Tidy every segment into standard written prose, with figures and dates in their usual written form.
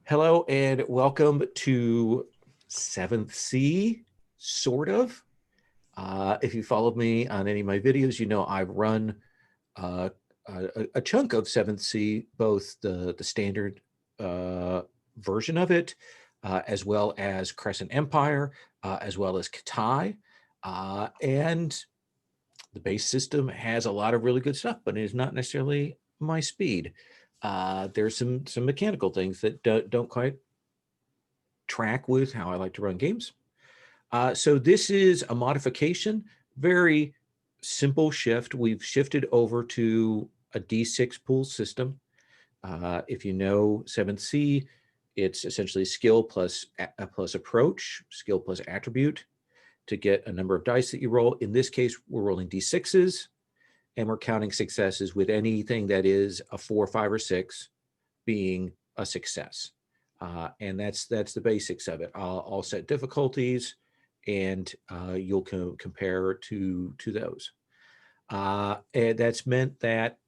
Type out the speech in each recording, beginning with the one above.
Hello and welcome to Seventh Sea, sort of. If you followed me on any of my videos, you know I've run uh, a chunk of Seventh Sea, both the standard uh, version of it, as well as Crescent Empire, as well as Katai. And the base system has a lot of really good stuff, but it is not necessarily my speed. There's some mechanical things that don't quite track with how I like to run games. So this is a modification, very simple shift. We've shifted over to a D6 pool system. If you know 7th C, it's essentially skill plus approach, skill plus attribute to get a number of dice that you roll. In this case, we're rolling D6s and we're counting successes with anything that is a 4, 5, or 6 being a success. And that's the basics of it. I'll set difficulties and you'll compare to those. And that's meant that,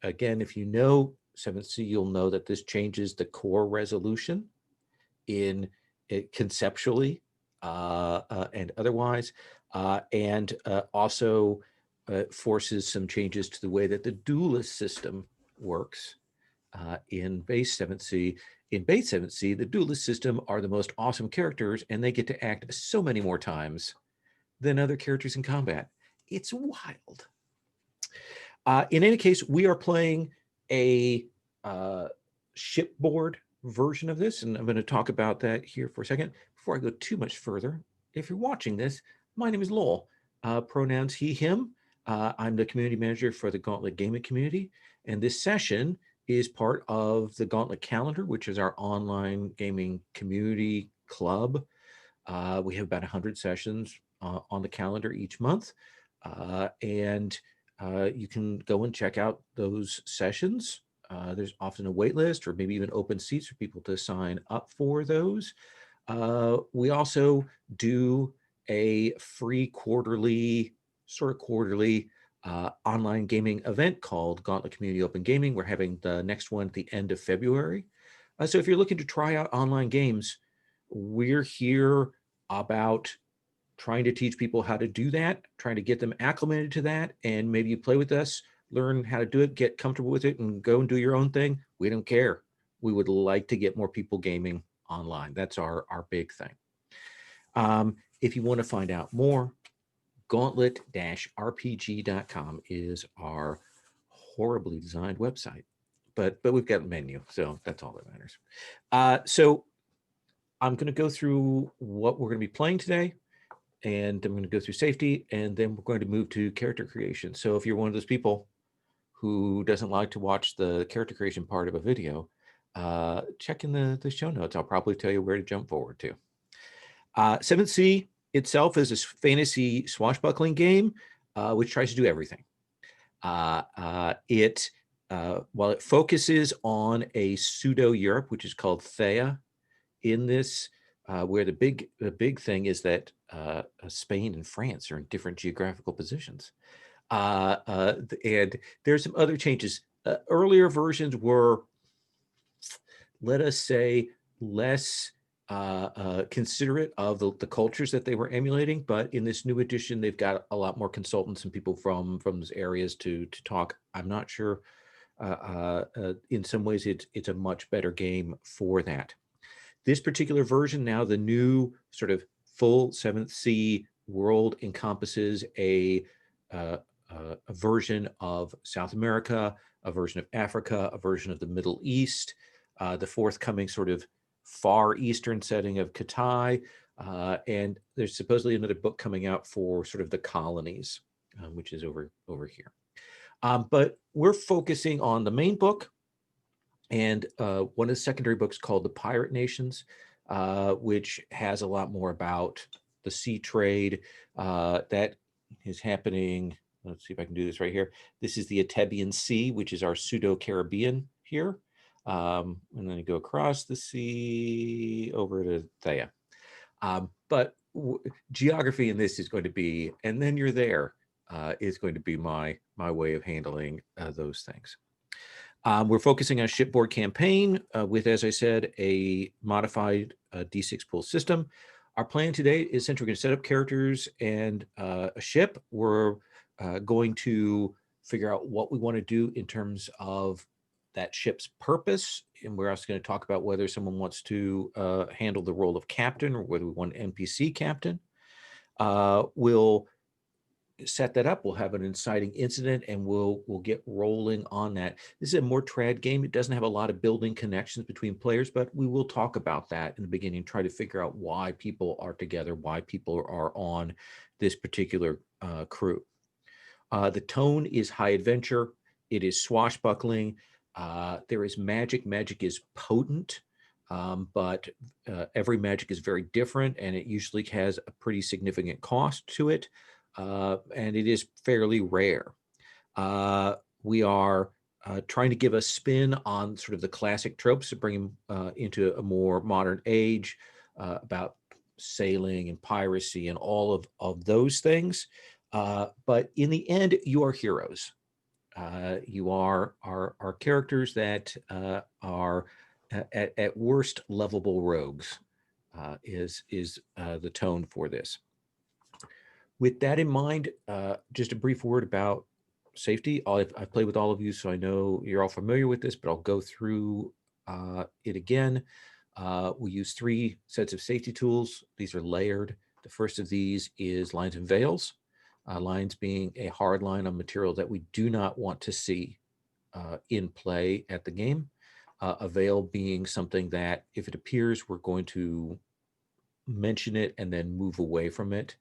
again, if you know 7th C, you'll know that this changes the core resolution in it conceptually and otherwise, and also forces some changes to the way that the duelist system works in base 7th C. In base 7th C, the duelist system are the most awesome characters, and they get to act so many more times than other characters in combat. It's wild. In any case, we are playing a shipboard version of this, and I'm going to talk about that here for a second. Before I go too much further, if you're watching this, my name is Lowell. Pronouns he, him. I'm the community manager for the Gauntlet gaming community, and this session is part of the Gauntlet Calendar, which is our online gaming community club. We have about 100 sessions on the calendar each month, and you can go and check out those sessions. There's often a wait list or maybe even open seats for people to sign up for those. We also do a free quarterly online gaming event called Gauntlet Community Open Gaming. We're having the next one at the end of February. So if you're looking to try out online games, we're here about trying to teach people how to do that, trying to get them acclimated to that, and maybe you play with us, learn how to do it, get comfortable with it, and go and do your own thing. We don't care. We would like to get more people gaming online. That's our big thing. If you want to find out more, gauntlet-rpg.com is our horribly designed website, but we've got a menu, so that's all that matters. So I'm going to go through what we're going to be playing today, and I'm going to go through safety, and then we're going to move to character creation. So if you're one of those people who doesn't like to watch the character creation part of a video, check in the show notes. I'll probably tell you where to jump forward to. 7th Sea itself is a fantasy swashbuckling game, which tries to do everything. While it focuses on a pseudo-Europe, which is called Thea, in this, where the big thing is that Spain and France are in different geographical positions. And there's some other changes. Earlier versions were, let us say, less considerate of the cultures that they were emulating, but in this new edition, they've got a lot more consultants and people from those areas to talk. I'm not sure. In some ways, it's a much better game for that. This particular version, now the new sort of full 7th Sea world, encompasses a version of South America, a version of Africa, a version of the Middle East, the forthcoming sort of far eastern setting of Katai, and there's supposedly another book coming out for sort of the colonies, which is over here. But we're focusing on the main book, and one of the secondary books called The Pirate Nations, which has a lot more about the sea trade that is happening. Let's see if I can do this right here. This is the Atebian Sea, which is our pseudo-Caribbean here. And then you go across the sea over to Thea. But geography in this is going to be, and then you're there, is going to be my way of handling those things. We're focusing on a shipboard campaign with, as I said, a modified D6 pool system. Our plan today is essentially we're going to set up characters and a ship. We're going to figure out what we want to do in terms of that ship's purpose. And we're also going to talk about whether someone wants to handle the role of captain or whether we want an NPC captain. We'll set that up. We'll have an inciting incident and we'll get rolling on that. This is a more trad game. It doesn't have a lot of building connections between players, but we will talk about that in the beginning, try to figure out why people are together, why people are on this particular crew. The tone is high adventure. It is swashbuckling. There is magic. Magic is potent, but every magic is very different, and it usually has a pretty significant cost to it, and it is fairly rare. We are trying to give a spin on sort of the classic tropes to bring them into a more modern age about sailing and piracy and all of those things. But in the end, you are heroes. You are characters that are at worst lovable rogues. Is the tone for this. With that in mind, just a brief word about safety. I've played with all of you, so I know you're all familiar with this, but I'll go through it again. We use 3 sets of safety tools. These are layered. The first of these is lines and veils. Lines being a hard line on material that we do not want to see in play at the game. A veil being something that if it appears, we're going to mention it and then move away from it.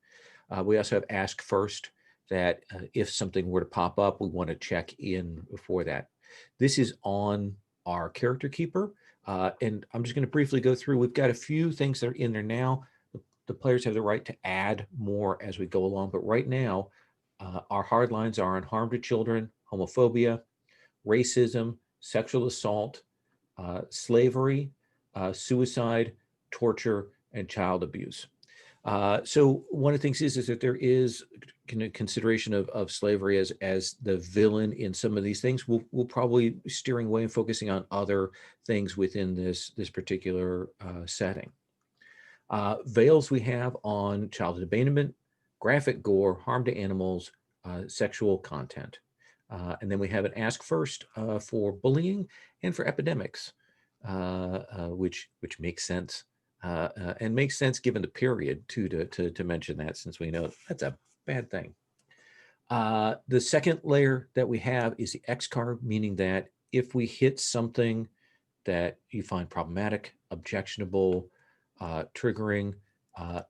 We also have ask first, that if something were to pop up, we want to check in before that. This is on our character keeper. And I'm just going to briefly go through. We've got a few things that are in there now. The players have the right to add more as we go along. But right now, our hard lines are on harm to children, homophobia, racism, sexual assault, slavery, suicide, torture, and child abuse. So one of the things is that there is consideration of slavery as the villain in some of these things. We'll probably be steering away and focusing on other things within this particular setting. Veils we have on childhood abandonment, graphic gore, harm to animals, sexual content. And then we have an ask first for bullying and for epidemics, which makes sense. And makes sense given the period too to mention that, since we know that's a bad thing. The second layer that we have is the X card, meaning that if we hit something that you find problematic, objectionable, triggering,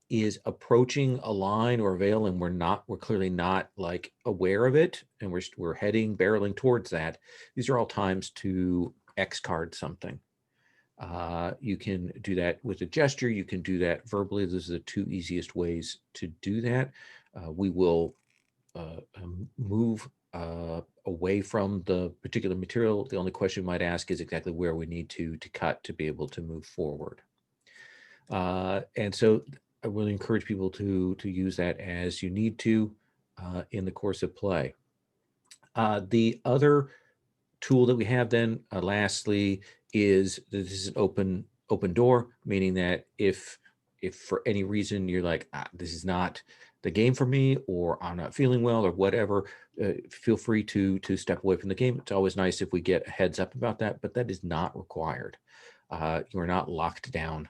is approaching a line or a veil, and we're clearly not like aware of it, and we're barreling towards that. These are all times to X card something. You can do that with a gesture. You can do that verbally. Those are the 2 easiest ways to do that. We will move away from the particular material. The only question we might ask is exactly where we need to cut to be able to move forward. And so I really encourage people to use that as you need to in the course of play. The other tool that we have then, lastly, is this is an open door, meaning that if for any reason you're like, this is not the game for me, or I'm not feeling well, or whatever, feel free to step away from the game. It's always nice if we get a heads up about that, but that is not required. You are not locked down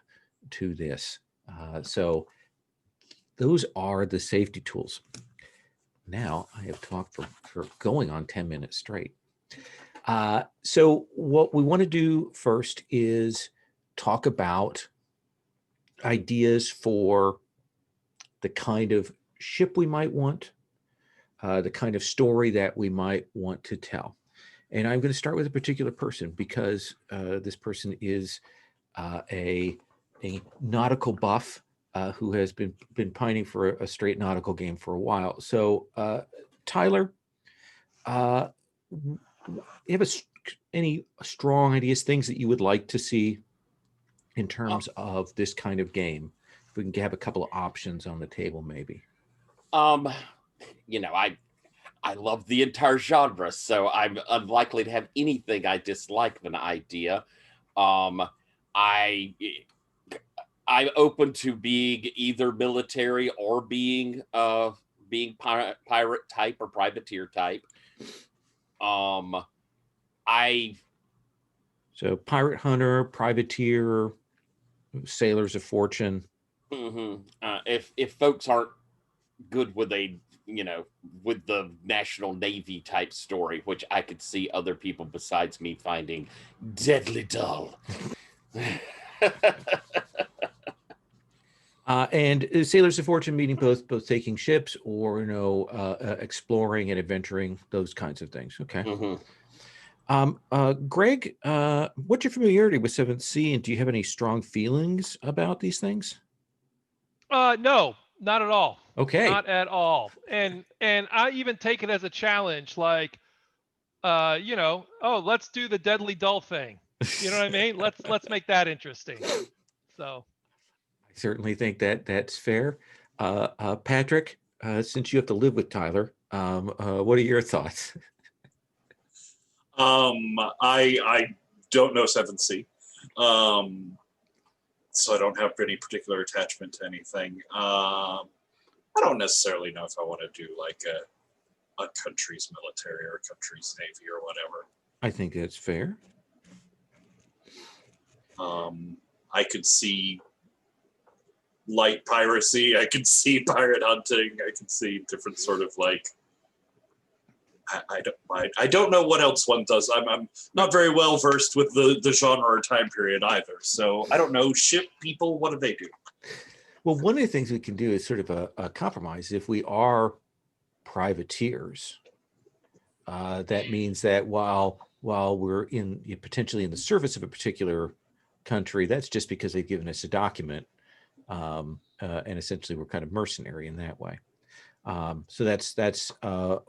to this. So those are the safety tools. Now I have talked for going on 10 minutes straight. So what we want to do first is talk about ideas for the kind of ship we might want, the kind of story that we might want to tell. And I'm going to start with a particular person, because this person is a nautical buff who has been pining for a straight nautical game for a while. So Tyler, you have any strong ideas, things that you would like to see in terms of this kind of game? If we can have a couple of options on the table, maybe. You know, I love the entire genre, so I'm unlikely to have anything I dislike of an idea. Um, I I'm open to being either military or being pirate type or privateer type. Um, I So pirate hunter, privateer, sailors of fortune. if folks aren't good with with the National Navy type story, which I could see other people besides me finding deadly dull. And sailors of fortune meaning both taking ships or exploring and adventuring, those kinds of things. Okay. Greg, what's your familiarity with Seventh Sea, and do you have any strong feelings about these things? No, not at all. Okay. Not at all. And I even take it as a challenge, like, oh, let's do the deadly dull thing. You know what I mean? Let's make that interesting. So I certainly think that that's fair. Patrick, since you have to live with Tyler, what are your thoughts? I don't know Seventh Sea, so I don't have any particular attachment to anything. I don't necessarily know if I want to do like a country's military or a country's navy or whatever. I think that's fair. I could see light piracy. I could see pirate hunting. I could see different sort of like. I don't know what else one does. I'm not very well versed with the genre or time period either. So I don't know. Ship people, what do they do? Well, one of the things we can do is sort of a compromise. If we are privateers, that means that while we're potentially in the service of a particular country, that's just because they've given us a document, and essentially we're kind of mercenary in that way. So that's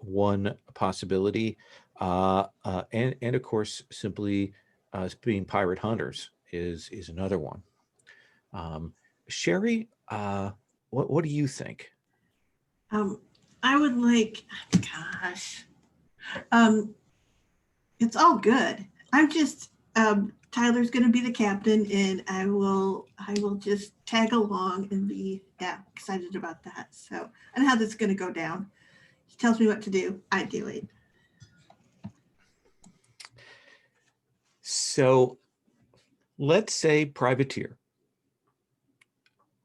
one possibility, and of course, simply being pirate hunters is another one. Sherry, what do you think? I would like, gosh, it's all good. I'm just Tyler's going to be the captain, and I will just tag along and be excited about that. So I know how this is going to go down. He tells me what to do. I do it. So let's say privateer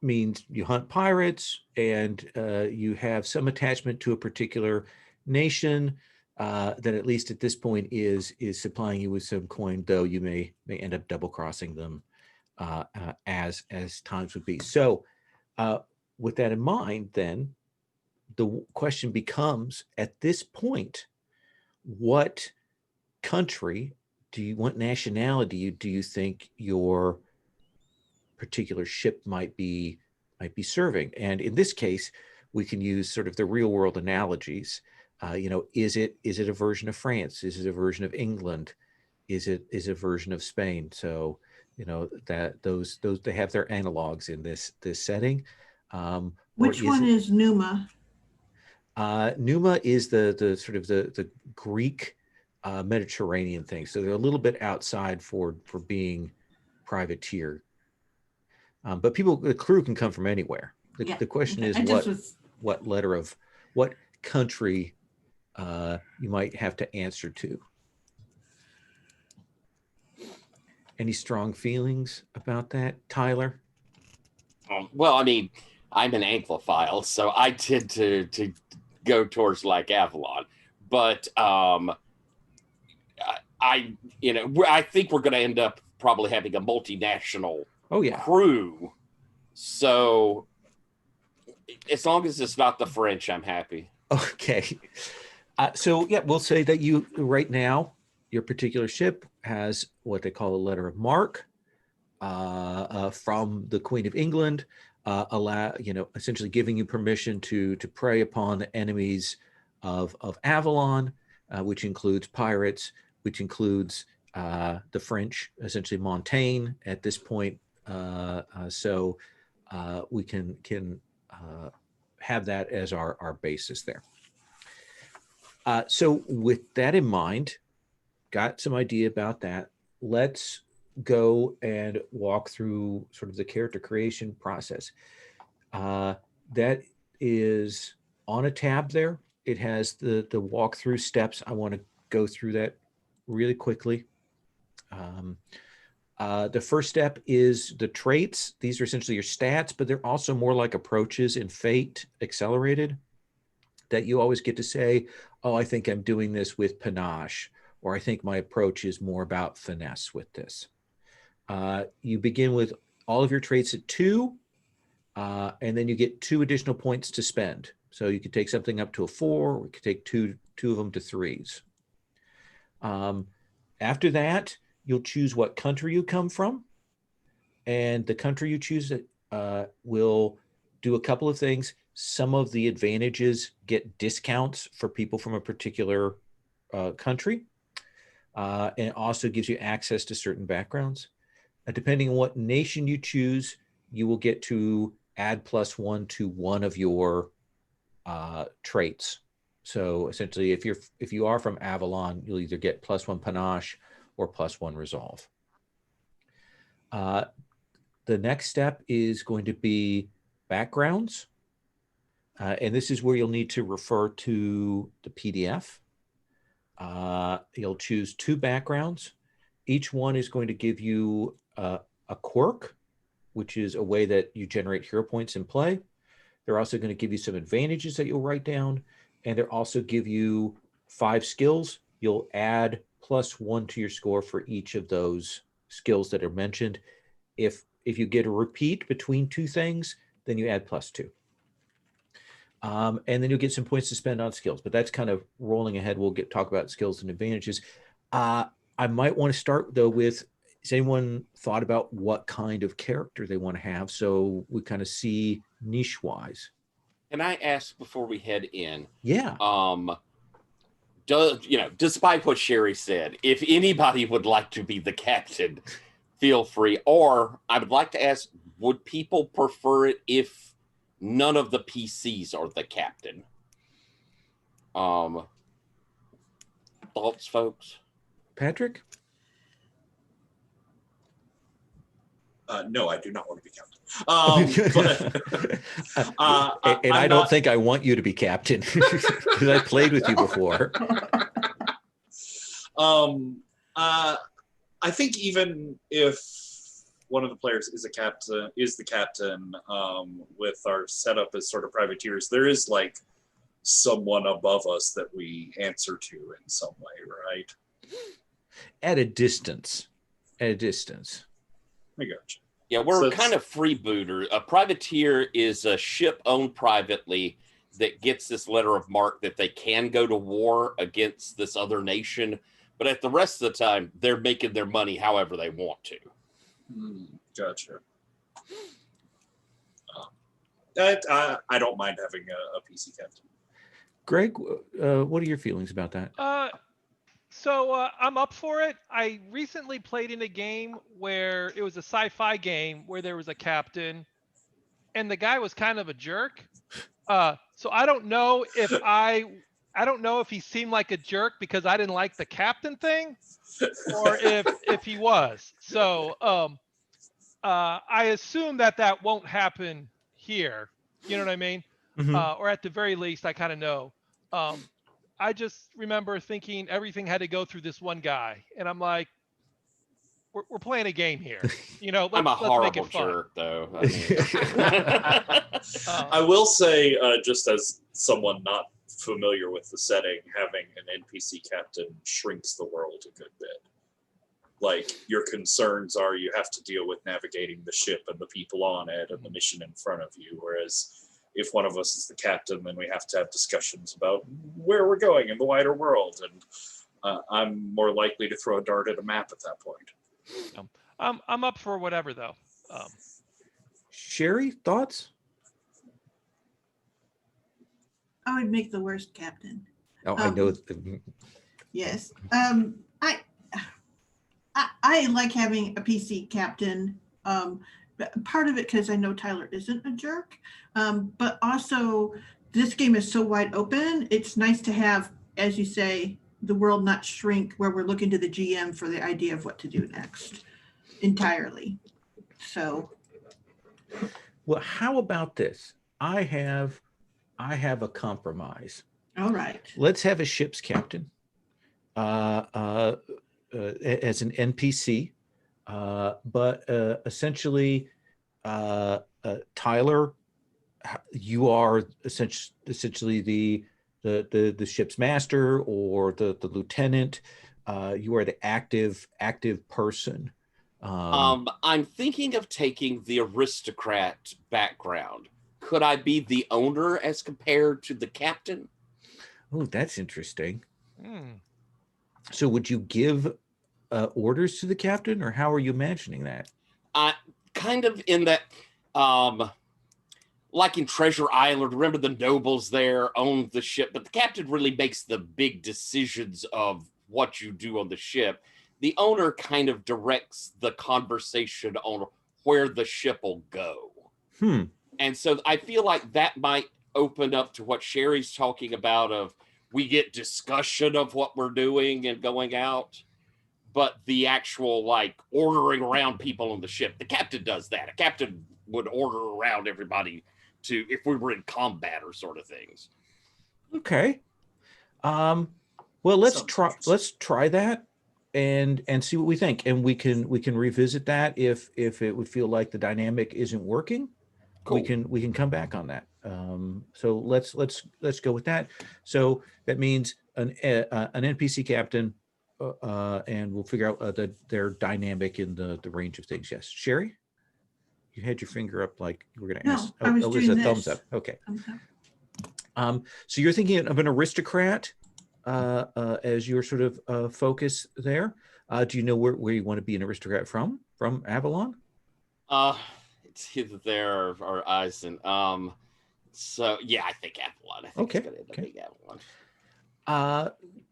means you hunt pirates and you have some attachment to a particular nation that at least at this point is supplying you with some coin, though you may end up double crossing them as times would be. So with that in mind, then the question becomes, at this point, what country what nationality do you think your particular ship might be serving? And in this case, we can use sort of the real world analogies. Is it a version of France? Is it a version of England? Is it a version of Spain? So that those they have their analogs in this setting. Which one is Numa? Numa is the sort of the Greek Mediterranean thing. So they're a little bit outside for being privateer. But the crew can come from anywhere. The question is what country you might have to answer to. Any strong feelings about that, Tyler? Well, I mean, I'm an Anglophile, so I tend to go towards like Avalon, but I think we're going to end up probably having a multinational crew. So as long as it's not the French, I'm happy. Okay. So we'll say that you right now, your particular ship has what they call a letter of marque from the Queen of England, essentially giving you permission to prey upon the enemies of Avalon, which includes pirates, which includes the French, essentially Montaigne at this point. So we can have that as our basis there. So with that in mind, got some idea about that. Let's go and walk through sort of the character creation process. That is on a tab there. It has the walkthrough steps. I want to go through that really quickly. The first step is the traits. These are essentially your stats, but they're also more like approaches in Fate Accelerated that you always get to say, oh, I think I'm doing this with panache, or I think my approach is more about finesse with this. You begin with all of your traits at 2, and then you get 2 additional points to spend. So you could take something up to a 4, or you could take two of them to 3s. After that, you'll choose what country you come from, and the country you choose will do a couple of things. Some of the advantages get discounts for people from a particular country, and it also gives you access to certain backgrounds. Depending on what nation you choose, you will get to add +1 to one of your traits. So essentially, if you are from Avalon, you'll either get +1 panache or +1 resolve. The next step is going to be backgrounds. And this is where you'll need to refer to the PDF. You'll choose 2 backgrounds. Each one is going to give you a quirk, which is a way that you generate hero points in play. They're also going to give you some advantages that you'll write down. And they'll also give you 5 skills. You'll add +1 to your score for each of those skills that are mentioned. If you get a repeat between 2 things, then you add +2. And then you'll get some points to spend on skills, but that's kind of rolling ahead. We'll talk about skills and advantages. I might want to start though with, has anyone thought about what kind of character they want to have? So we kind of see niche wise. Can I ask before we head in? Yeah. Despite what Sherry said, if anybody would like to be the captain, feel free. Or I would like to ask, would people prefer it if none of the PCs are the captain? Thoughts, folks? Patrick? No, I do not want to be captain. I don't think I want you to be captain because I played with you before. I think even if one of the players is the captain, with our setup as sort of privateers, there is like someone above us that we answer to in some way, right? At a distance. I gotcha. Yeah, we're kind of freebooter. A privateer is a ship owned privately that gets this letter of marque that they can go to war against this other nation, but at the rest of the time, they're making their money however they want to. Gotcha. I don't mind having a PC captain. Greg, what are your feelings about that? So I'm up for it. I recently played in a game where it was a sci-fi game where there was a captain and the guy was kind of a jerk. So I don't know if he seemed like a jerk because I didn't like the captain thing or if he was. So I assume that won't happen here. You know what I mean? Mm-hmm. Or at the very least, I kind of know. I just remember thinking everything had to go through this one guy, and I'm like, we're playing a game here. I'm a horrible make it fun. jerk, though. I will say, just as someone not familiar with the setting, having an NPC captain shrinks the world a good bit. Like, your concerns are you have to deal with navigating the ship and the people on it and the mission in front of you, whereas if one of us is the captain, then we have to have discussions about where we're going in the wider world, and I'm more likely to throw a dart at a map at that point. I'm up for whatever, though. Sherry, thoughts? I would make the worst captain. Oh, I know. Yes. I like having a PC captain. Part of it because I know Tyler isn't a jerk, but also this game is so wide open. It's nice to have as you say, the world not shrink where we're looking to the GM for the idea of what to do next entirely. So, Well, how about this? I have a compromise. all right. Let's have a ship's captain as an NPC, but essentially, Tyler, you are essentially the ship's master or the lieutenant. You are the active person. I'm thinking of taking the aristocrat background. Could I be the owner as compared to the captain? Oh, that's interesting. Hmm. So would you give orders to the captain, or how are you imagining that? Kind of in that, like in Treasure Island, remember the nobles there owned the ship, but the captain really makes the big decisions of what you do on the ship. The owner kind of directs the conversation on where the ship will go. And so I feel like that might open up to what Sherry's talking about of we get discussion of what we're doing and going out, but the actual like ordering around people on the ship, the captain does that. A captain would order around everybody to if we were in combat or sort of things. Okay. Well, let's try that and see what we think, and we can revisit that if it would feel like the dynamic isn't working. Cool. We can come back on that. So let's go with that. So that means an NPC captain, and we'll figure out their dynamic in the range of things. Yes, Sherry, you had your finger up like you were going to No, ask. I was there's doing a thumbs this. up. Okay. Thumbs up. So you're thinking of an aristocrat as your sort of focus there. Do you know where you want to be an aristocrat from? From Avalon? It's either there or Eisen. So yeah, I think Avalon. I think Okay, it's gonna end up being Avalon.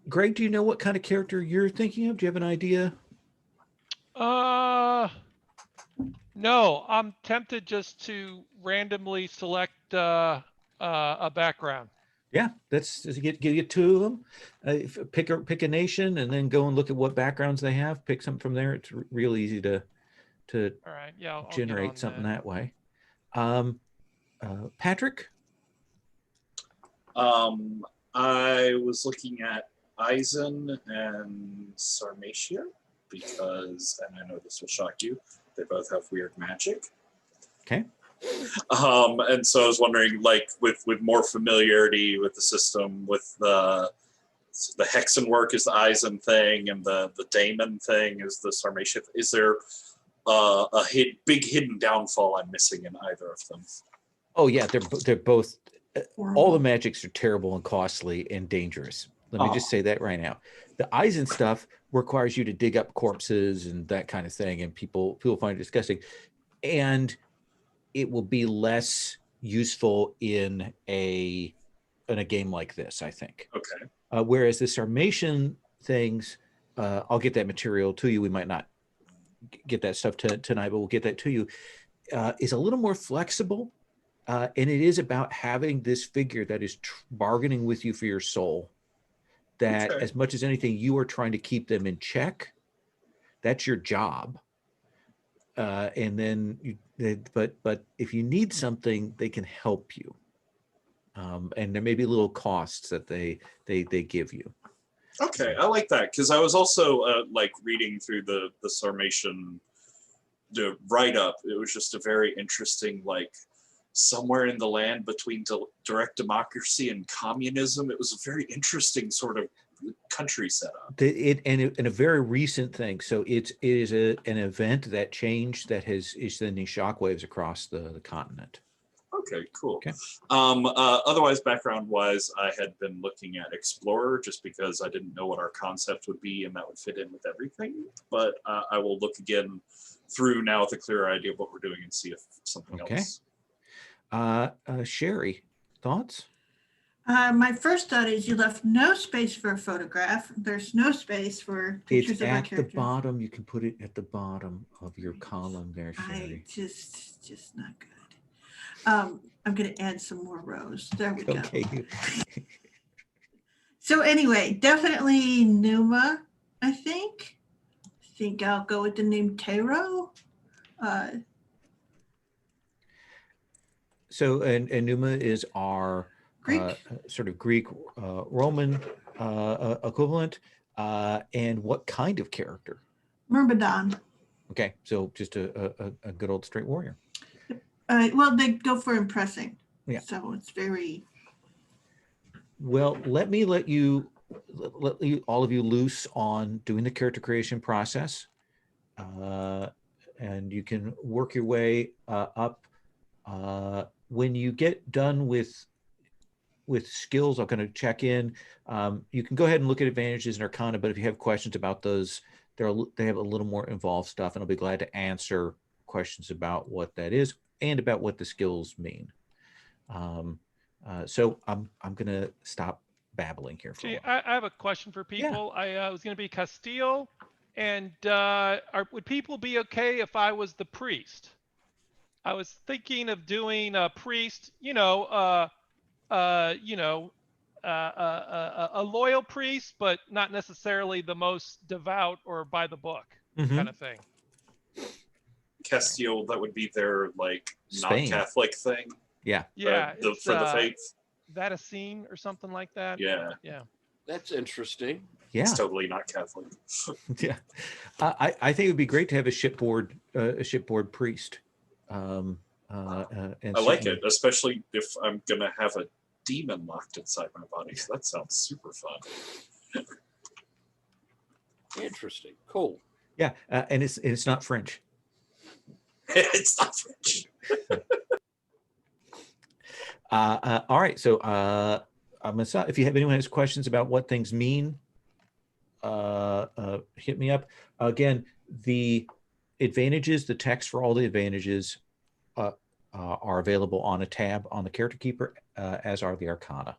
Greg, do you know what kind of character you're thinking of? Do you have an idea? No, I'm tempted just to randomly select a background. Yeah, that's get two of them. Pick a nation and then go and look at what backgrounds they have. Pick something from there. It's real easy to All right, yeah, I'll generate something that way. Patrick? I was looking at Eisen and Sarmatia because, and I know this will shock you, they both have weird magic. Okay. And so I was wondering, like, with more familiarity with the system, with the Hexen work is the Eisen thing, and the Daemon thing is the Sarmatia. Is there a big hidden downfall I'm missing in either of them? Oh yeah, they're both. All the magics are terrible and costly and dangerous. Let me just say that right now. The Eisen stuff requires you to dig up corpses and that kind of thing, and people find it disgusting. And it will be less useful in a game like this, I think. Okay. Whereas the Sarmatian things, I'll get that material to you. We might not get that stuff tonight, but we'll get that to you. Is a little more flexible, and it is about having this figure that is bargaining with you for your soul. That as much as anything, you are trying to keep them in check. That's your job. And then, but if you need something, they can help you. And there may be little costs that they give you. Okay, I like that because I was also like reading through the Sarmatian write-up. It was just a very interesting, like, somewhere in the land between direct democracy and communism. It was a very interesting sort of country setup. And a very recent thing. So it is an event that changed that is sending shockwaves across the continent. Okay, cool. Okay. Otherwise, background-wise, I had been looking at Explorer just because I didn't know what our concept would be and that would fit in with everything. But I will look again through now with a clearer idea of what we're doing and see if something else. Sherry, thoughts? My first thought is you left no space for a photograph. There's no space for pictures It's of our at the characters. bottom. You can put it at the bottom of your column there, Sherry. Just not good. I'm going to add some more rows. There we go. Okay. So anyway, definitely Numa, I think. I think I'll go with the name Taro. So, and Numa is our Greek. sort of Greek Roman equivalent. And what kind of character? Myrmidon. Okay, so just a good old straight warrior. Well, they go for impressing. Yeah. So it's very. Well, let you all of you loose on doing the character creation process, and you can work your way up. When you get done with skills, I'm going to check in. You can go ahead and look at advantages and arcana, but if you have questions about those, they have a little more involved stuff, and I'll be glad to answer questions about what that is and about what the skills mean. So I'm going to stop babbling here for a Gee, while. I have a question for people. I was going to be Castile, and would people be okay if I was the priest? I was thinking of doing a priest, a loyal priest, but not necessarily the most devout or by the book kind of thing. Castile, that would be their like Spain. not Catholic thing. Yeah. Yeah, For the faith. Vaticine or something like that. Yeah. Yeah. That's interesting. Yeah. It's totally not Catholic. Yeah. I think it would be great to have a shipboard priest. And I like it, especially if I'm gonna have a demon locked inside my body. So that sounds super fun. Interesting. Cool. Yeah, and it's not French. It's not French. All right, so I'm gonna stop. If you have anyone has questions about what things mean, hit me up. Again, the advantages, the text for all the advantages are available on a tab on the Character Keeper, as are the Arcana.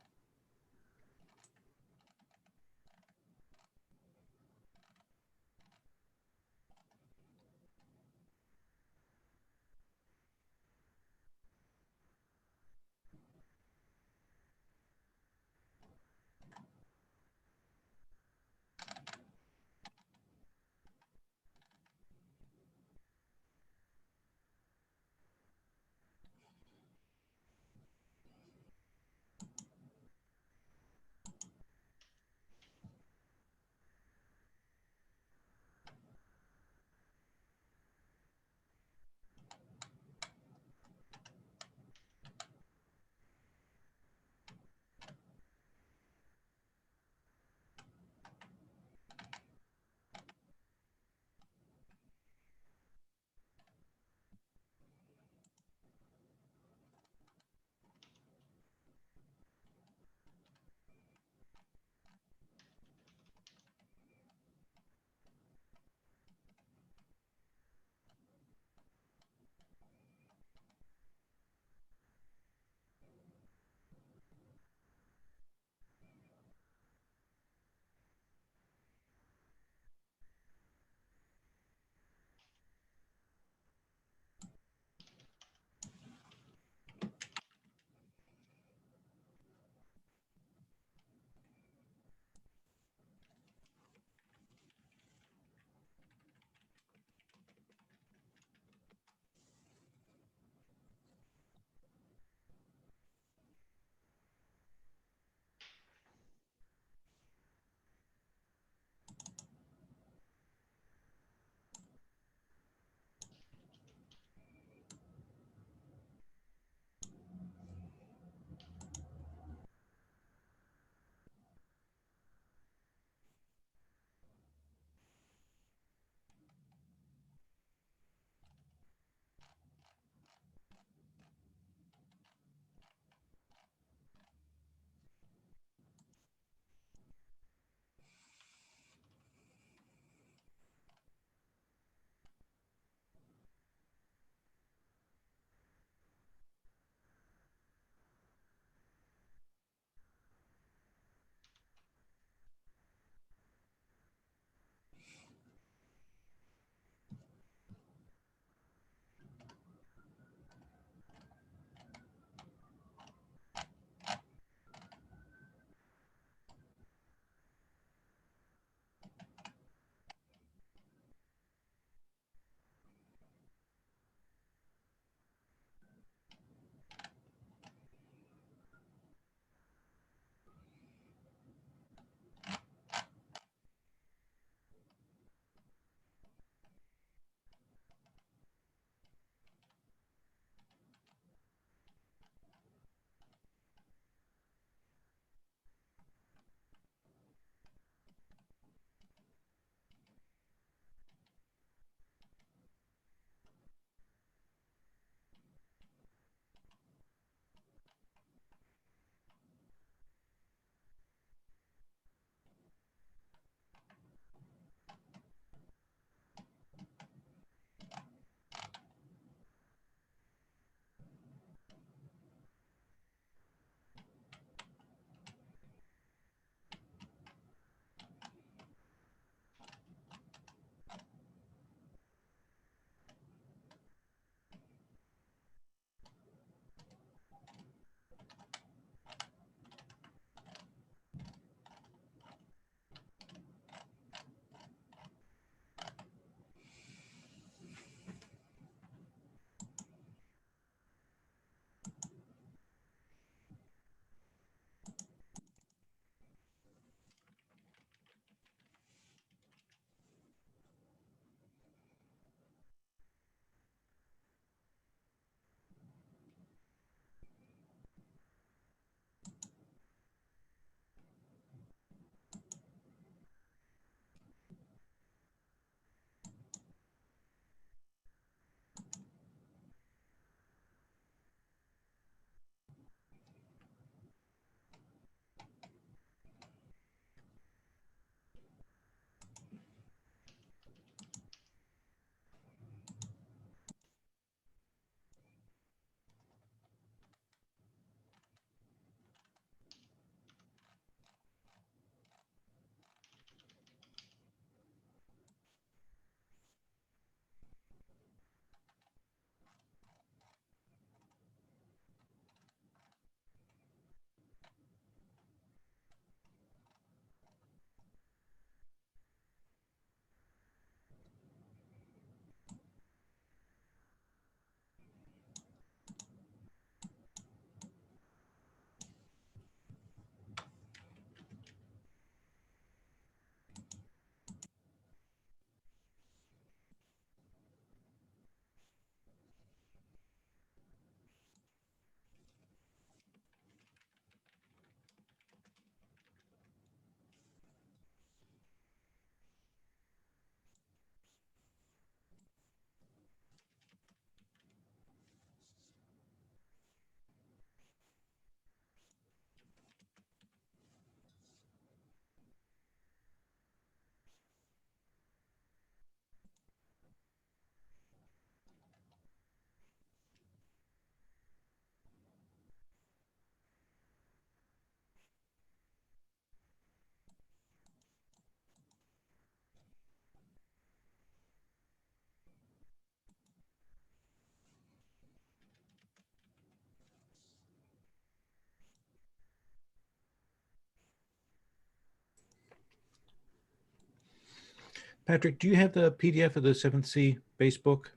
Patrick, do you have the PDF of the 7th Sea base book?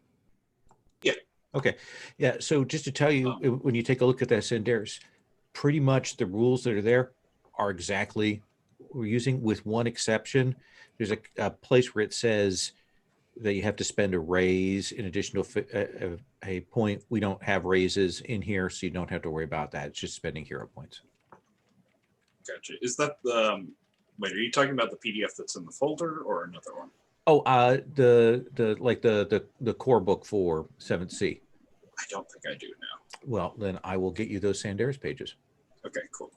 Yeah. Okay. Yeah. So just to tell you, when you take a look at that Senderis, pretty much the rules that are there are exactly what we're using, with one exception. There's a place where it says that you have to spend a raise in addition to a point. We don't have raises in here, so you don't have to worry about that. It's just spending hero points. Gotcha. Is that the wait? Are you talking about the PDF that's in the folder or another one? Oh, the core book for 7th Sea. I don't think I do now. Well, then I will get you those Sanderis pages. Okay, cool.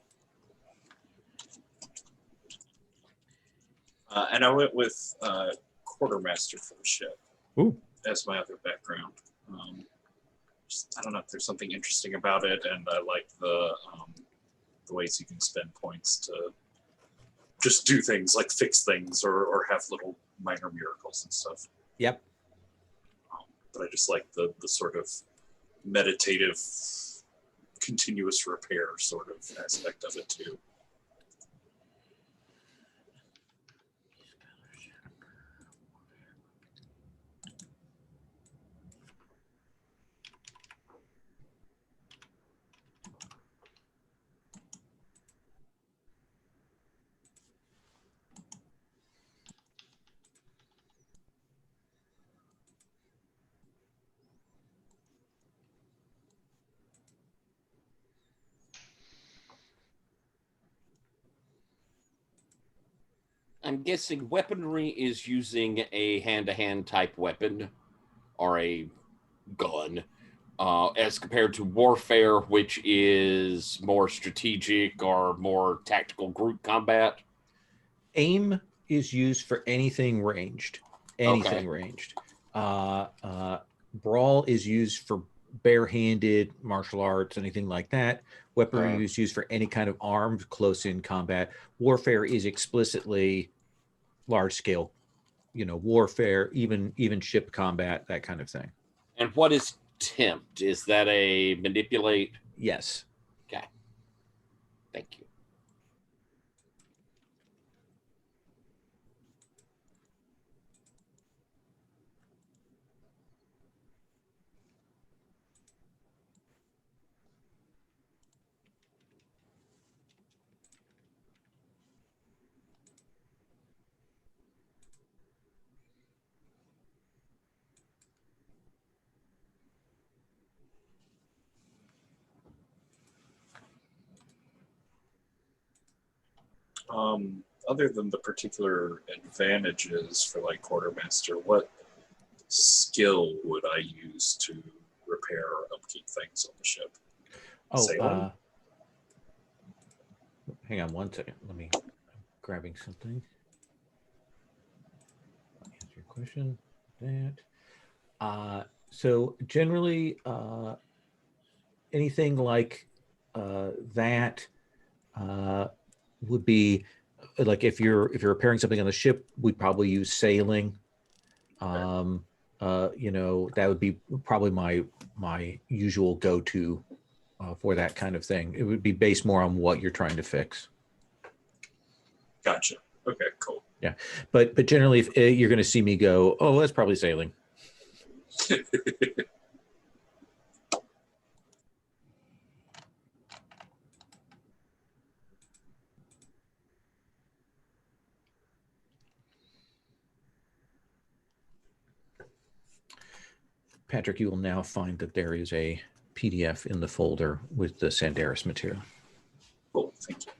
And I went with quartermaster for the ship. Ooh. As my other background. I don't know if there's something interesting about it, and I like the ways you can spend points to just do things like fix things or have little minor miracles and stuff. Yep. But I just like the sort of meditative, continuous repair sort of aspect of it too. I'm guessing weaponry is using a hand-to-hand type weapon or a gun, as compared to warfare, which is more strategic or more tactical group combat. Aim is used for anything ranged. Anything ranged. Brawl is used for barehanded martial arts, anything like that. Weaponry is used for any kind of armed close-in combat. Warfare is explicitly large scale, warfare, even ship combat, that kind of thing. And what is tempt? Is that a manipulate? Yes. Okay. Thank you. Other than the particular advantages for like quartermaster, what skill would I use to repair or upkeep things on the ship? Sailing? Hang on one second. I'm grabbing something. I'll answer your question. That. So generally, anything like that would be like if you're repairing something on the ship, we'd probably use sailing. That would be probably my usual go-to for that kind of thing. It would be based more on what you're trying to fix. Gotcha. Okay, cool. Yeah, but generally, if you're going to see me go, oh, that's probably sailing. Patrick, you will now find that there is a PDF in the folder with the Sanderis material. Cool, thank you.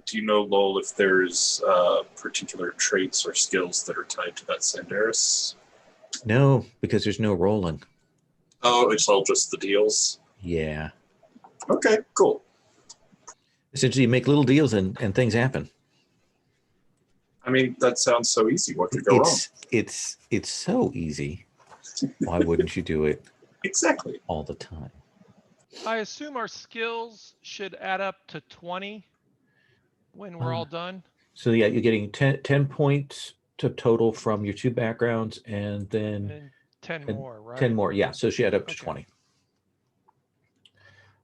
Do you know, Lowell, if there's particular traits or skills that are tied to that Sanderis? No, because there's no rolling. Oh, it's all just the deals? Yeah. Okay, cool. Essentially, you make little deals and things happen. I mean, that sounds so easy. What could go wrong? It's so easy. Why wouldn't you do it? Exactly. All the time. I assume our skills should add up to 20 when we're all done. So yeah, you're getting 10 points to total from your 2 backgrounds, and then 10 more, right? 10 more, yeah. So she add up to Okay. 20.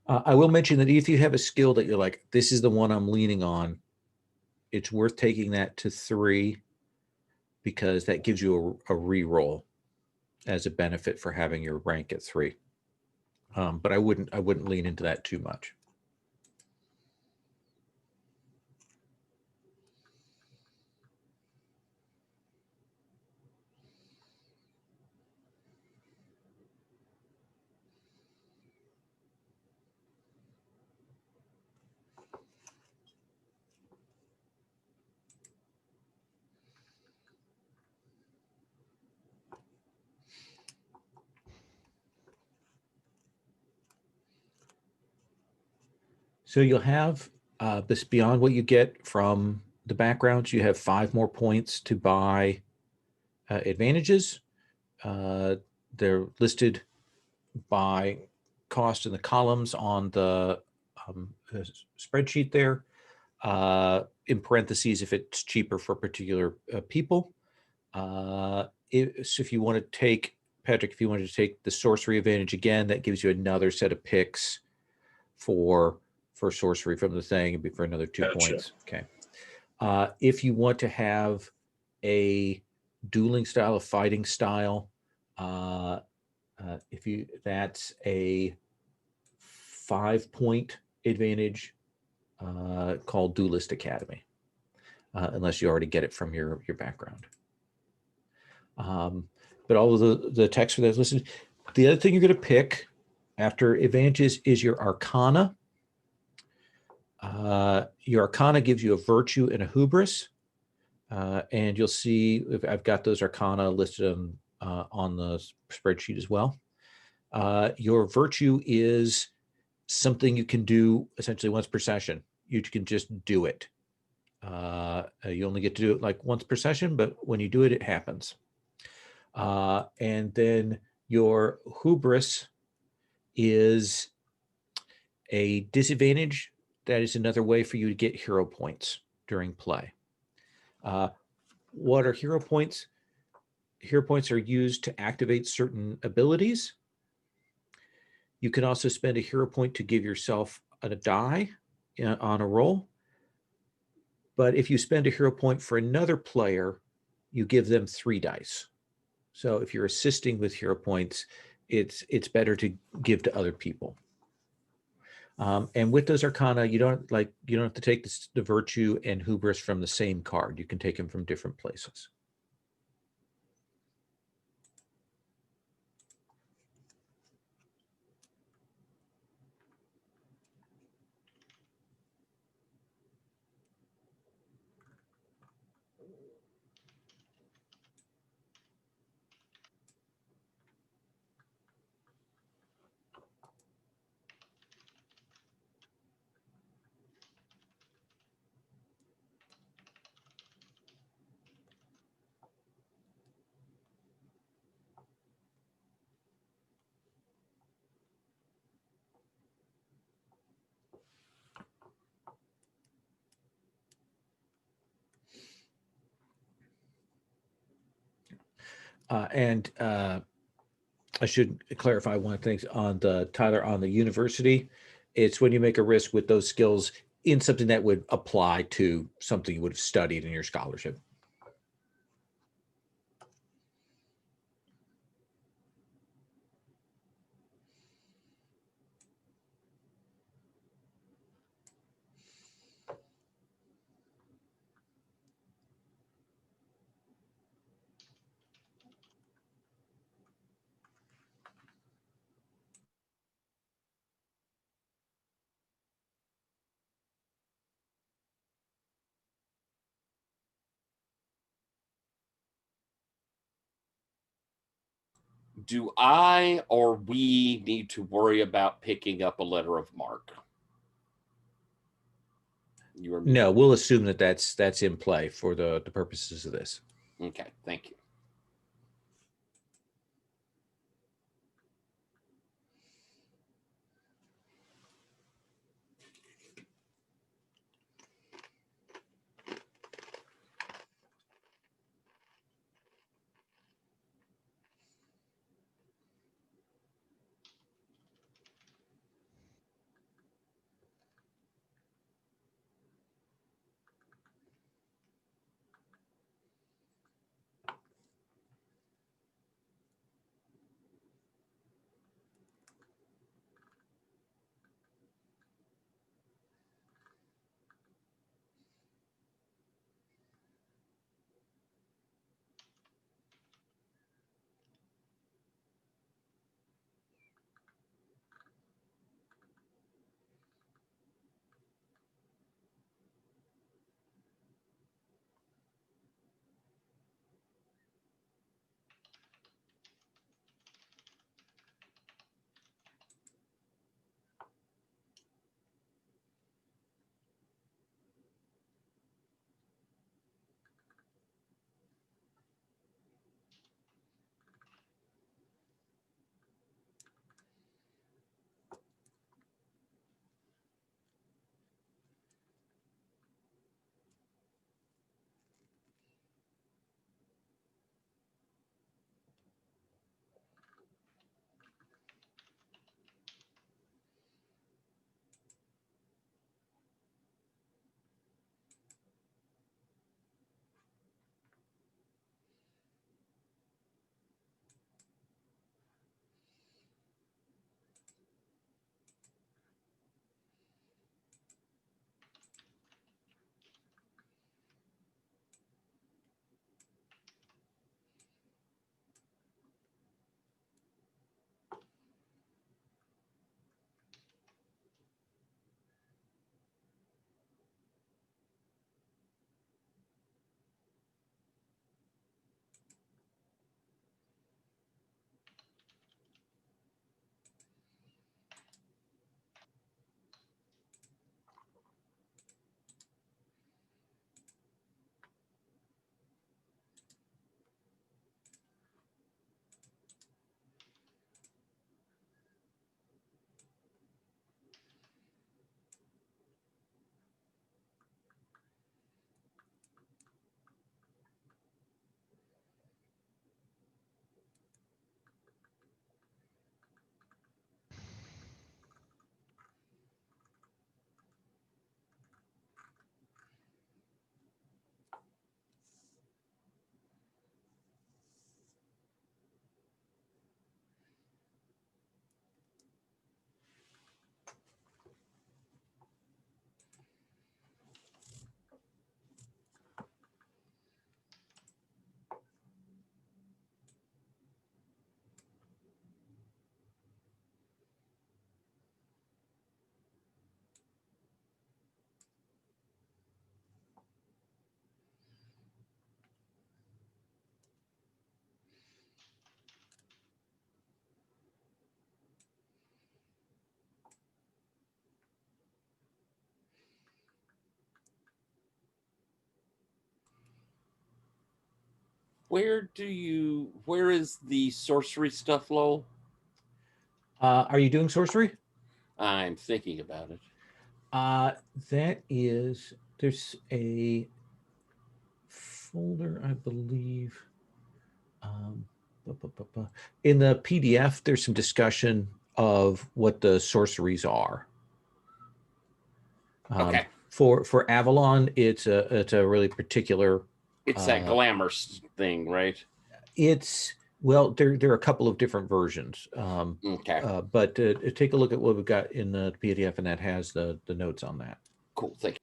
I will mention that if you have a skill that you're like, this is the one I'm leaning on, it's worth taking that to 3 because that gives you a re-roll as a benefit for having your rank at 3. But I wouldn't lean into that too much. So you'll have this beyond what you get from the backgrounds. You have 5 more points to buy advantages. They're listed by cost in the columns on the spreadsheet there. In parentheses, if it's cheaper for particular people. If you want to take, Patrick, if you wanted to take the sorcery advantage again, that gives you another set of picks for sorcery from the thing, and be for another 2 Gotcha. points. Okay. If you want to have a dueling style, a fighting style, that's a 5-point advantage called Duelist Academy, unless you already get it from your background. But all of the text for that is listed. The other thing you're going to pick after advantages is your Arcana. Your Arcana gives you a virtue and a hubris. And you'll see if I've got those Arcana listed on the spreadsheet as well. Your virtue is something you can do essentially once per session. You can just do it. You only get to do it like once per session, but when you do it, it happens. And then your hubris is a disadvantage. That is another way for you to get hero points during play. What are hero points? Hero points are used to activate certain abilities. You can also spend a hero point to give yourself a die on a roll. But if you spend a hero point for another player, you give them 3 dice. So if you're assisting with hero points, it's better to give to other people. And with those Arcana, you don't have to take the virtue and hubris from the same card. You can take them from different places. And I should clarify one thing on Tyler, on the university. It's when you make a risk with those skills in something that would apply to something you would have studied in your scholarship. Do I or we need to worry about picking up a letter of marque? You or me? No, we'll assume that that's in play for the purposes of this. Okay, thank you. Where is the sorcery stuff, Lowell? Are you doing sorcery? I'm thinking about it. There's a folder, I believe. In the PDF, there's some discussion of what the sorceries are. Okay. For Avalon, it's a really particular. It's that glamour thing, right? Well, there are a couple of different versions. Okay. But take a look at what we've got in the PDF, and that has the notes on that. Cool. Thank you.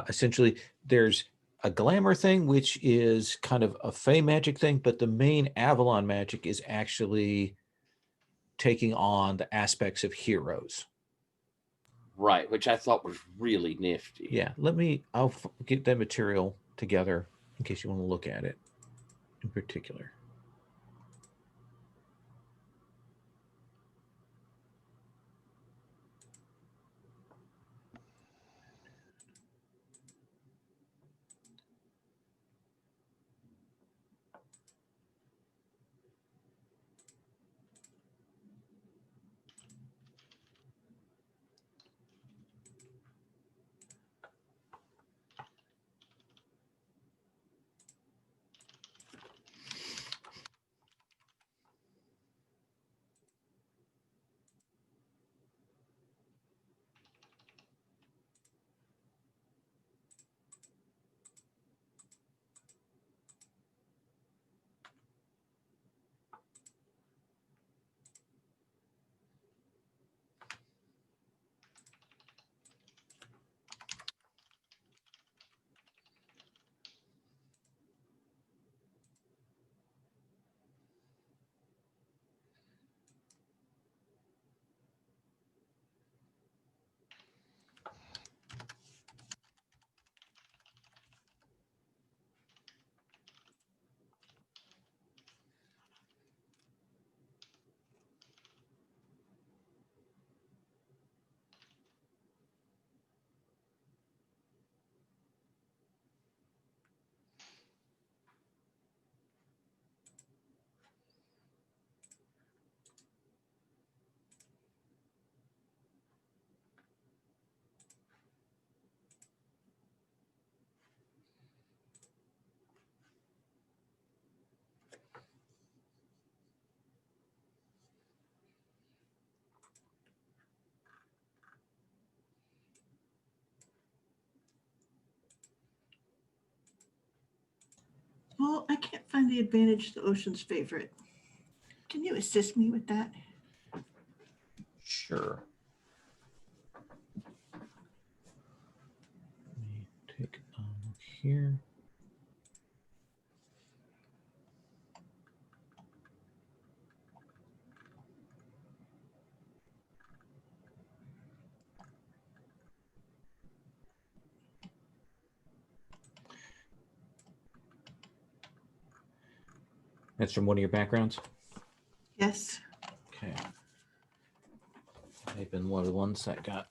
Essentially, there's a glamour thing, which is kind of a fey magic thing, but the main Avalon magic is actually taking on the aspects of heroes. Right, which I thought was really nifty. Yeah, I'll get that material together in case you want to look at it in particular. Well, I can't find the advantage to Ocean's favorite. Can you assist me with that? Sure. Let me take a look here. That's from one of your backgrounds? Yes. Okay. They've been one of the ones that got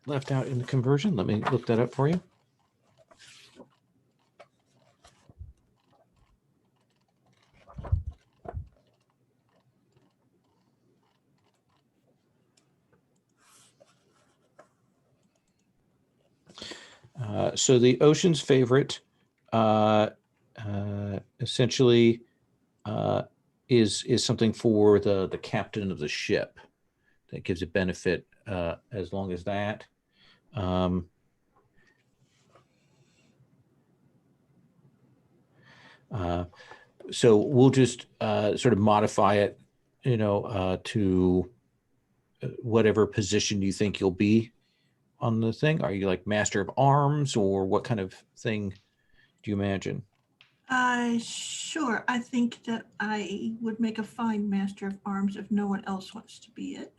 left out in the conversion. Let me look that up for you. So the Ocean's favorite essentially is something for the captain of the ship that gives a benefit as long as that. So we'll just sort of modify it, to whatever position you think you'll be on the thing. Are you like Master of Arms, or what kind of thing do you imagine? Sure. I think that I would make a fine Master of Arms if no one else wants to be it.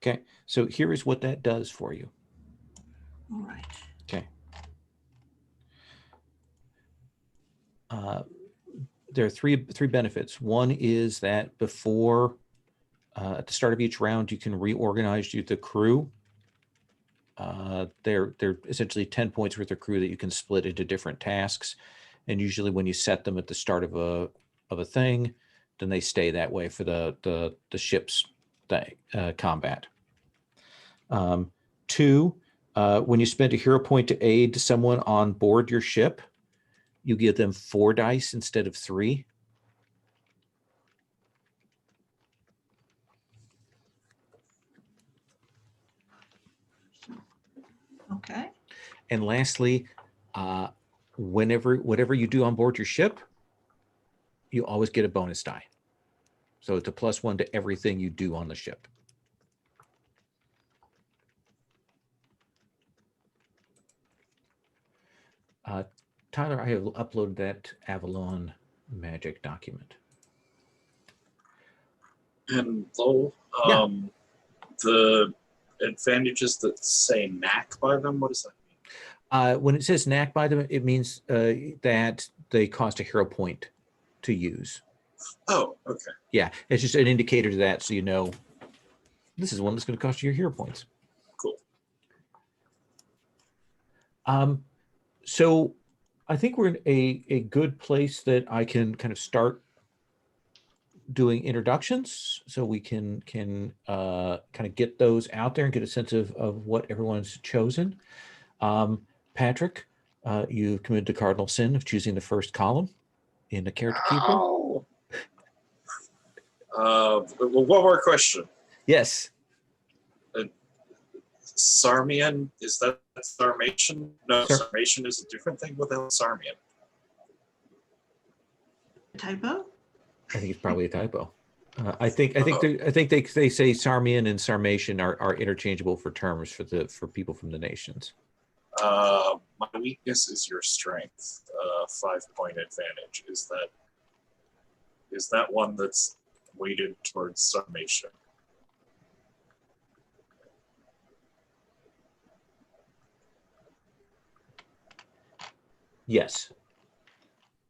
Okay, so here is what that does for you. All right. Okay. There are three benefits. One is that before At the start of each round, you can reorganize the crew. They're essentially 10 points worth of crew that you can split into different tasks. And usually when you set them at the start of a thing, then they stay that way for the ship's combat. 2, when you spend a hero point to aid someone on board your ship, you give them 4 dice instead of 3. Okay. And lastly, whatever you do on board your ship, you always get a bonus die. So it's a +1 to everything you do on the ship. Tyler, I have uploaded that Avalon magic document. And though the advantages that say knack by them, what does that mean? When it says knack by them, it means that they cost a hero point to use. Oh, okay. Yeah, it's just an indicator to that, so you know this is one that's going to cost you your hero points. Cool. So I think we're in a good place that I can kind of start doing introductions, so we can kind of get those out there and get a sense of what everyone's chosen. Patrick, you've committed the cardinal sin of choosing the first column in the character keeper. Oh. One more question. Yes. Sarmian, is that Sarmation? No, Sir? Sarmation is a different thing without Sarmian. Typo? I think it's probably a typo. I think they say Sarmian and Sarmation are interchangeable for terms for people from the nations. My weakness is your strength. 5-point advantage. Is that one that's weighted towards Sarmation? Yes.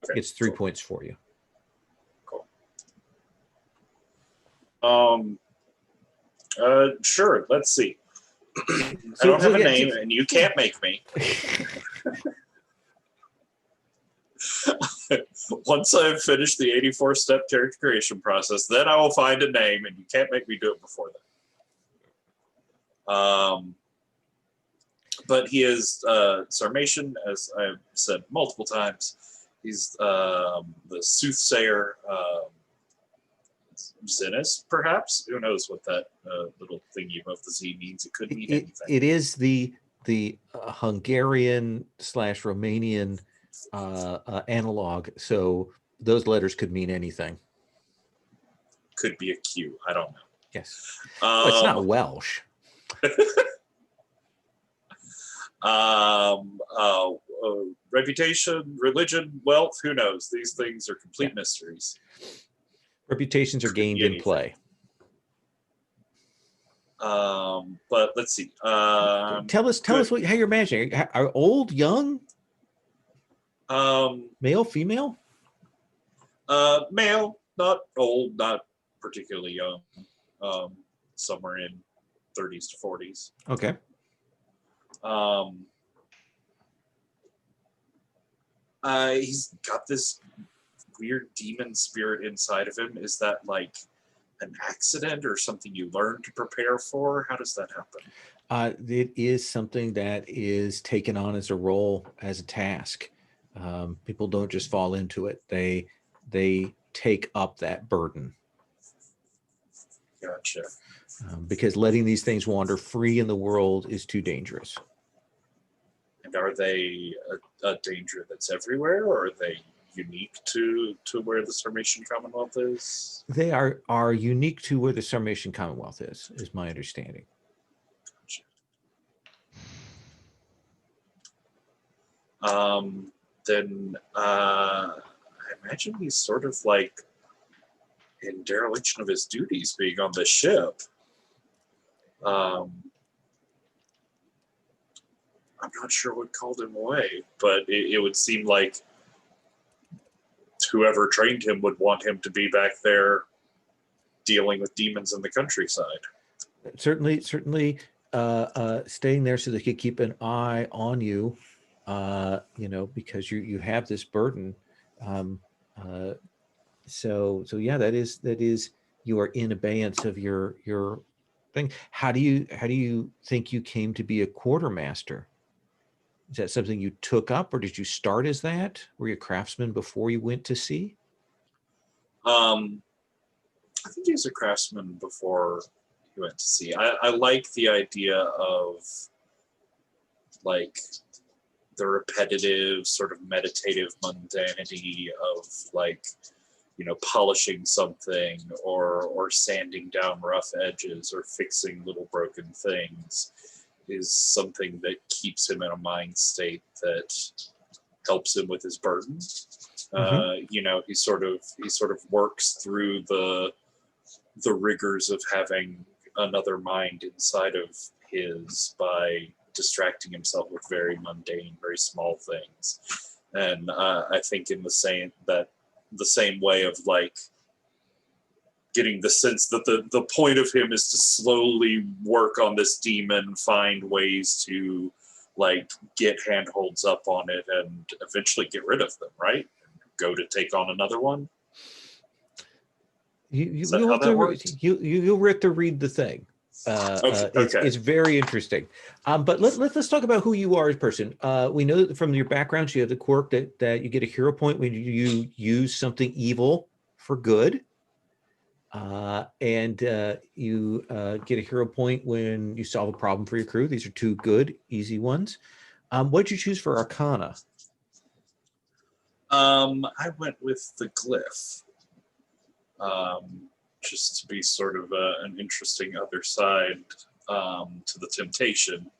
Okay, It's 3 cool. points for you. Cool. Sure. Let's see. I don't have a name, and you can't make me. Once I've finished the 84-step character creation process, then I will find a name, and you can't make me do it before then. But he is Sarmation, as I've said multiple times. He's the soothsayer. Zinnis, perhaps? Who knows what that little thingy above the Z means? It could mean anything. It is the Hungarian/Romanian analog, so those letters could mean anything. Could be a Q. I don't know. Yes. It's not Welsh. Reputation, religion, wealth, who knows? These things are complete mysteries. Reputations are gained in play. But let's see. Tell us how you're imagining. Are old, young, male, female? Male, not old, not particularly young. Somewhere in 30s to 40s. Okay. He's got this weird demon spirit inside of him. Is that like an accident or something you learn to prepare for? How does that happen? It is something that is taken on as a role, as a task. People don't just fall into it. They take up that burden. Gotcha. Because letting these things wander free in the world is too dangerous. And are they a danger that's everywhere, or are they unique to where the Sarmatian Commonwealth is? They are unique to where the Sarmatian Commonwealth is my understanding. Gotcha. Then I imagine he's sort of like in dereliction of his duties being on the ship. I'm not sure what called him away, but it would seem like whoever trained him would want him to be back there dealing with demons in the countryside. Certainly, staying there so they could keep an eye on you, because you have this burden. So yeah, that is you are in abeyance of your thing. How do you think you came to be a quartermaster? Is that something you took up, or did you start as that? Were you a craftsman before you went to sea? I think he was a craftsman before he went to sea. I like the idea of like the repetitive sort of meditative mundanity of like, polishing something or sanding down rough edges or fixing little broken things is something that keeps him in a mind state that helps him with his burden. He sort of works through the rigors of having another mind inside of his by distracting himself with very mundane, very small things. And I think in the same way of like getting the sense that the point of him is to slowly work on this demon, find ways to like get handholds up on it and eventually get rid of them, right? Go to take on another one. You'll have to read the thing. Okay. It's very interesting. But let's talk about who you are as a person. We know that from your background, you have the quirk that you get a hero point when you use something evil for good. And you get a hero point when you solve a problem for your crew. These are two good, easy ones. What did you choose for Arcana? I went with the glyph. Just to be sort of an interesting other side to the temptation,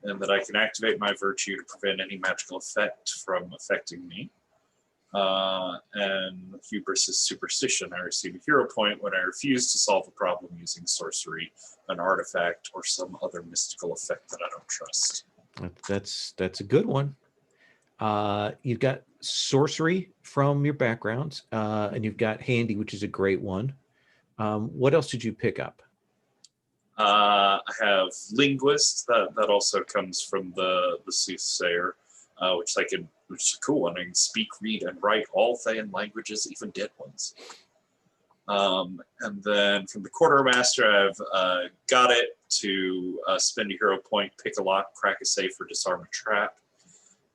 and that I can activate my virtue to prevent any magical effect from affecting me. And hubris is superstition. I receive a hero point when I refuse to solve a problem using sorcery, an artifact, or some other mystical effect that I don't trust. That's a good one. You've got sorcery from your backgrounds, and you've got handy, which is a great one. What else did you pick up? I have linguist. That also comes from the soothsayer, which is a cool one. I can speak, read, and write all Thayan languages, even dead ones. And then from the quartermaster, I've got it to spend a hero point, pick a lock, crack a safe, or disarm a trap.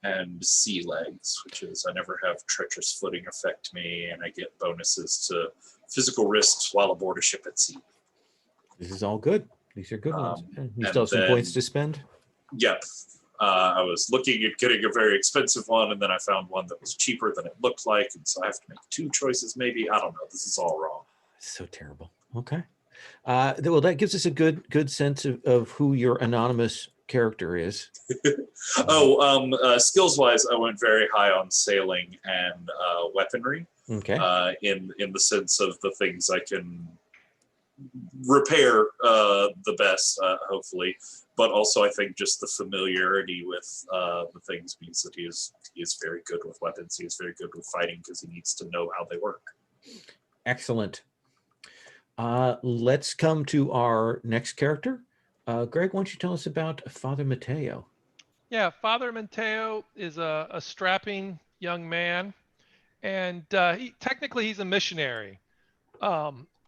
And sea legs, which is I never have treacherous footing affect me, and I get bonuses to physical risks while aboard a ship at sea. This is all good. These are good ones. You still have some then, points to spend? Yep. I was looking at getting a very expensive one, and then I found one that was cheaper than it looked like, and so I have to make two choices maybe. I don't know. This is all wrong. So terrible. Okay. Well, that gives us a good sense of who your anonymous character is. Skills wise, I went very high on sailing and weaponry. Okay. In the sense of the things I can repair the best, hopefully, but also I think just the familiarity with the things means that he is very good with weapons. He is very good with fighting because he needs to know how they work. Excellent. Let's come to our next character. Greg, why don't you tell us about Father Mateo? Yeah, Father Mateo is a strapping young man, and he's a missionary.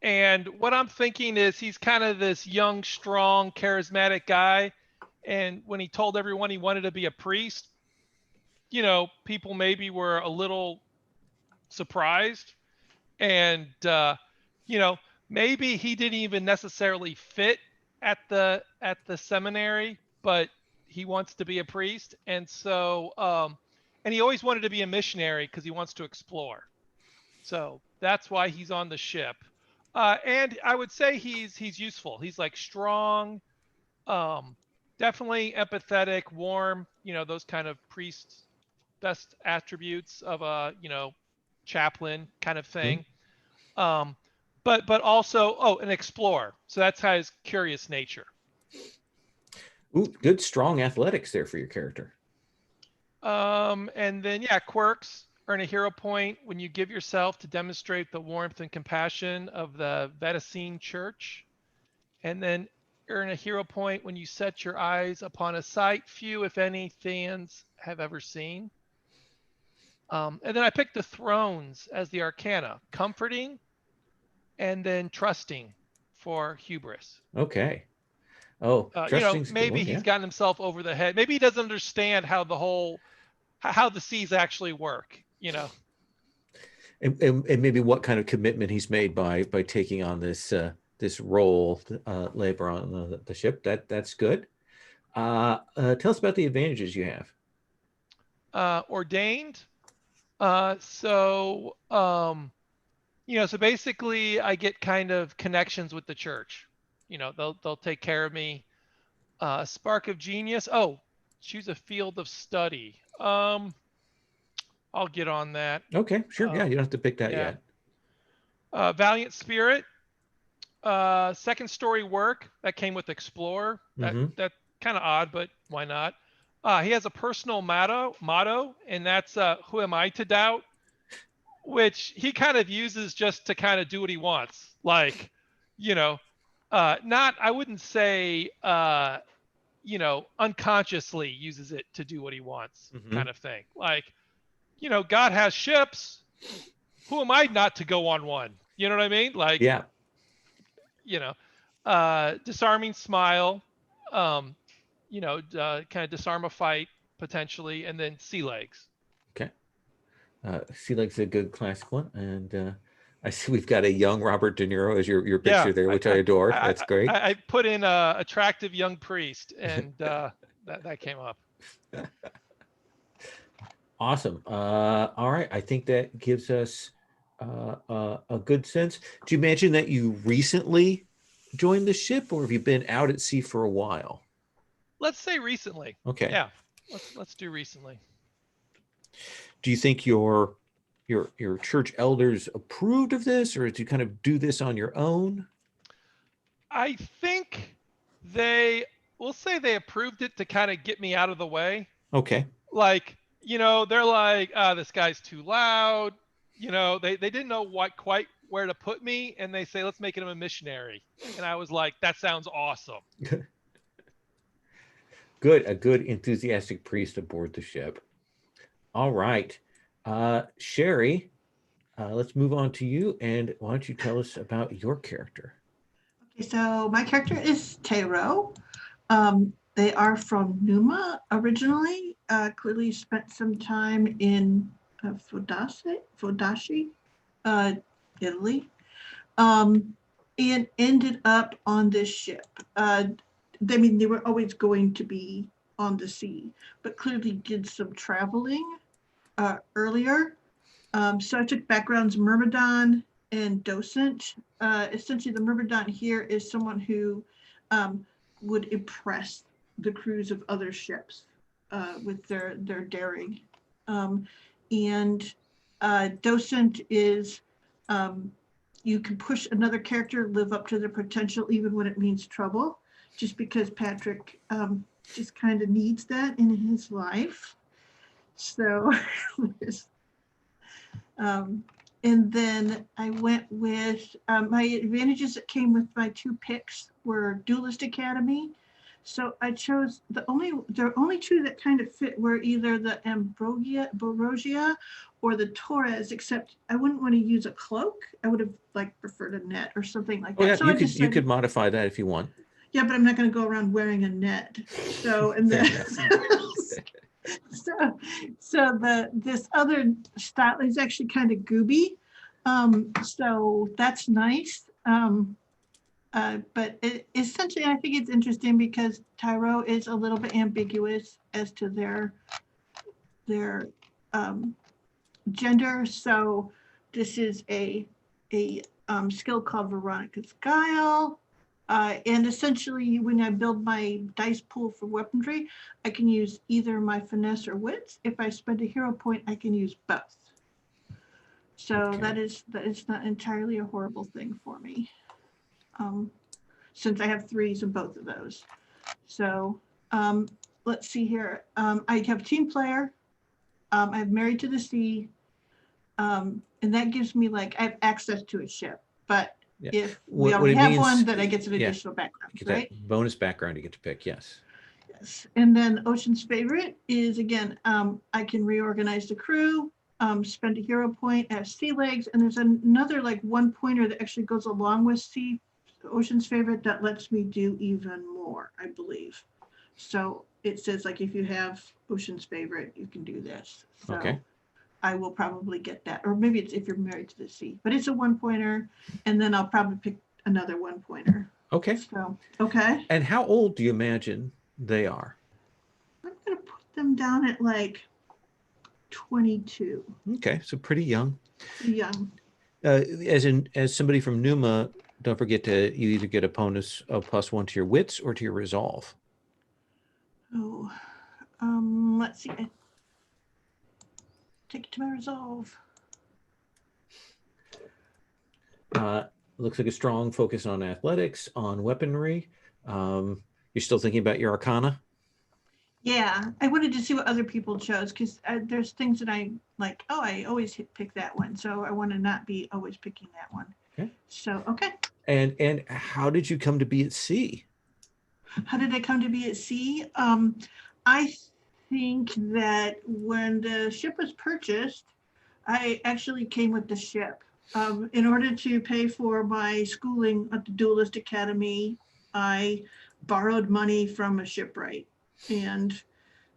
And what I'm thinking is he's kind of this young, strong, charismatic guy. And when he told everyone he wanted to be a priest, people maybe were a little surprised. And, maybe he didn't even necessarily fit at the seminary, but he wants to be a priest. And so, and he always wanted to be a missionary because he wants to explore. So that's why he's on the ship. And I would say he's useful. He's like strong, definitely empathetic, warm, those kind of priests' best attributes of a, chaplain kind of thing. Mm-hmm. But also, an explorer. So that's his curious nature. Ooh, good, strong athletics there for your character. And then, quirks. Earn a hero point when you give yourself to demonstrate the warmth and compassion of the Vedicine Church. And then earn a hero point when you set your eyes upon a sight few, if any, fans have ever seen. And then I picked the thrones as the arcana, comforting and then trusting for hubris. Okay. Oh, trusting's a good Maybe one. he's Yeah. gotten himself over the head. Maybe he doesn't understand how how the seas actually work, And maybe what kind of commitment he's made by taking on this role labor on the ship. That's good. Tell us about the advantages you have. Ordained. So basically I get kind of connections with the church. They'll take care of me. Spark of genius. Oh, choose a field of study. I'll get on that. Okay, sure. Yeah, you don't have to pick that Yeah. yet. Valiant spirit. Second story work that came with explorer. That kind of odd, but why not? He has a personal motto, and that's who am I to doubt, which he kind of uses just to kind of do what he wants. Like, not, I wouldn't say, unconsciously uses it to do what he wants, kind of thing. Like, God has ships. Who am I not to go on one? You know what I mean? Like, Yeah. Disarming smile, kind of disarm a fight potentially, and then sea legs. Okay. Sea Leg's a good classic one, and I see we've got a young Robert De Niro as your picture there, which I adore. That's great. I put in a attractive young priest, and that came up. Awesome. All right. I think that gives us a good sense. Did you mention that you recently joined the ship, or have you been out at sea for a while? Let's say recently. Okay. Yeah. Let's do recently. Do you think your church elders approved of this, or did you kind of do this on your own? I think we'll say they approved it to kind of get me out of the way. Okay. Like, they're like, this guy's too loud. They didn't know quite where to put me, and they say, let's make him a missionary. And I was like, that sounds awesome. Good. A good enthusiastic priest aboard the ship. All right. Sherry, let's move on to you. And why don't you tell us about your character? Okay, so my character is Teiro. They are from Numa originally. Clearly spent some time in Fodashi, Italy, and ended up on this ship. They were always going to be on the sea, but clearly did some traveling earlier. So I took backgrounds Myrmidon and Docent. Essentially, the Myrmidon here is someone who would impress the crews of other ships with their daring. And Docent is you can push another character, live up to their potential, even when it means trouble, just because Patrick just kind of needs that in his life. So, and then I went with my advantages that came with my two picks were Duelist Academy. So I chose the only two that kind of fit were either the Ambrosia or the Torres, except I wouldn't want to use a cloak. I would have preferred a net or something like that. Yeah, so you could modify that if you want. Yeah, but I'm not going to go around wearing a net. So and then so this other style is actually kind of gooby. So that's nice. But essentially, I think it's interesting because Teiro is a little bit ambiguous as to their gender. So this is a skill called Veronica's Guile. And essentially, when I build my dice pool for weaponry, I can use either my finesse or wits. If I spend a hero point, I can use both. So Okay. that is not entirely a horrible thing for me. Since I have threes in both of those. So let's see here. I have team player. I'm married to the sea, And that gives me like, I have access to a ship, but Yeah. if What- we what already it have means- one, then I get an yeah, additional background, Get right? that bonus background you get to pick. Yes. Yes. And then Ocean's Favorite is, again, I can reorganize the crew, spend a hero point as sea legs, and there's another like one pointer that actually goes along with Ocean's Favorite that lets me do even more, I believe. So it says like if you have Ocean's Favorite, you can do this. So Okay. I will probably get that, or maybe it's if you're married to the sea, but it's a one pointer, and then I'll probably pick another one pointer. Okay. So, okay. And how old do you imagine they are? I'm going to put them down at like 22. Okay, so pretty young. Young. As somebody from Numa, don't forget to you either get a +1 to your wits or to your resolve. Oh, let's see. I take it to my resolve. Looks like a strong focus on athletics, on weaponry. You're still thinking about your arcana? Yeah, I wanted to see what other people chose because there's things that I like. Oh, I always pick that one, so I want to not be always picking that one. Okay. So okay. And how did you come to be at sea? How did I come to be at sea? I think that when the ship was purchased, I actually came with the ship. In order to pay for my schooling at the Duelist Academy, I borrowed money from a shipwright, and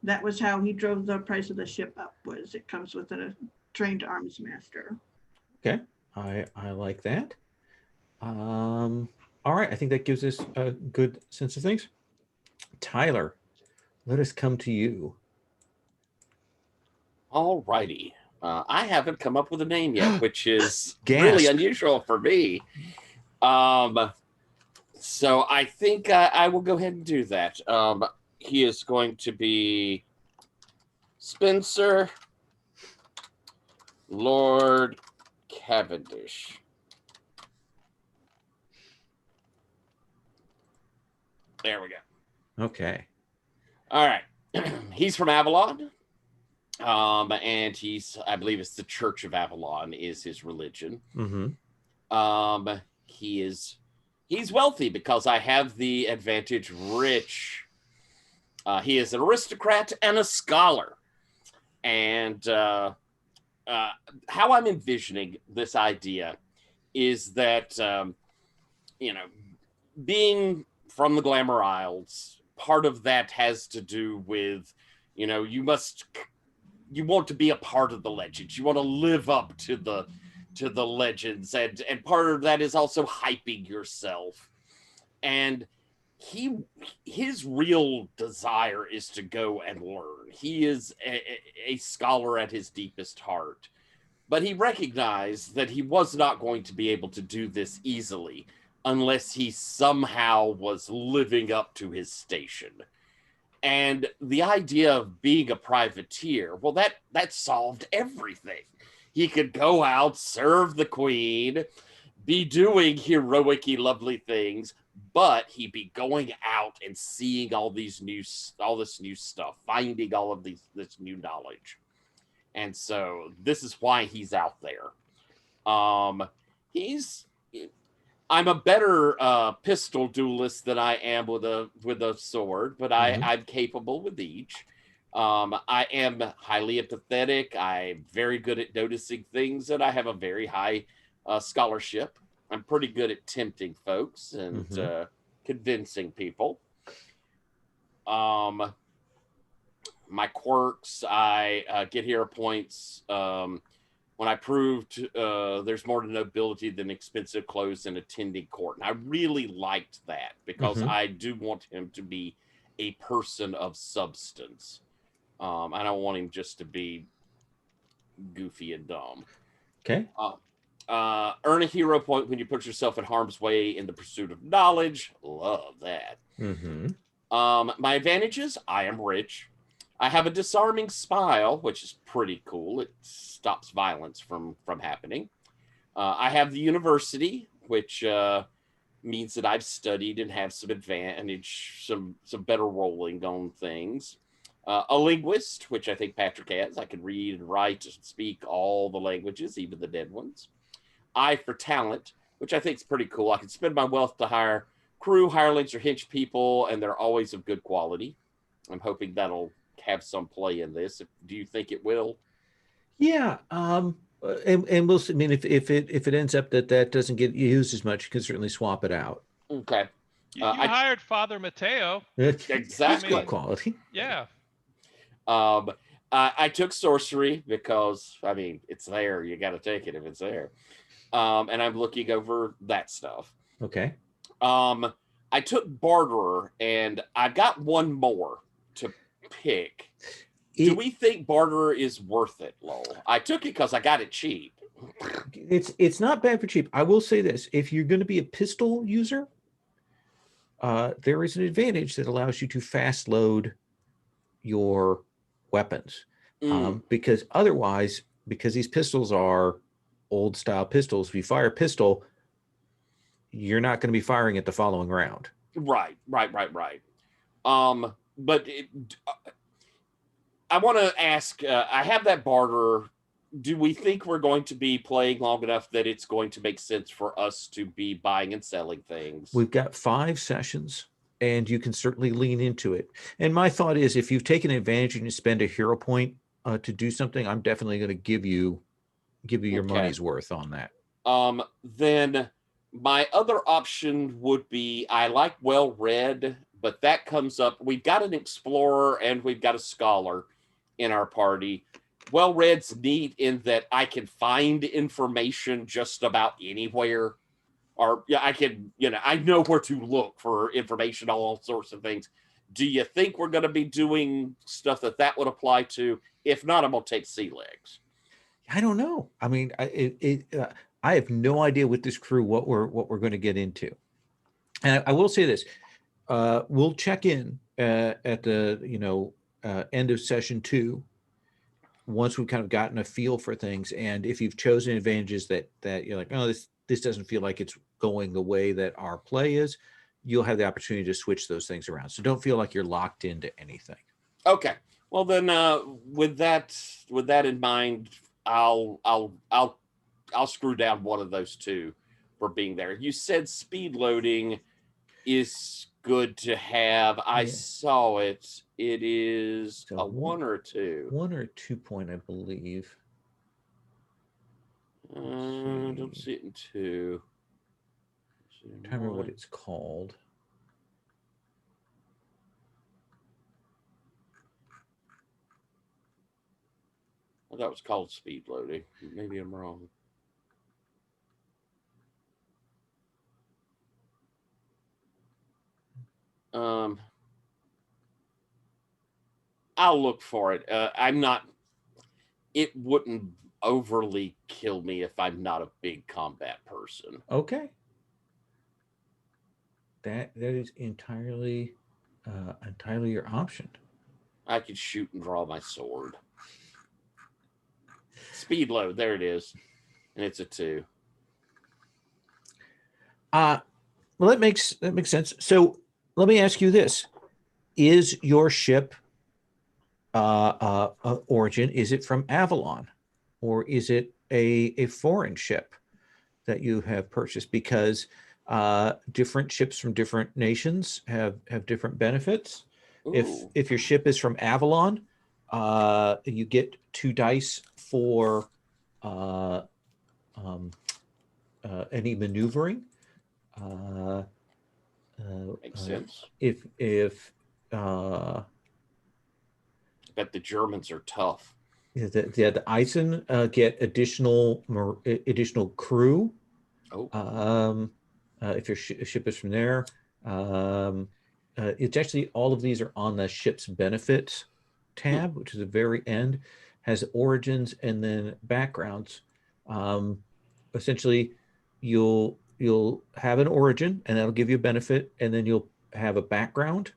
that was how he drove the price of the ship up. Was it comes with a trained arms master. Okay, I like that. All right, I think that gives us a good sense of things. Tyler, let us come to you. All righty. I haven't come up with a name yet, which is Gasp. really unusual for me. So I think I will go ahead and do that. He is going to be Spencer Lord Cavendish. There we go. Okay. All right. He's from Avalon. And I believe it's the Church of Avalon is his religion. Mm-hmm. He's wealthy because I have the advantage rich. He is an aristocrat and a scholar. And how I'm envisioning this idea is that, being from the Glamour Isles, part of that has to do with, you want to be a part of the legends. You want to live up to the legends. And part of that is also hyping yourself. And his real desire is to go and learn. He is a scholar at his deepest heart. But he recognized that he was not going to be able to do this easily unless he somehow was living up to his station. And the idea of being a privateer, well, that solved everything. He could go out, serve the queen, be doing heroic-y, lovely things, but he'd be going out and seeing all this new stuff, finding all of this new knowledge. And so this is why he's out there. I'm a better pistol duelist than I am with a sword, but I'm capable with each. I am highly empathetic. I'm very good at noticing things, and I have a very high scholarship. I'm pretty good at tempting folks and convincing people. My quirks, I get hero points when I proved there's more to nobility than expensive clothes and attending court. And I really liked that because I do want him to be a person of substance. I don't want him just to be goofy and dumb. Okay. Earn a hero point when you put yourself in harm's way in the pursuit of knowledge. Love that. My advantages, I am rich. I have a disarming smile, which is pretty cool. It stops violence from happening. I have the university, which means that I've studied and have some advantage, some better rolling on things. A linguist, which I think Patrick has. I can read and write and speak all the languages, even the dead ones. Eye for talent, which I think is pretty cool. I can spend my wealth to hire crew, hirelings, or hinge people, and they're always of good quality. I'm hoping that'll have some play in this. Do you think it will? Yeah. And we'll see. I mean, if it ends up that doesn't get used as much, you can certainly swap it out. Okay. You I hired Father Mateo. It's Exactly. good quality. Yeah. I took sorcery because I mean it's there. You got to take it if it's there. And I'm looking over that stuff. Okay. I took barterer, and I've got one more to pick. Do we think barterer is worth it, Lowell? I took it because I got it cheap. It's not bad for cheap. I will say this: if you're going to be a pistol user, there is an advantage that allows you to fast load your weapons. Because otherwise, because these pistols are old style pistols, if you fire a pistol, you're not going to be firing it the following round. Right. But I want to ask, I have that barter. Do we think we're going to be playing long enough that it's going to make sense for us to be buying and selling things? We've got 5 sessions, and you can certainly lean into it. And my thought is, if you've taken advantage and you spend a hero point to do something, I'm definitely going to give you your money's worth on that. Then my other option would be, I like well-read, but that comes up. We've got an explorer and we've got a scholar in our party. Well-read's neat in that I can find information just about anywhere. Or yeah, I can, I know where to look for information on all sorts of things. Do you think we're going to be doing stuff that would apply to? If not, I'm going to take sea legs. I don't know. I mean, I have no idea with this crew what we're going to get into. And I will say this: we'll check in at the end of session 2 once we've kind of gotten a feel for things. And if you've chosen advantages that you're like, oh, this doesn't feel like it's going the way that our play is, you'll have the opportunity to switch those things around. So don't feel like you're locked into anything. Okay. Well, then, with that in mind, I'll screw down one of those 2 for being there. You said speed loading is good to have. I saw it. It is a 1 or a 2. 1 or 2 point, I believe. Don't see it in 2. I'm trying to remember what it's called. I thought it was called speed loading. Maybe I'm wrong. I'll look for it. It wouldn't overly kill me if I'm not a big combat person. Okay. That is entirely your option. I could shoot and draw my sword. Speed load, there it is. And it's a 2. Well, that makes sense. So let me ask you this: is your ship origin, is it from Avalon, or is it a foreign ship that you have purchased? Because different ships from different nations have different benefits. Ooh. If your ship is from Avalon, you get 2 dice for any maneuvering. Makes sense. If Bet the Germans are tough. the Eisen get additional crew. Oh. If your ship is from there, it's actually, all of these are on the ship's benefits tab, which is the very end, has origins and then backgrounds. Essentially, you'll have an origin, and that'll give you a benefit, and then you'll have a background,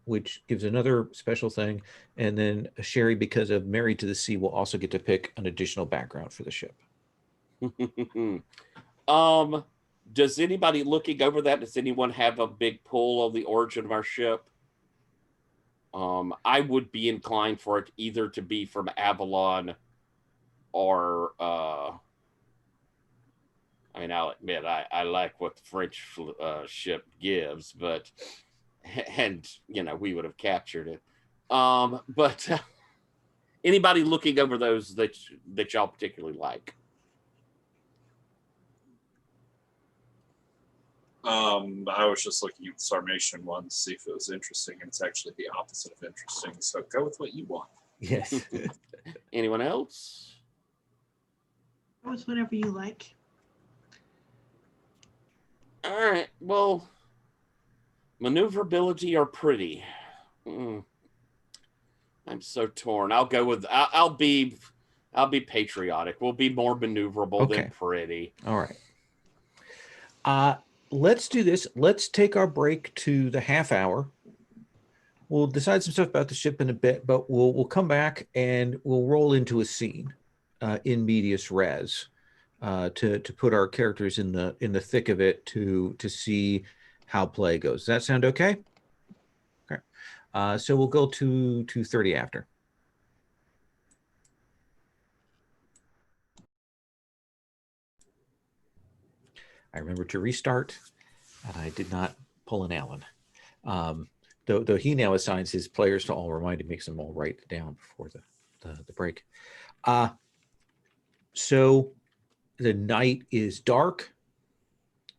which gives another special thing, and then Sherry, because of Married to the Sea, will also get to pick an additional background for the ship. Does anybody looking over that, does anyone have a big pull on the origin of our ship? I would be inclined for it either to be from Avalon or I mean, I'll admit I like what the French ship gives, but and we would have captured it. But anybody looking over those that y'all particularly like? I was just looking at the Sarmatian one to see if it was interesting, and it's actually the opposite of interesting. So go with what you want. Yes. Anyone else? It was whatever you like. All right. Well, maneuverability or pretty. I'm so torn. I'll go with. I'll be patriotic. We'll be more maneuverable than pretty. All right. Let's do this. Let's take our break to the half hour. We'll decide some stuff about the ship in a bit, but we'll come back and we'll roll into a scene in medias res to put our characters in the thick of it to see how play goes. Does that sound okay? Okay. So we'll go to 2:30 after. I remember to restart, and I did not pull an Allen. Though he now assigns his players to all remind him, makes them all write it down before the break. So the night is dark.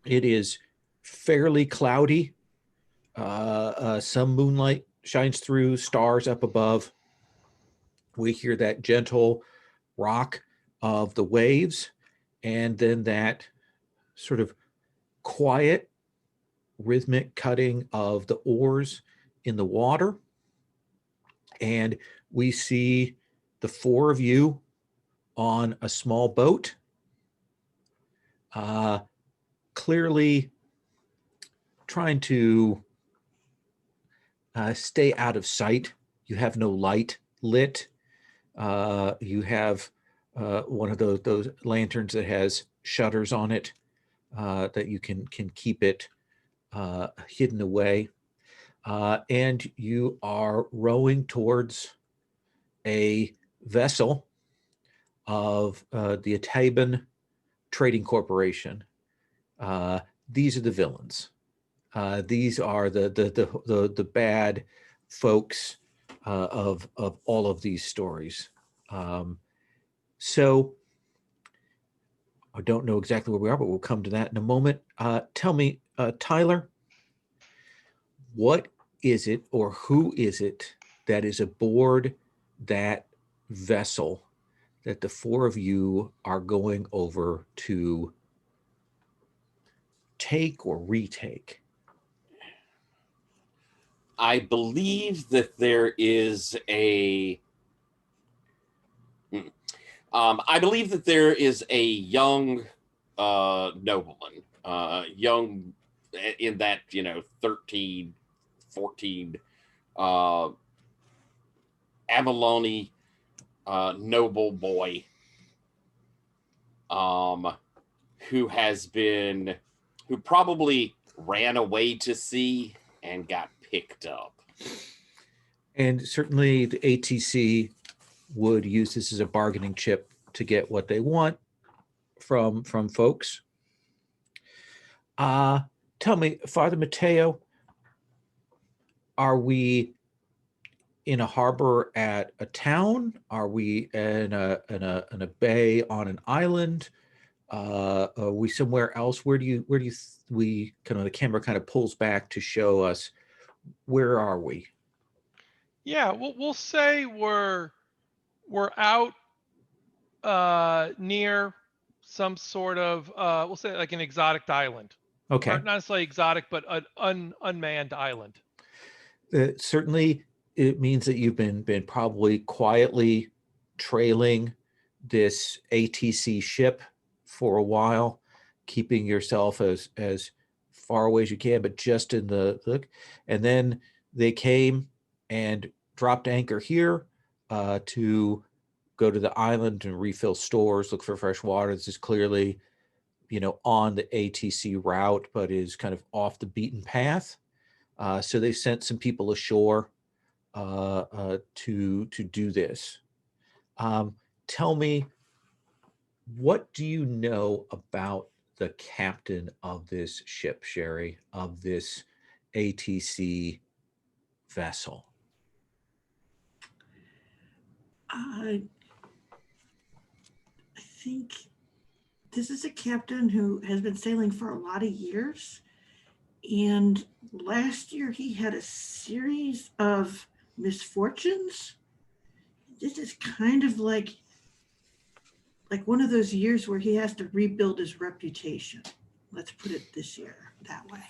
It is fairly cloudy. Some moonlight shines through, stars up above. We hear that gentle rock of the waves, and then that sort of quiet, rhythmic cutting of the oars in the water. And we see the four of you on a small boat, clearly trying to stay out of sight. You have no light lit. You have one of those lanterns that has shutters on it that you can keep it hidden away. And you are rowing towards a vessel of the Ataban Trading Corporation. These are the villains. These are the bad folks of all of these stories. So I don't know exactly where we are, but we'll come to that in a moment. Tell me, Tyler, what is it or who is it that is aboard that vessel that the four of you are going over to take or retake? I believe that there is a young nobleman, young in that 13, 14 Amalone noble boy who probably ran away to sea and got picked up. And certainly the ATC would use this as a bargaining chip to get what they want from folks. Tell me, Father Mateo, are we in a harbor at a town? Are we in a bay on an island? Are we somewhere else? Where do you we kind of, the camera kind of pulls back to show us where are we? Yeah, we'll say we're out near some sort of we'll say like an exotic island. Okay. Or not necessarily exotic, but an unmanned island. Certainly, it means that you've been probably quietly trailing this ATC ship for a while, keeping yourself as far away as you can, but just in the look. And then they came and dropped anchor here to go to the island and refill stores, look for fresh water. This is clearly, on the ATC route, but is kind of off the beaten path. So they sent some people ashore to do this. Tell me, what do you know about the captain of this ship, Sherry, of this ATC vessel? I think this is a captain who has been sailing for a lot of years. And last year he had a series of misfortunes. This is kind of like one of those years where he has to rebuild his reputation. Let's put it this year that way.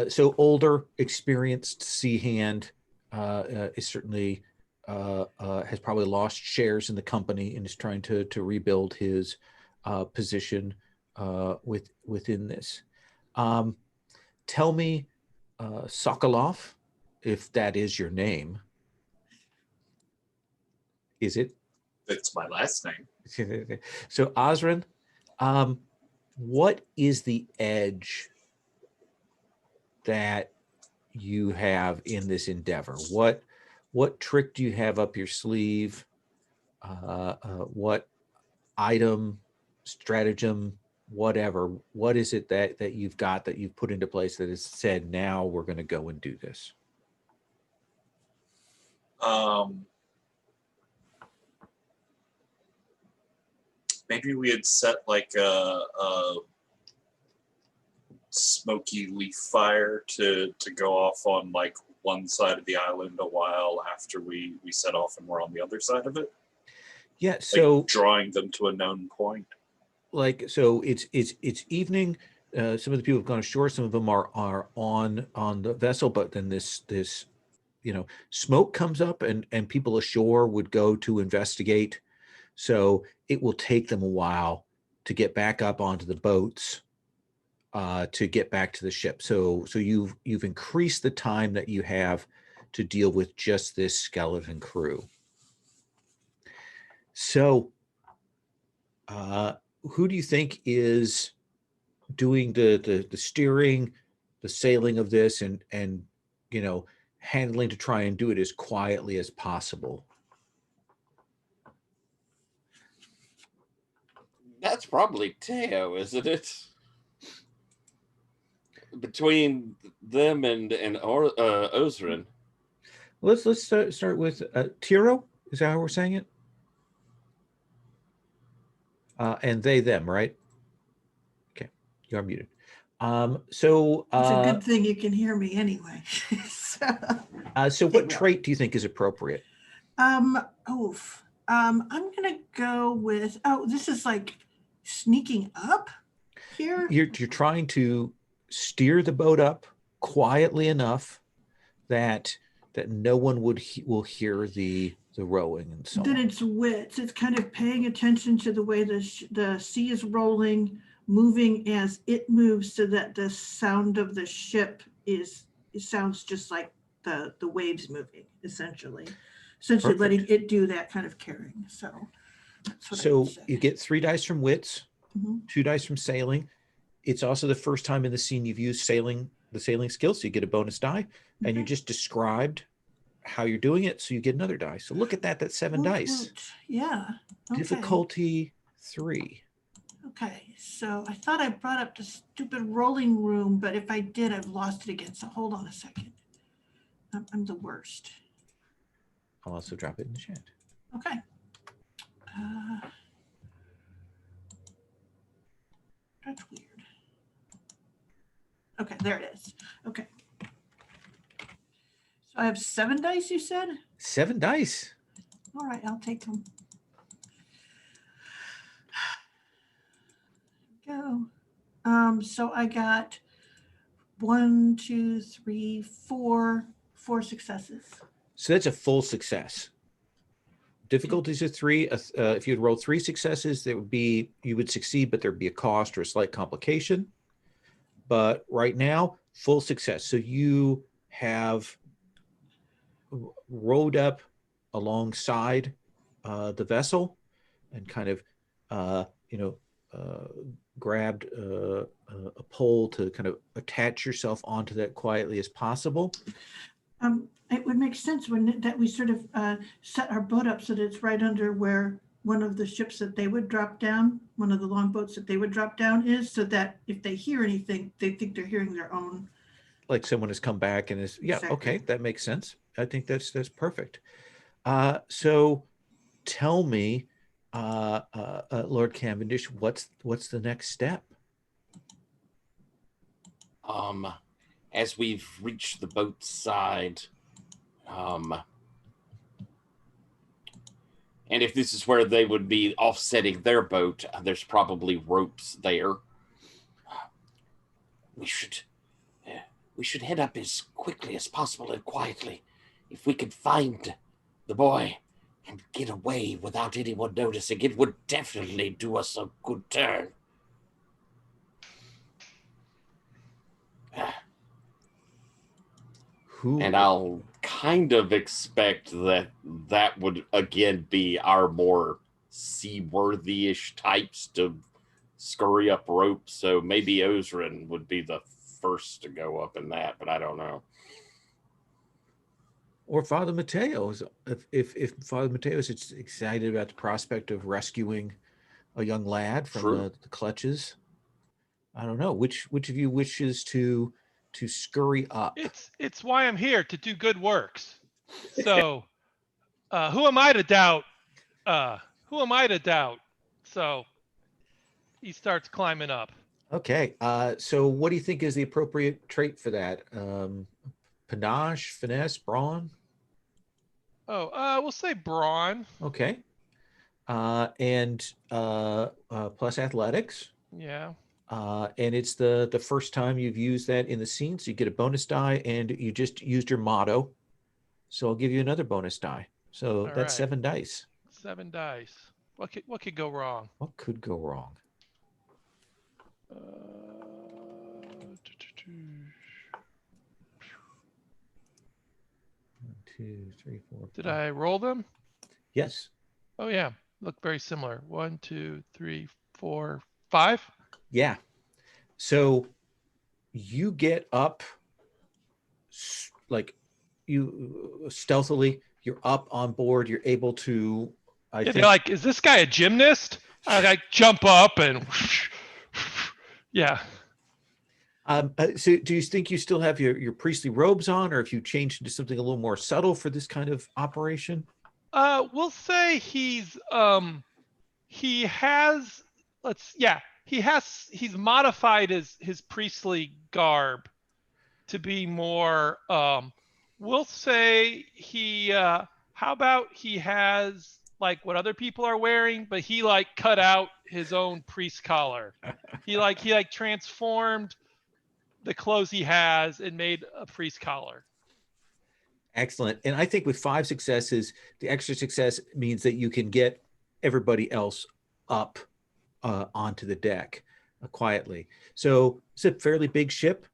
So older, experienced sea hand is certainly has probably lost shares in the company and is trying to rebuild his position within this. Tell me, Sokolov, if that is your name. Is it? It's my last name. So Osrin, what is the edge that you have in this endeavor? What trick do you have up your sleeve? What item, stratagem, whatever? What is it that you've got that you've put into place that has said, now we're going to go and do this? Maybe we had set like a smoky leaf fire to go off on like one side of the island a while after we set off and we're on the other side of it. Yeah, so like drawing them to a known point. Like, so it's evening. Some of the people have gone ashore. Some of them are on the vessel. But then this smoke comes up, and people ashore would go to investigate. So it will take them a while to get back up onto the boats, to get back to the ship. So you've increased the time that you have to deal with just this skeleton crew. So who do you think is doing the steering, the sailing of this, and handling to try and do it as quietly as possible? That's probably Teo, isn't it? Between them and Osrin. Let's start with Tiro. Is that how we're saying it? And they, them, right? Okay, you're muted. So It's a good thing you can hear me anyway. so what trait do you think is appropriate? I'm gonna go with, this is like sneaking up here. You're trying to steer the boat up quietly enough that no one will hear the rowing and so Then on. it's wits. It's kind of paying attention to the way the sea is rolling, moving as it moves, so that the sound of the ship it sounds just like the waves moving, essentially Perfect. Letting it do that kind of carrying. So that's what I would say. You get 3 dice from wits, Mhm. 2 dice from sailing. It's also the first time in the scene you've used the sailing skills, so you get a bonus die. And you Okay. just described how you're doing it, so you get another die. So look at that. That's 7 dice. Yeah. Okay. Difficulty 3. Okay, so I thought I brought up the stupid rolling room, but if I did, I've lost it again. So hold on a second. I'm the worst. I'll also drop it in the chat. Okay. That's weird. Okay, there it is. Okay. So I have 7 dice, you said? 7 dice. All right, I'll take them. Go. So I got 1, 2, 3, 4 successes. So that's a full success. Difficulties are 3. If you had rolled 3 successes, you would succeed, but there'd be a cost or a slight complication. But right now, full success. So you have rowed up alongside the vessel and kind of, grabbed a pole to kind of attach yourself onto that quietly as possible. It would make sense that we sort of set our boat up so that it's right under where one of the ships that they would drop down, one of the longboats that they would drop down is, so that if they hear anything, they think they're hearing their own. Like someone has come back and is, yeah, Exactly. okay, that makes sense. I think that's perfect. So tell me, Lord Cavendish, what's the next step? As we've reached the boat's side, and if this is where they would be offsetting their boat, there's probably ropes there. We should head up as quickly as possible and quietly. If we could find the boy and get away without anyone noticing, it would definitely do us a good turn. And I'll kind of expect that would again be our more seaworthy-ish types to scurry up ropes. So maybe Ozrin would be the first to go up in that, but I don't know. Or Father Mateo, if Father Mateo is excited about the prospect of rescuing a young lad from the clutches. I don't know which of you wishes to scurry up. It's why I'm here, to do good works. So who am I to doubt? Who am I to doubt? So he starts climbing up. Okay. So what do you think is the appropriate trait for that? Panache, finesse, brawn? Oh, we'll say brawn. Okay. And plus athletics. Yeah. And it's the first time you've used that in the scene, so you get a bonus die, and you just used your motto. So I'll give you another bonus die. So that's right. 7 dice. 7 dice. What could go wrong? What could go wrong? 1, 2, 3, 4. Did I roll them? Yes. Oh yeah, look very similar. 1, 2, 3, 4, 5. Yeah. So you get up, like you stealthily. You're up on board. You're able to. They're like, is this guy a gymnast? I like jump up and yeah. So do you think you still have your priestly robes on, or if you changed into something a little more subtle for this kind of operation? We'll say he's modified his priestly garb to be more we'll say how about he has like what other people are wearing, but he like cut out his own priest collar. he transformed the clothes he has and made a priest collar. Excellent. And I think with 5 successes, the extra success means that you can get everybody else up onto the deck quietly. So it's a fairly big ship.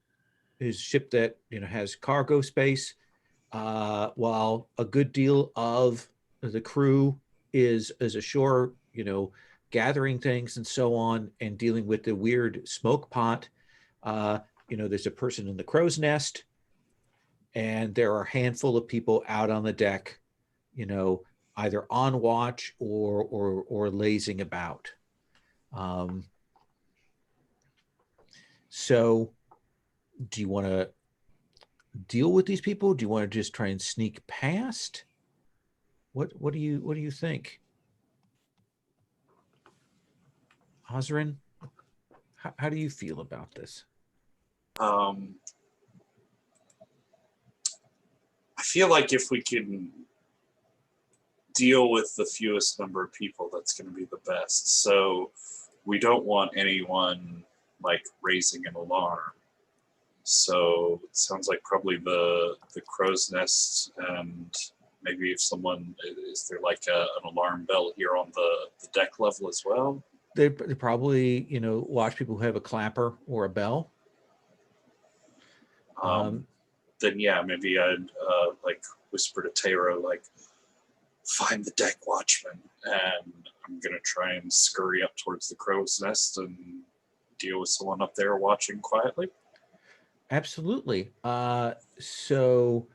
It's a ship that has cargo space, while a good deal of the crew is ashore, gathering things and so on, and dealing with the weird smoke pot. There's a person in the crow's nest, and there are a handful of people out on the deck, either on watch or lazing about. So do you want to deal with these people? Do you want to just try and sneak past? What do you think? Ozrin, how do you feel about this? I feel like if we can deal with the fewest number of people, that's going to be the best. So we don't want anyone like raising an alarm. So it sounds like probably the crow's nest, and maybe if someone, is there like an alarm bell here on the deck level as well? They probably watch people who have a clapper or a bell. Then yeah, maybe I'd like whisper to Taro, like, find the deck watchman, and I'm gonna try and scurry up towards the crow's nest and deal with someone up there watching quietly. Absolutely. So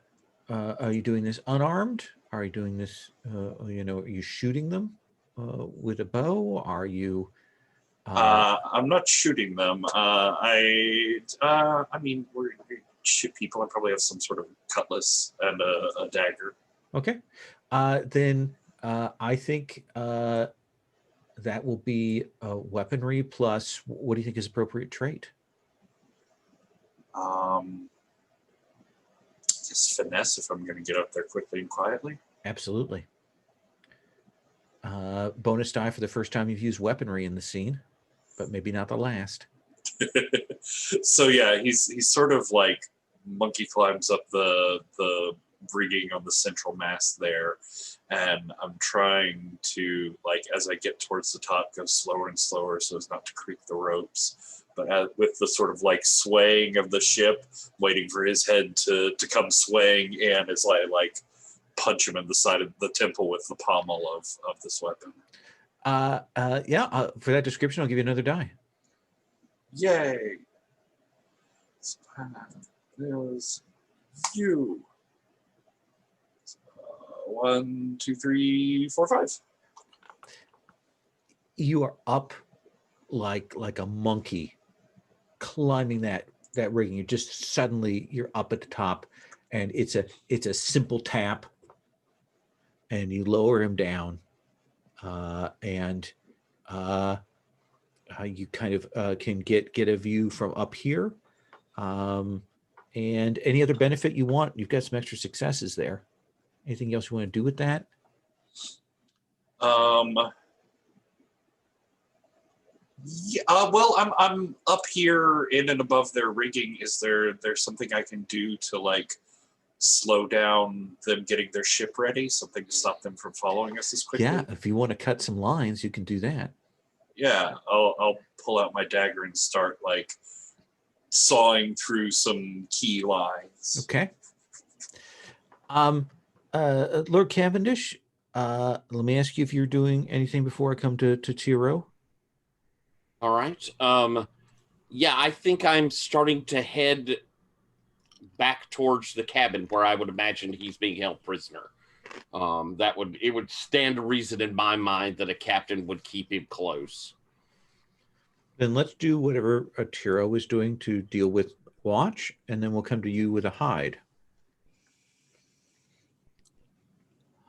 are you doing this unarmed? Are you doing this, are you shooting them with a bow? Are you? I'm not shooting them. I mean, we shoot people. I probably have some sort of cutlass and a dagger. Okay. Then I think that will be weaponry plus. What do you think is appropriate trait? Just finesse if I'm going to get up there quickly and quietly. Absolutely. Bonus die for the first time you've used weaponry in the scene, but maybe not the last. So yeah, he's sort of like monkey climbs up the rigging on the central mast there, and I'm trying to, like, as I get towards the top, go slower and slower so as not to creak the ropes. But with the sort of like swaying of the ship, waiting for his head to come swaying in as I like punch him in the side of the temple with the pommel of this weapon. Yeah, for that description, I'll give you another die. Yay! There's you. 1, 2, 3, 4, 5. You are up like a monkey climbing that rigging. You just suddenly you're up at the top, and it's a simple tap, and you lower him down, and you kind of can get a view from up here, and any other benefit you want. You've got some extra successes there. Anything else you want to do with that? Yeah, well, I'm up here in and above their rigging. Is there's something I can do to like slow down them getting their ship ready? Something to stop them from following us as quickly? Yeah, if you want to cut some lines, you can do that. Yeah, I'll pull out my dagger and start like sawing through some key lines. Okay. Lord Cavendish, let me ask you if you're doing anything before I come to Tiro. All right. Yeah, I think I'm starting to head back towards the cabin where I would imagine he's being held prisoner. It would stand to reason in my mind that a captain would keep him close. Then let's do whatever Tiro is doing to deal with watch, and then we'll come to you with a hide.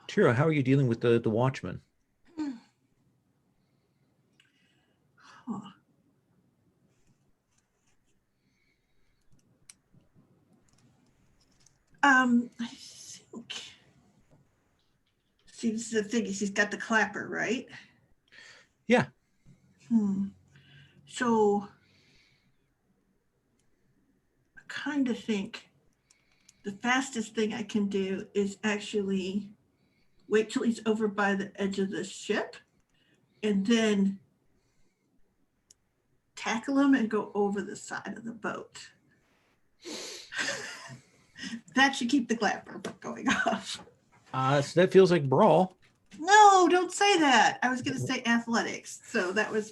Tiro, how are you dealing with the watchman? Huh. I think. See, this is the thing, is he's got the clapper, right? Yeah. So I kind of think the fastest thing I can do is actually wait till he's over by the edge of the ship and then tackle him and go over the side of the boat. That should keep the clapper from going off. So that feels like brawl. No, don't say that. I was going to say athletics. So that was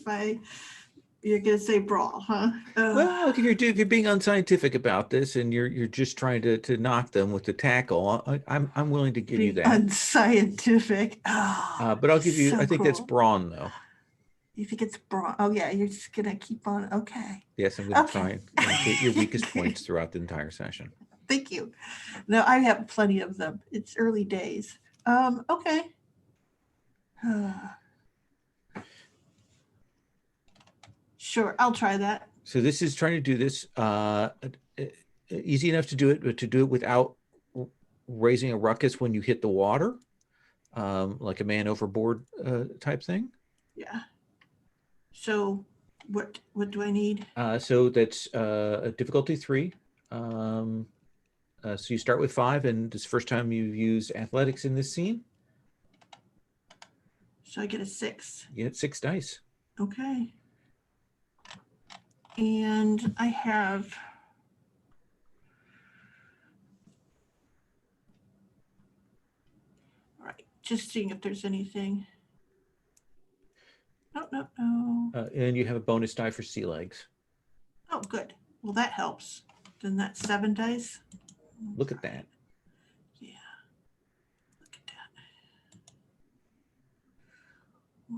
you're going to say brawl, huh? Well, if you're being unscientific about this and you're just trying to knock them with the tackle, I'm willing to give you that. Unscientific. But I'll give you, so I think that's cool. brawn though. You think it's brawl? Oh yeah, you're just going to keep on. Okay. Yes, I'm going to Okay. try and hit your weakest points throughout the entire session. Thank you. No, I have plenty of them. It's early days. Okay. Sure, I'll try that. So this is trying to do this easy enough to do it, but to do it without raising a ruckus when you hit the water, like a man overboard type thing. Yeah. So what do I need? So that's a difficulty 3. So you start with 5, and this is the first time you've used athletics in this scene. So I get a 6. You get 6 dice. Okay. And I have all right, just seeing if there's anything. No. And you have a bonus die for sea legs. Oh, good. Well, that helps. Then that's 7 dice. Look at that.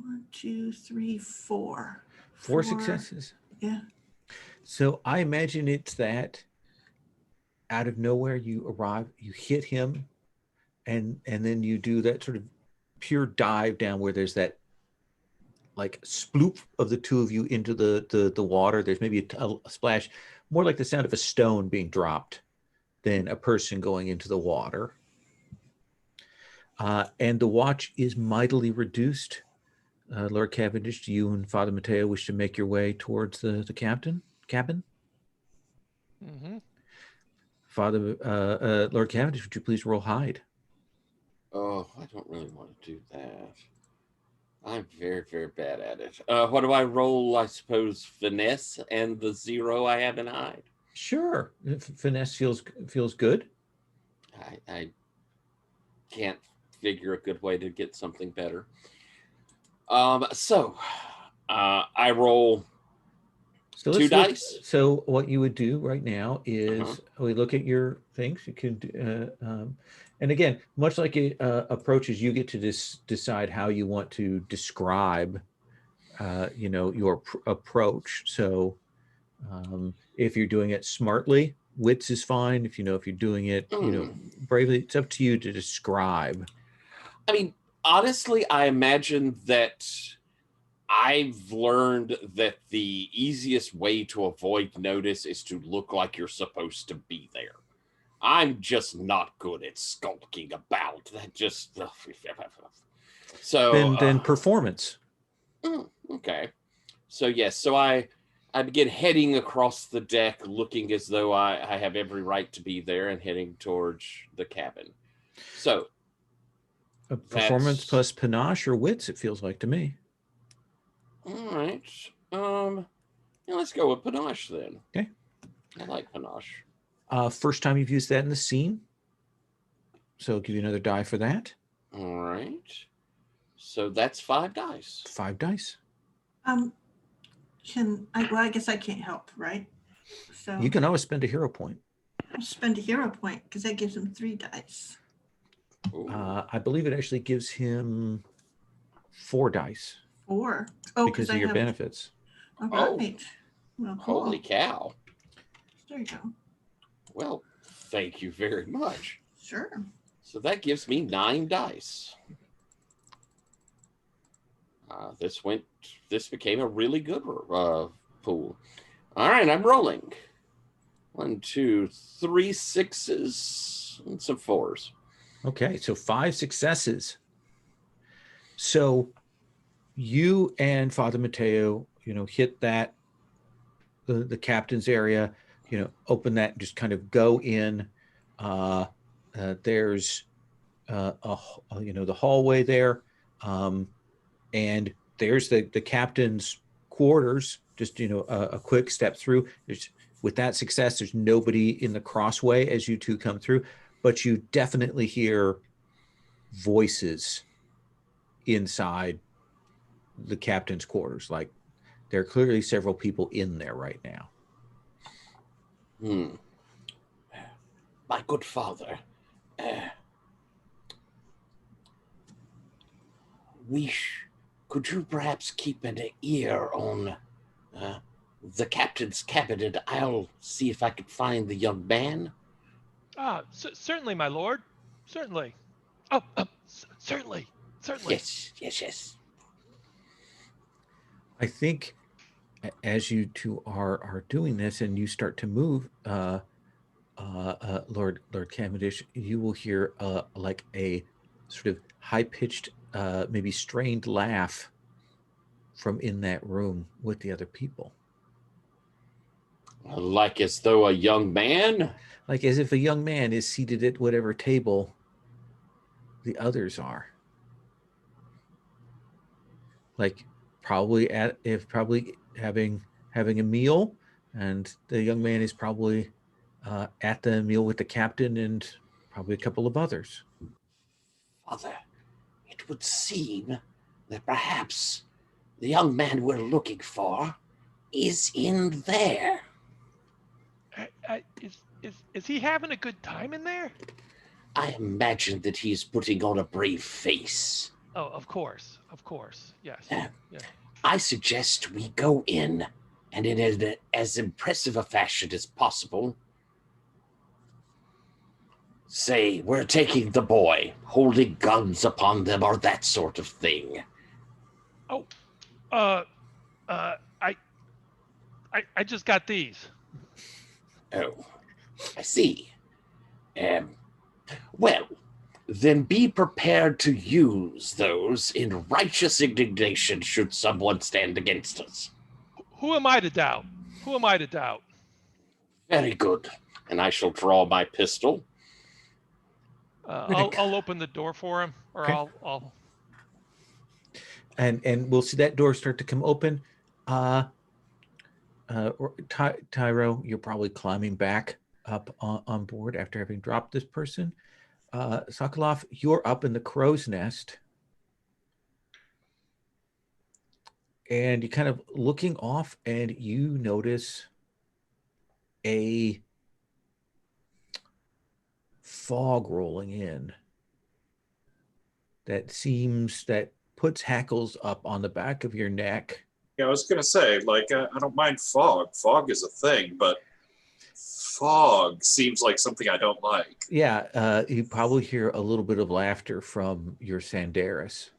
1, 2, 3, 4. Four successes. Yeah. So I imagine it's that out of nowhere you arrive, you hit him, and then you do that sort of pure dive down where there's that like sploop of the two of you into the water. There's maybe a splash, more like the sound of a stone being dropped than a person going into the water. And the watch is mightily reduced. Lord Cavendish, do you and Father Mateo wish to make your way towards the cabin? Mm-hmm. Father, Lord Cavendish, would you please roll hide? Oh, I don't really want to do that. I'm very, very bad at it. What do I roll? I suppose finesse and the 0 I have in hide. Sure. If finesse feels good. I can't figure a good way to get something better. So I roll So two let's look. dice. So what you would do right now is we look at your things. You can, and again, much like it approaches, you get to decide how you want to describe, your approach. So if you're doing it smartly, wits is fine. If you're doing it, bravely, it's up to you to describe. I mean, honestly, I imagine that I've learned that the easiest way to avoid notice is to look like you're supposed to be there. I'm just not good at skulking about. That just so Then performance. Okay. So yes, so I begin heading across the deck, looking as though I have every right to be there, and heading towards the cabin. So A performance plus panache or wits, it feels like to me. All right. Yeah, let's go with panache then. Okay. I like panache. First time you've used that in the scene. So I'll give you another die for that. All right. So that's 5 dice. 5 dice. I guess I can't help, right? So You can always spend a hero point. I'll spend a hero point because that gives him 3 dice. I believe it actually gives him 4 dice. 4. Oh, because of your benefits. All right. Well, cool. Holy cow. There you go. Well, thank you very much. Sure. So that gives me 9 dice. This became a really good pool. All right, I'm rolling. 1, 2, 3 6s and some 4s. Okay, so 5 successes. So you and Father Mateo, hit that the captain's area, open that, just kind of go in. There's the hallway there, and there's the captain's quarters. Just a quick step through. With that success, there's nobody in the crossway as you two come through, but you definitely hear voices inside the captain's quarters. Like there are clearly several people in there right now. My good father, could you perhaps keep an ear on the captain's cabin, and I'll see if I can find the young man? Certainly, my lord. Certainly. Oh, certainly. Yes. I think as you two are doing this and you start to move, Lord Cavendish, you will hear like a sort of high-pitched, maybe strained laugh from in that room with the other people. Like as though a young man? Like as if a young man is seated at whatever table the others are. Like probably having a meal, and the young man is probably at the meal with the captain and probably a couple of others. Father, it would seem that perhaps the young man we're looking for is in there. Is he having a good time in there? I imagine that he's putting on a brave face. Oh, of course. Yes. Yeah. I suggest we go in, and in as impressive a fashion as possible, say we're taking the boy, holding guns upon them, or that sort of thing. Oh, uh, uh, I just got these. Oh, I see. Well, then be prepared to use those in righteous indignation should someone stand against us. Who am I to doubt? Who am I to doubt? Very good. And I shall draw my pistol. I'll open the door for him, or Okay. I'll. And we'll see that door start to come open. Tyro, you're probably climbing back up on board after having dropped this person. Sokolov, you're up in the crow's nest. And you're kind of looking off, and you notice a fog rolling in that puts hackles up on the back of your neck. Yeah, I was gonna say, like, I don't mind fog. Fog is a thing, but fog seems like something I don't like. Yeah, you probably hear a little bit of laughter from your Sandaris,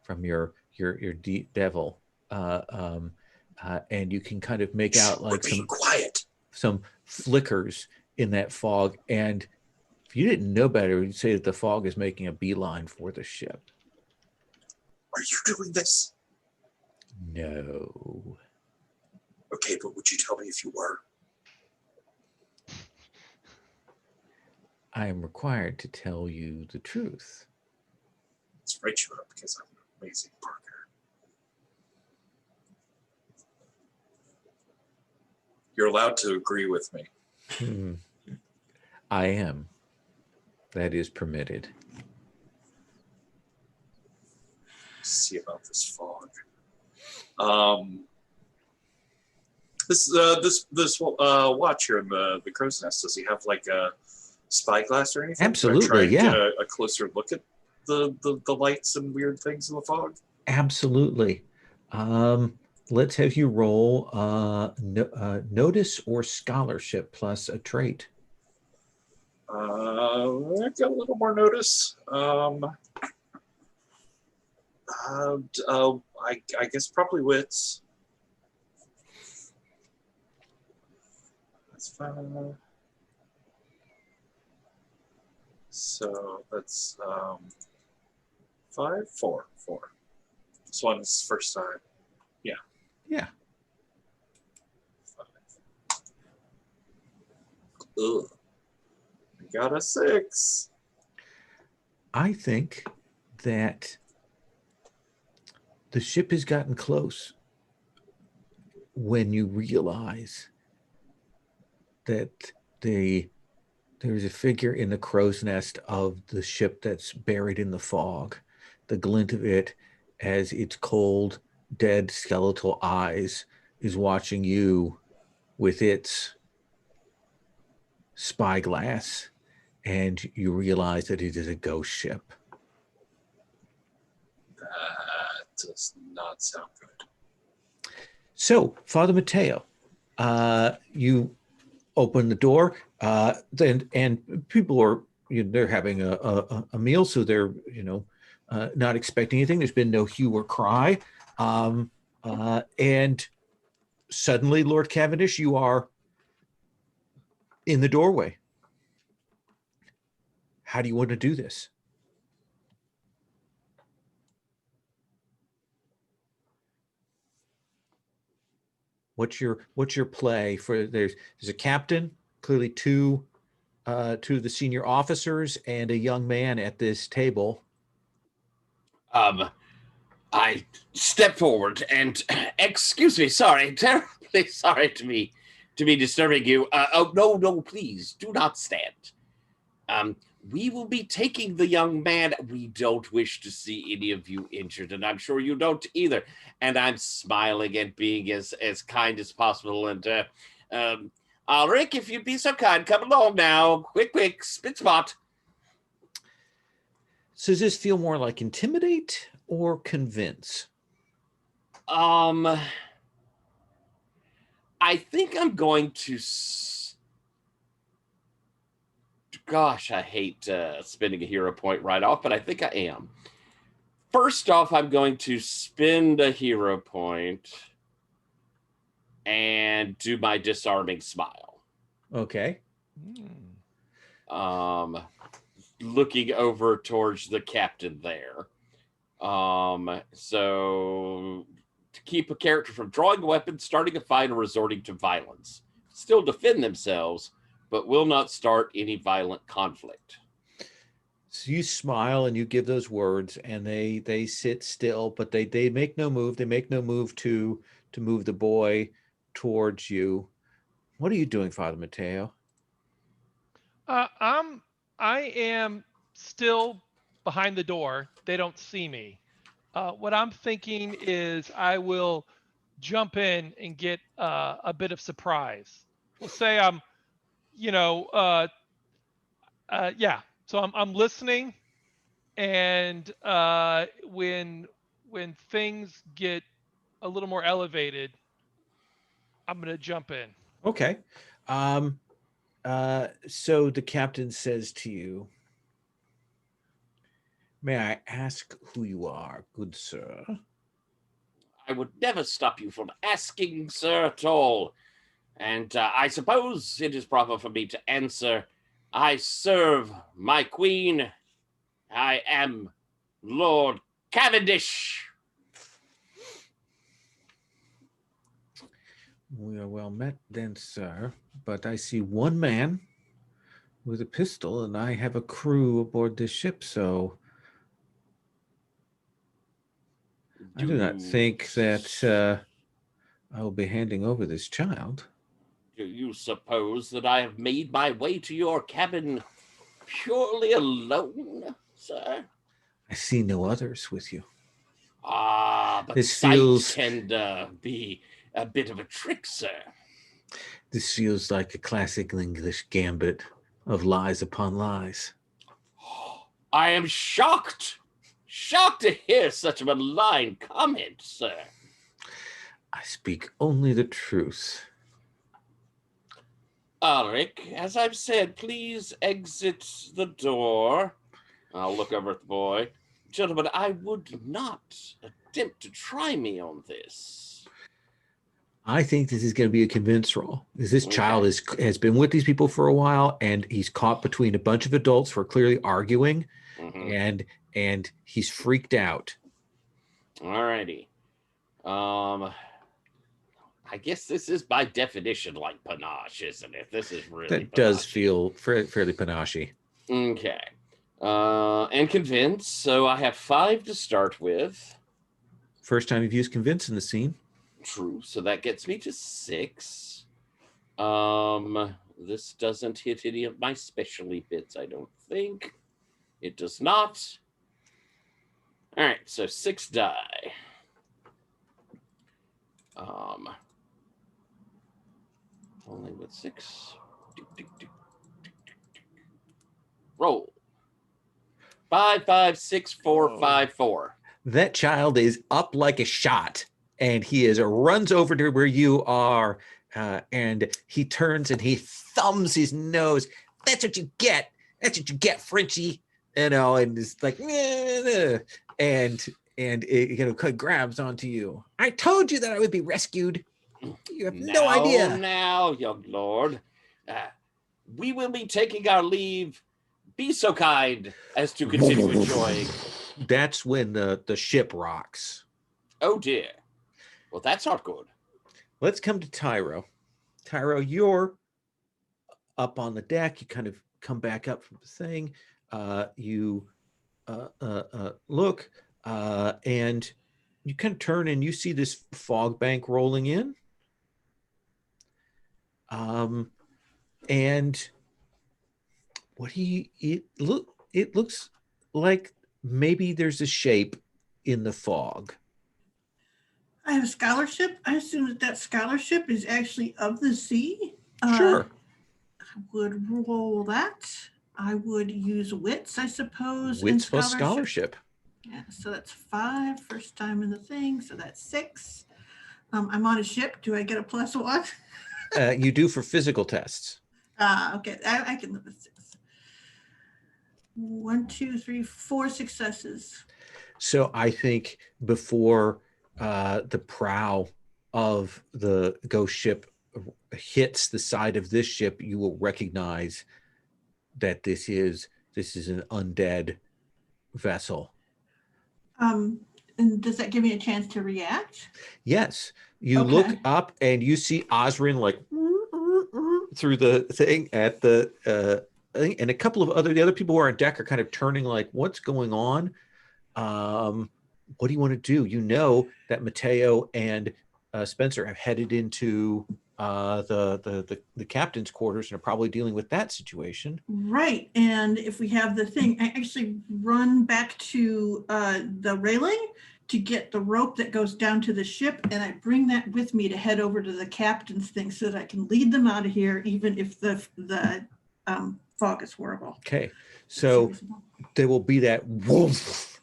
from your devil, and you can kind of make out like We're being quiet. some flickers in that fog. And if you didn't know better, you'd say that the fog is making a beeline for the ship. Are you doing this? No. Okay, but would you tell me if you were? I am required to tell you the truth. Let's write you up because I'm an amazing partner. You're allowed to agree with me. I am. That is permitted. See about this fog. This watch here in the crow's nest, does he have like a spyglass or anything? Absolutely, Can I try and yeah. get a closer look at the lights and weird things in the fog? Absolutely. Let's have you roll notice or scholarship plus a trait. I got a little more notice. I guess probably wits. That's fine. So that's 5, 4. This one's first time. Yeah. Yeah. 5. Ugh. I got a 6. I think that the ship has gotten close when you realize that there's a figure in the crow's nest of the ship that's buried in the fog. The glint of it as its cold, dead skeletal eyes is watching you with its spyglass, and you realize that it is a ghost ship. That does not sound good. So, Father Mateo, you open the door, and people are they're having a meal, so they're not expecting anything. There's been no hue or cry, and suddenly, Lord Cavendish, you are in the doorway. How do you want to do this? What's your play for? There's a captain, clearly two of the senior officers, and a young man at this table. I step forward and excuse me, sorry, terribly sorry to be disturbing you. No, please do not stand. We will be taking the young man. We don't wish to see any of you injured, and I'm sure you don't either. And I'm smiling and being as kind as possible. And Ulrich, if you'd be so kind, come along now. Quick, spit spot. So does this feel more like intimidate or convince? I think I'm going to. Gosh, I hate spending a hero point right off, but I think I am. First off, I'm going to spend a hero point and do my disarming smile. Okay. Looking over towards the captain there. So to keep a character from drawing a weapon, starting a fight, or resorting to violence. Still defend themselves, but will not start any violent conflict. So you smile and you give those words, and they sit still, but they make no move. They make no move to move the boy towards you. What are you doing, Father Mateo? I am still behind the door. They don't see me. What I'm thinking is I will jump in and get a bit of surprise. We'll say I'm, you know, yeah. So I'm listening, and when things get a little more elevated, I'm gonna jump in. Okay. So the captain says to you, "May I ask who you are, good sir?" I would never stop you from asking, sir, at all. And I suppose it is proper for me to answer. I serve my queen. I am Lord Cavendish. We are well met then, sir. But I see one man with a pistol, and I have a crew aboard this ship, so I do not think that I will be handing over this child. Do you suppose that I have made my way to your cabin purely alone, sir? I see no others with you. But This sight feels- can be a bit of a trick, sir. This feels like a classic English gambit of lies upon lies. I am shocked to hear such a malign comment, sir. I speak only the truth. Ulrich, as I've said, please exit the door. I'll look over at the boy. Gentlemen, I would not attempt to try me on this. I think this is going to be a convince roll. Because this Okay. child has been with these people for a while, and he's caught between a bunch of adults who are clearly arguing, and he's freaked out. Alrighty. I guess this is by definition like panache, isn't it? This is really That does panache. feel fairly panache. Okay. And convince. So I have 5 to start with. First time you've used convince in the scene. True. So that gets me to 6. This doesn't hit any of my specialty bits, I don't think. It does not. All right, so 6 die. Only with 6. Roll. 5, 5, 6, 4, 5, 4. That child is up like a shot, and he runs over to where you are, and he turns and he thumbs his nose. That's what you get. That's what you get, Frenchie. And it's like, and it grabs onto you. I told you that I would be rescued. You have no idea. Now, young lord, we will be taking our leave. Be so kind as to continue enjoying. That's when the ship rocks. Oh dear. Well, that's not good. Let's come to Tyro. Tyro, you're up on the deck. You kind of come back up from the thing. You look, and you kind of turn and you see this fog bank rolling in. And it looks like maybe there's a shape in the fog. I have a scholarship. I assume that scholarship is actually of the sea. Sure. I would roll that. I would use wits, I suppose, and Wits plus scholarship. Yeah, so that's 5, first time in the thing, so that's 6. I'm on a ship. Do I get a +1? You do for physical tests. Okay, I can live with 6. 1, 2, 3, 4 successes. So I think before the prow of the ghost ship hits the side of this ship, you will recognize that this is an undead vessel. And does that give me a chance to react? Yes, you Okay. look up and you see Osrin like through the thing at the thing, and a couple of the other people who are on deck are kind of turning like, "What's going on? What do you want to do?" You know that Mateo and Spencer have headed into the captain's quarters and are probably dealing with that situation. Right. And if we have the thing, I actually run back to the railing to get the rope that goes down to the ship, and I bring that with me to head over to the captain's thing so that I can lead them out of here, even if the fog is horrible. Okay, so there will be that woof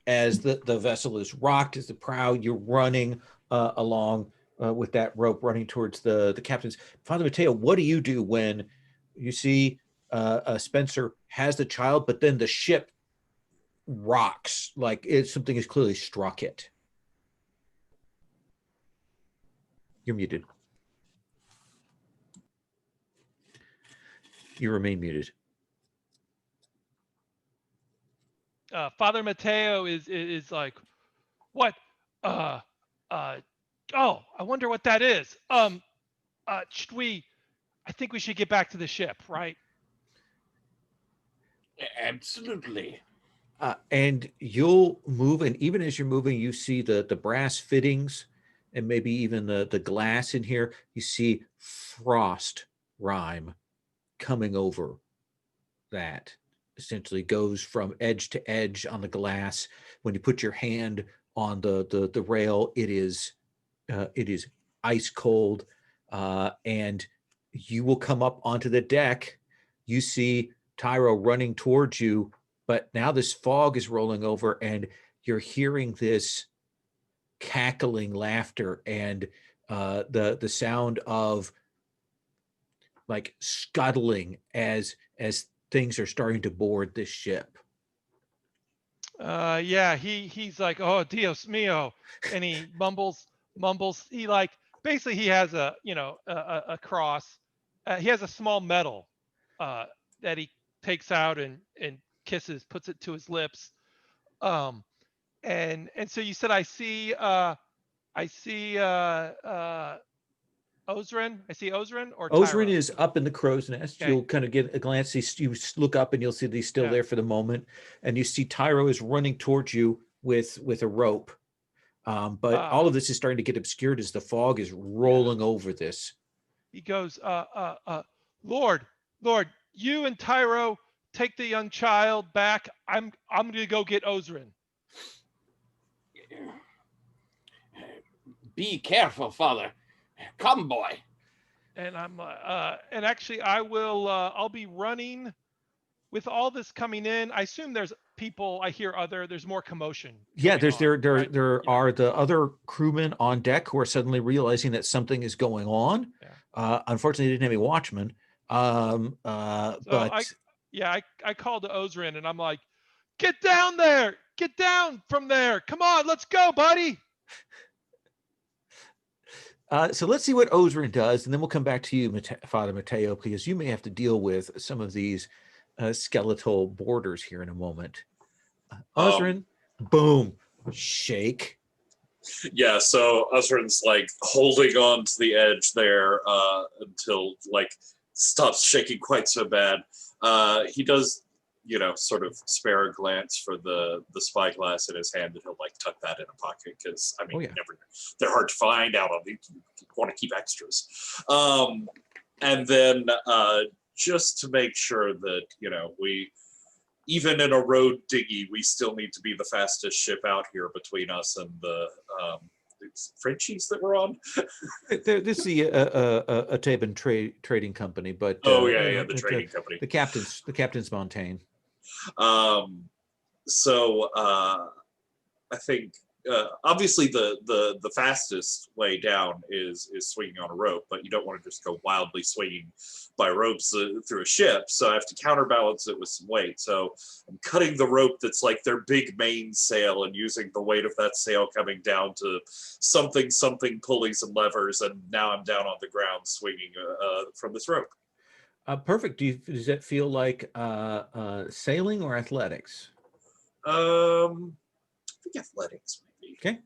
as the vessel is rocked, as the prow, you're running along with that rope, running towards the captain's. Father Mateo, what do you do when you see Spencer has the child, but then the ship rocks like something has clearly struck it? You're muted. You remain muted. Father Mateo is like, what? Oh, I wonder what that is. Should we? I think we should get back to the ship, right? Absolutely. And you'll move, and even as you're moving, you see the brass fittings and maybe even the glass in here. You see frost rime coming over that. Essentially goes from edge to edge on the glass. When you put your hand on the rail, it is ice cold, and you will come up onto the deck. You see Tyro running towards you, but now this fog is rolling over, and you're hearing this cackling laughter and the sound of like scuttling as things are starting to board this ship. Yeah, he's like, oh, Dios mio, and he mumbles. He like basically he has a cross. He has a small medal that he takes out and kisses, puts it to his lips. And so you said I see Ozrin. I see Ozrin or Ozrin Tyro. is up in the crow's nest. Okay. You'll kind of get a glance. You look up and you'll see that he's still there for the moment. And you see Tyro is running towards you with a rope. But all of this is starting to get obscured as the fog is rolling over this. He goes, Lord, you and Tyro take the young child back. I'm going to go get Ozrin. Be careful, Father. Come, boy. And I'm and actually I will I'll be running with all this coming in. I assume there's people I hear there's more commotion. Yeah, there are the other crewmen on deck who are suddenly realizing that something is going on. Yeah. Unfortunately, they didn't have any watchmen. So But I called to Ozrin and I'm like, get down there, get down from there. Come on, let's go, buddy. So let's see what Ozrin does, and then we'll come back to you, Father Mateo, because you may have to deal with some of these skeletal borders here in a moment. Ozrin, boom, shake. Yeah, so Ozrin's like holding on to the edge there until like stops shaking quite so bad. He does, sort of spare a glance for the spyglass in his hand, and he'll like tuck that in a pocket because I mean, they're hard to find out on. You want to keep extras, and then just to make sure that we, even in a road dinghy, we still need to be the fastest ship out here between us and the Frenchies that were on. This is a Taban trading company, but Oh yeah, the trading company. The captain's Montaigne. So I think obviously the fastest way down is swinging on a rope, but you don't want to just go wildly swinging by ropes through a ship. So I have to counterbalance it with some weight. So I'm cutting the rope that's like their big main sail and using the weight of that sail coming down to something pulling some levers, and now I'm down on the ground swinging from this rope. Perfect. Does that feel like sailing or athletics? I think athletics maybe. Okay.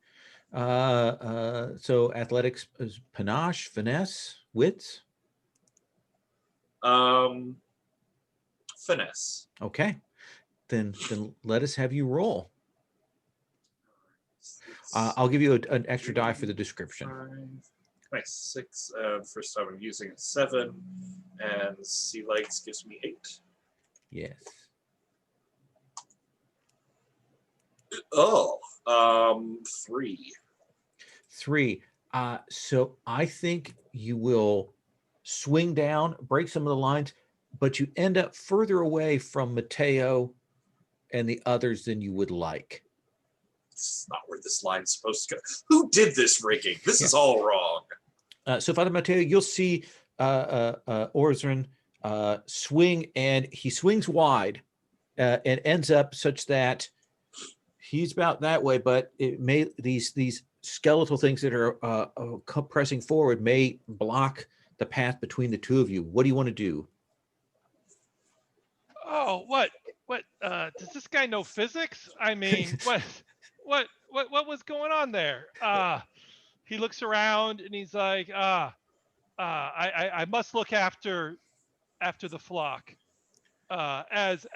So athletics is panache, finesse, wits. Finesse. Okay. Then let us have you roll. I'll give you an extra die for the description. 5, nice 6. First time I'm using it 7, and sea legs gives me 8. Yes. Oh, 3. 3. So I think you will swing down, break some of the lines, but you end up further away from Mateo and the others than you would like. This is not where this line's supposed to go. Who did this rigging? This is all wrong. So Father Mateo, you'll see Orzrin swing, and he swings wide and ends up such that he's about that way, but it may these skeletal things that are pressing forward may block the path between the two of you. What do you want to do? Oh, what? Does this guy know physics? I mean, what was going on there? He looks around and he's like, I must look after the flock. As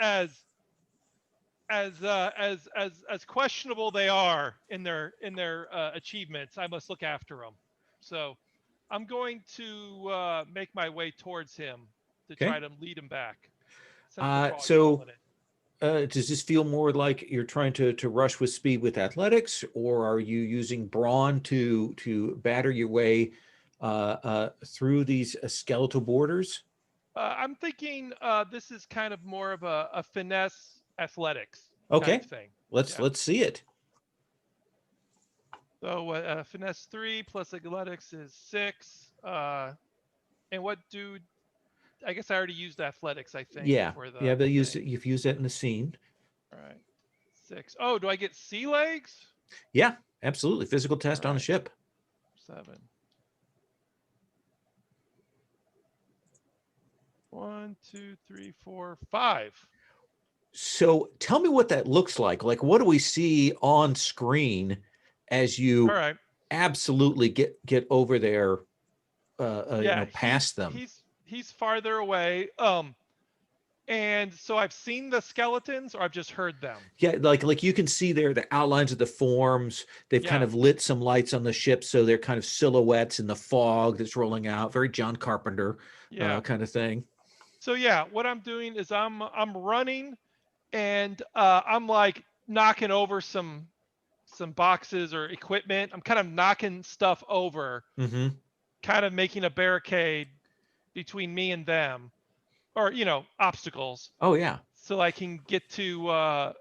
questionable they are in their achievements, I must look after them. So I'm going to make my way towards him to try to lead him back. Does this feel more like you're trying to rush with speed with athletics, or are you using brawn to batter your way through these skeletal borders? I'm thinking this is kind of more of a finesse athletics kind of thing. Let's see it. So finesse 3 plus athletics is 6. And what do I guess I already used athletics, I think. You've used that in the scene. All right. 6. Oh, do I get sea legs? Yeah, absolutely. Physical test on a ship. 7. 1, 2, 3, 4, 5. So tell me what that looks like. Like, what do we see on screen as you absolutely get over there, past them? He's farther away. And so I've seen the skeletons, or I've just heard them. Yeah, like you can see there the outlines of the forms. They've kind of lit some lights on the ship, so they're kind of silhouettes in the fog that's rolling out. Very John Carpenter kind of thing. So what I'm doing is I'm running, and I'm like knocking over some boxes or equipment. I'm kind of knocking stuff over, kind of making a barricade between me and them, or obstacles. Oh yeah. So I can get to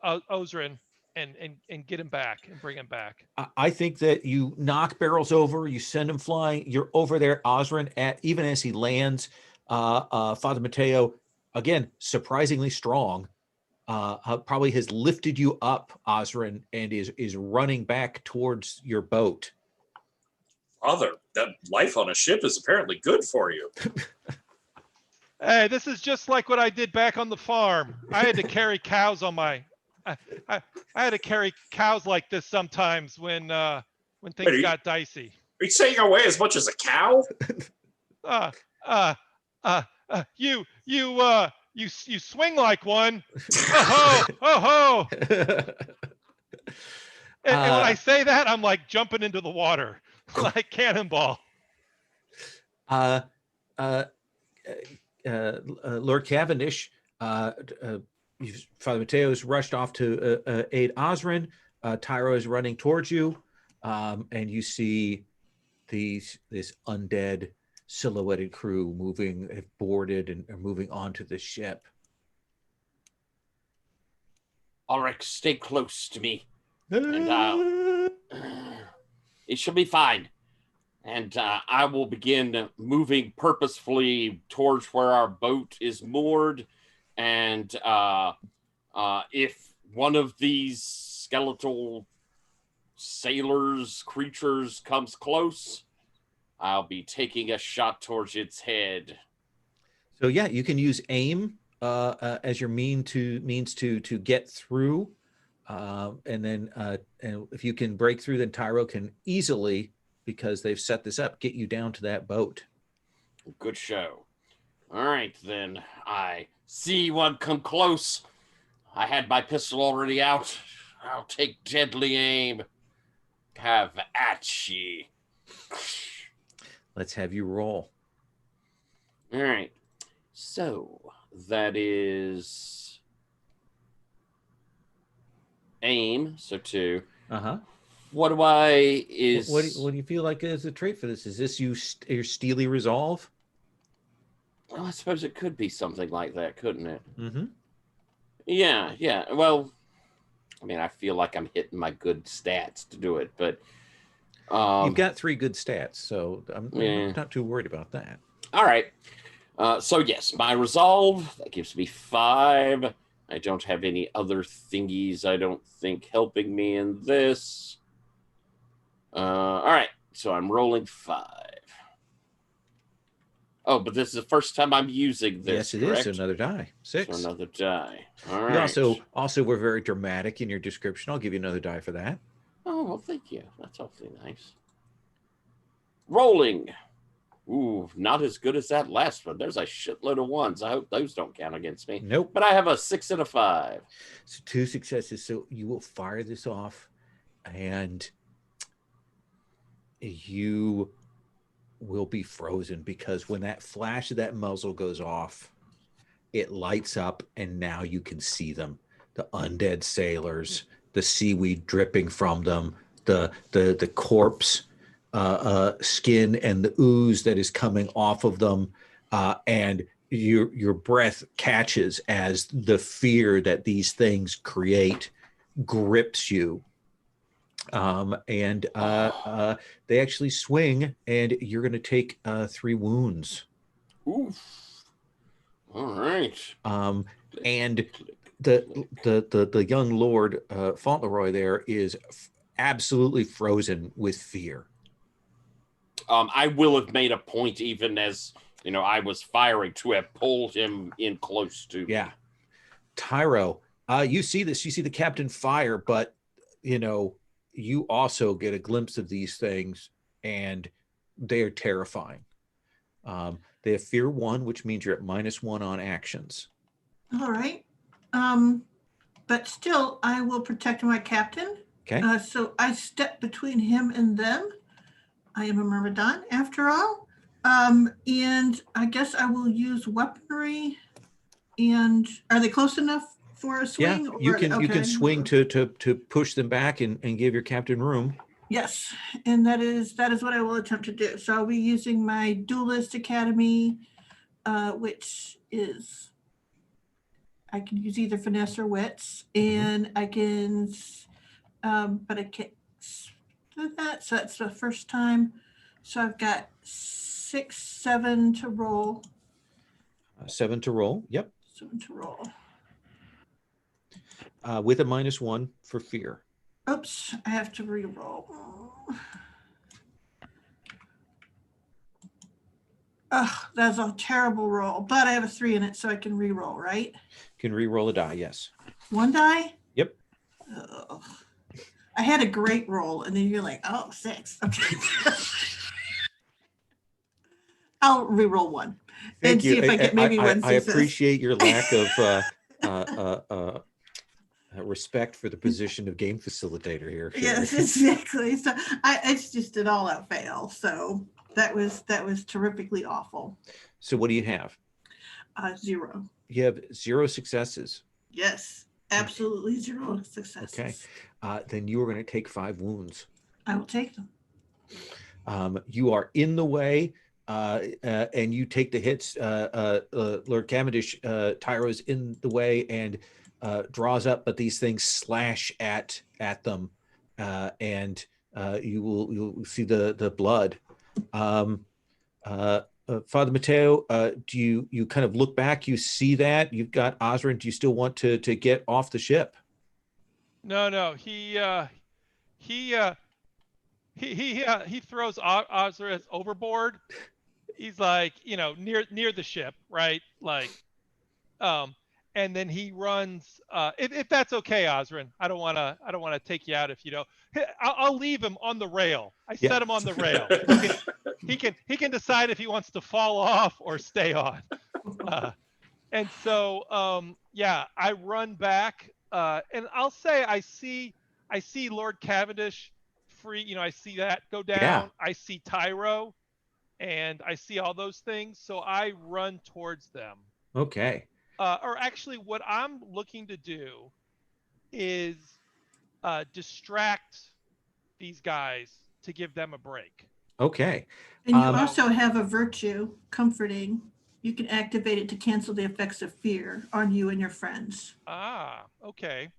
Orzrin and get him back and bring him back. I think that you knock barrels over, you send him flying. You're over there, Orzrin, even as he lands. Father Mateo, again, surprisingly strong, probably has lifted you up, Orzrin, and is running back towards your boat. Father, that life on a ship is apparently good for you. Hey, this is just like what I did back on the farm. I had to carry cows on my. I had to carry cows like this sometimes when things got dicey. Are you saying I weigh as much as a cow? You swing like one. Oh ho! And when I say that, I'm like jumping into the water like cannonball. Lord Cavendish, Father Mateo has rushed off to aid Orzrin. Tyro is running towards you. and you see this undead silhouetted crew have boarded and are moving onto the ship. Ulrich, stay close to me, and it should be fine. And I will begin moving purposefully towards where our boat is moored. And if one of these skeletal creatures comes close, I'll be taking a shot towards its head. So yeah, you can use aim as your means to get through, and then and if you can break through, then Tyro can easily, because they've set this up, get you down to that boat. Good show. All right, then. I see one come close. I had my pistol already out. I'll take deadly aim. Have at ye. Let's have you roll. All right. So that is aim. So 2. Uh-huh. What do I What do you feel like is a trait for this? Is this your steely resolve? Well, I suppose it could be something like that, couldn't it? Mm-hmm. Yeah. Well, I mean, I feel like I'm hitting my good stats to do it, but you've got 3 good stats, so I'm not too worried about that. All right. So yes, my resolve, that gives me 5. I don't have any other thingies, I don't think, helping me in this. All right, so I'm rolling 5. Oh, but this is the first time I'm using this. Yes, it correct? is. Another die. 6. So another die. All right. You also were very dramatic in your description. I'll give you another die for that. Oh, well, thank you. That's awfully nice. Rolling. Ooh, not as good as that last one. There's a shitload of 1s. I hope those don't count against me. Nope. But I have a 6 and a 5. So 2 successes. So you will fire this off, and you will be frozen, because when that flash of that muzzle goes off, it lights up, and now you can see them. The undead sailors, the seaweed dripping from them, the corpse skin and the ooze that is coming off of them, and your breath catches as the fear that these things create grips you, and they actually swing, and you're going to take 3 wounds. Oof. All right. And the young Lord Fauntleroy there is absolutely frozen with fear. I will have made a point, even as I was firing, to have pulled him in close to me. Yeah. Tyro, you see this. You see the captain fire, but you also get a glimpse of these things, and they are terrifying. They have fear 1, which means you're at -1 on actions. All right. But still, I will protect my captain. Okay. So I step between him and them. I am a Myrmidon, after all. And I guess I will use weaponry. And are they close enough for a swing? Yeah, you can swing to push them back and give your captain room. Yes, and that is what I will attempt to do. So I'll be using my Duelist Academy, which is, I can use either finesse or wits, and I can, but I can't do that. So that's the first time. So I've got 6, 7 to roll. 7 to roll. Yep. 7 to roll. With a -1 for fear. Oops, I have to re-roll. Oh, that's a terrible roll, but I have a 3 in it, so I can re-roll, right? You can re-roll a die, yes. 1 die? Yep. Oh. I had a great roll, and then you're like, oh, 6. Okay. I'll re-roll 1 and see if I get maybe 1 I success. appreciate your lack of respect for the position of game facilitator here. Sherry. Yes, exactly. So it's just an all-out fail. So that was terrifically awful. So what do you have? 0. You have 0 successes. Yes, absolutely 0 successes. Okay. Then you are going to take 5 wounds. I will take them. You are in the way, and you take the hits. Lord Cavendish, Tyro's in the way and draws up, but these things slash at them, and you'll see the blood. Father Mateo, do you kind of look back? You see that you've got Osrin. Do you still want to get off the ship? No. He throws Ozra overboard. He's like, near the ship, right? Like, and then he runs. If that's okay, Osrin, I don't want to take you out if you don't. I'll leave him on the rail. I Yeah. set him on the rail. He can decide if he wants to fall off or stay on. And so, yeah, I run back, and I'll say I see Lord Cavendish free. I see that go down. Yeah. I see Tyro, and I see all those things. So I run towards them. Okay. Or actually, what I'm looking to do is distract these guys to give them a break. Okay. And you also have a virtue, comforting. You can activate it to cancel the effects of fear on you and your friends. Okay.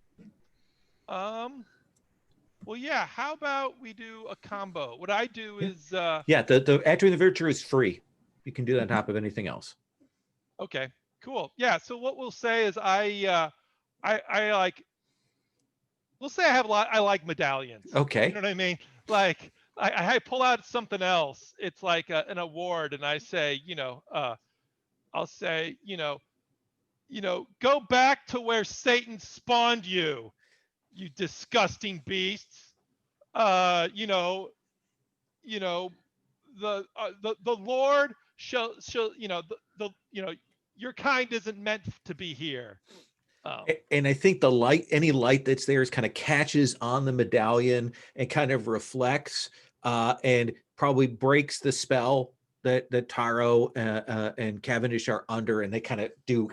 Well, yeah. How about we do a combo? What I do is the activating the virtue is free. You can do that on top of anything else. Okay, cool. Yeah. So what we'll say is I like. We'll say I like medallions. Okay. You know what I mean? Like I pull out something else. It's like an award, and I say, I'll say, go back to where Satan spawned you, you disgusting beasts. The Lord shall your kind isn't meant to be here. And I think any light that's there is kind of catches on the medallion and kind of reflects and probably breaks the spell that Tyro and Cavendish are under, and they kind of do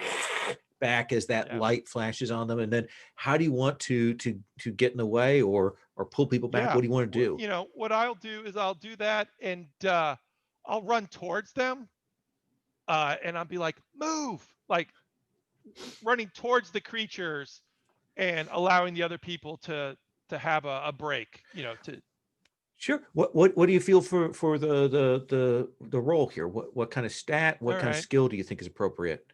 back as that light flashes on them. And then how do you want to get in the way or pull people back? What do you want to do? What I'll do is I'll do that, and I'll run towards them, and I'll be like, move, like running towards the creatures and allowing the other people to have a break, to. Sure. What do you feel for the role here? What kind of stat, what kind of skill do you think is appropriate?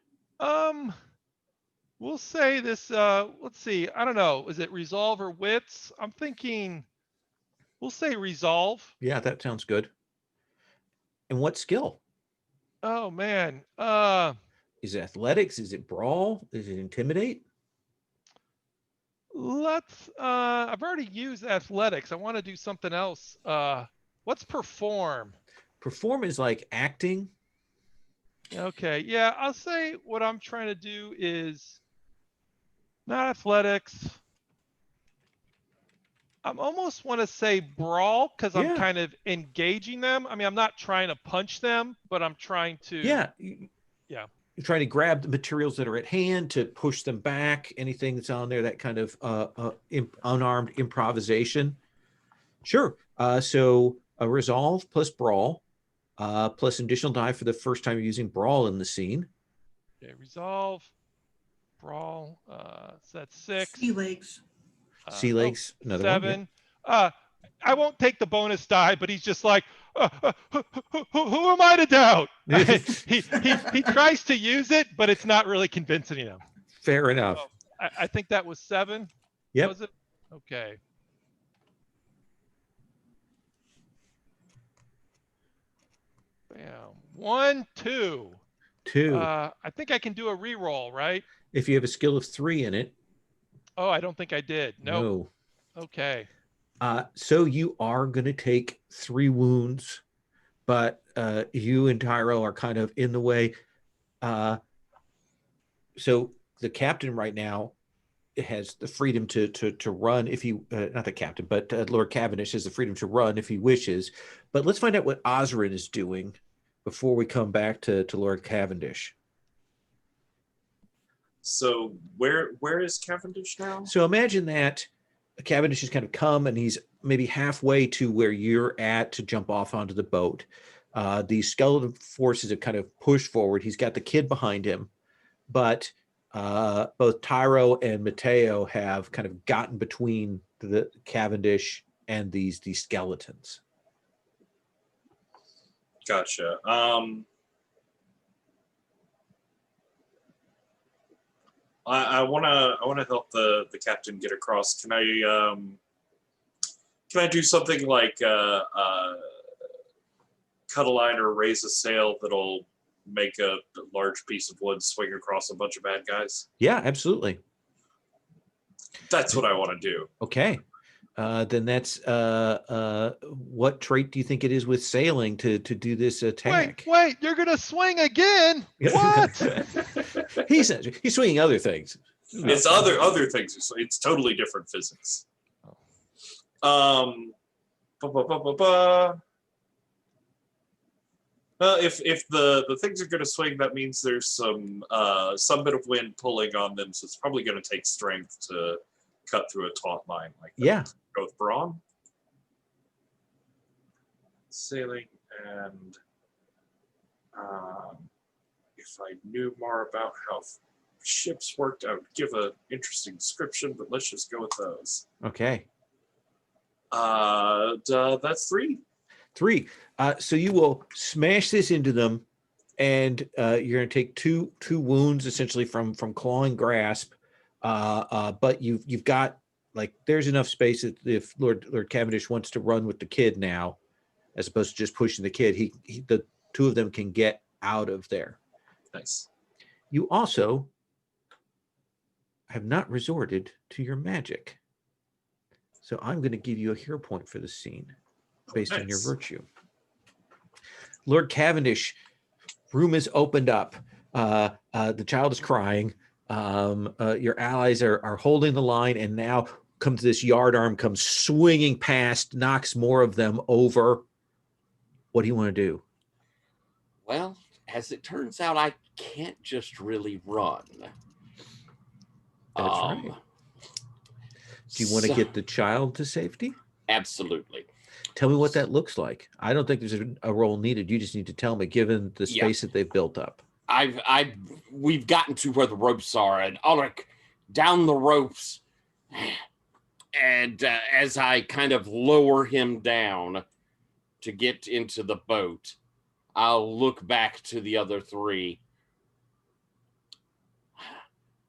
We'll say this, let's see. I don't know. Is it resolve or wits? I'm thinking we'll say resolve. Yeah, that sounds good. And what skill? Oh man. Is it athletics? Is it brawl? Is it intimidate? I've already used athletics. I want to do something else. What's perform? Perform is like acting. Okay. Yeah, I'll say what I'm trying to do is not athletics. I almost want to say brawl because I'm kind of engaging them. I mean, I'm not trying to punch them, but I'm trying to. Yeah. Yeah. You're trying to grab the materials that are at hand to push them back. Anything that's on there, that kind of unarmed improvisation. Sure. So a resolve plus brawl, plus an additional die for the first time you're using brawl in the scene. Okay, resolve, brawl. So that's 6. Sea legs. Sea legs, another 7. one. I won't take the bonus die, but he's just like, who am I to doubt? he tries to use it, but it's not really convincing him. Fair enough. So I think that was 7. Yep. Was it? Okay. Bam. 1, 2. 2. I think I can do a reroll, right? If you have a skill of 3 in it. Oh, I don't think I did. Nope. No. Okay. So you are going to take 3 wounds, but you and Tyro are kind of in the way. So the captain right now has the freedom to run if he, not the captain, but Lord Cavendish has the freedom to run if he wishes. But let's find out what Osrin is doing before we come back to Lord Cavendish. So where is Cavendish now? So imagine that Cavendish has kind of come and he's maybe halfway to where you're at to jump off onto the boat. The skeleton forces have kind of pushed forward. He's got the kid behind him, but both Tyro and Mateo have kind of gotten between the Cavendish and these skeletons. Gotcha. I wanna help the captain get across. Can I do something like cut a line or raise a sail that'll make a large piece of wood swing across a bunch of bad guys? Yeah, absolutely. That's what I want to do. Okay. Then that's what trait do you think it is with sailing to do this attack? Wait, you're gonna swing again? What? He's swinging other things. It's other things. It's totally different physics. Well, if the things are going to swing, that means there's some bit of wind pulling on them, so it's probably going to take strength to cut through a taut line like that. Yeah. Go with brawn, sailing, and if I knew more about how ships worked, I would give an interesting description. But let's just go with those. Okay. That's 3. 3. So you will smash this into them, and you're going to take two wounds essentially from clawing grasp. But you've got, like, there's enough space that if Lord Cavendish wants to run with the kid now, as opposed to just pushing the kid, the two of them can get out of there. Nice. You also have not resorted to your magic, so I'm going to give you a hero point for the scene based on your virtue. Lord Cavendish, room is opened up. The child is crying. Your allies are holding the line, and now comes this yardarm, comes swinging past, knocks more of them over. What do you want to do? Well, as it turns out, I can't just really run. That's right. Do you want to get the child to safety? Absolutely. Tell me what that looks like. I don't think there's a roll needed. You just need to tell me, given the space that they've built up. We've gotten to where the ropes are, and Ulrich down the ropes, and as I kind of lower him down to get into the boat, I'll look back to the other 3.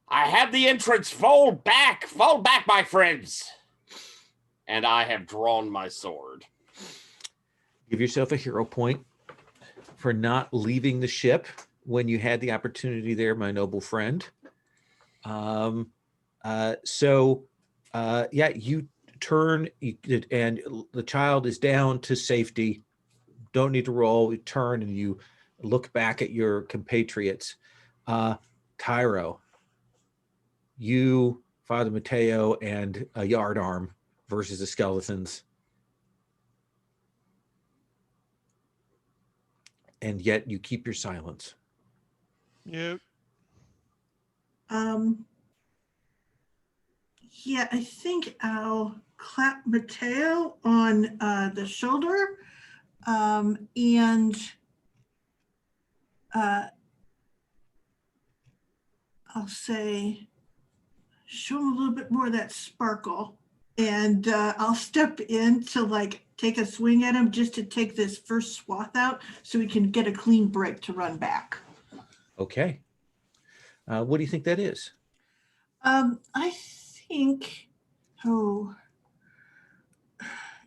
I have the entrance. Fall back, my friends. And I have drawn my sword. Give yourself a hero point for not leaving the ship when you had the opportunity there, my noble friend. You turn, and the child is down to safety. Don't need to roll. You turn and you look back at your compatriots. Tyro, you, Father Mateo, and a yardarm versus the skeletons. And yet you keep your silence. Yep. Yeah, I think I'll clap Mateo on the shoulder, and I'll say, show him a little bit more of that sparkle, and I'll step in to like take a swing at him just to take this first swath out so we can get a clean break to run back. Okay. What do you think that is? I think,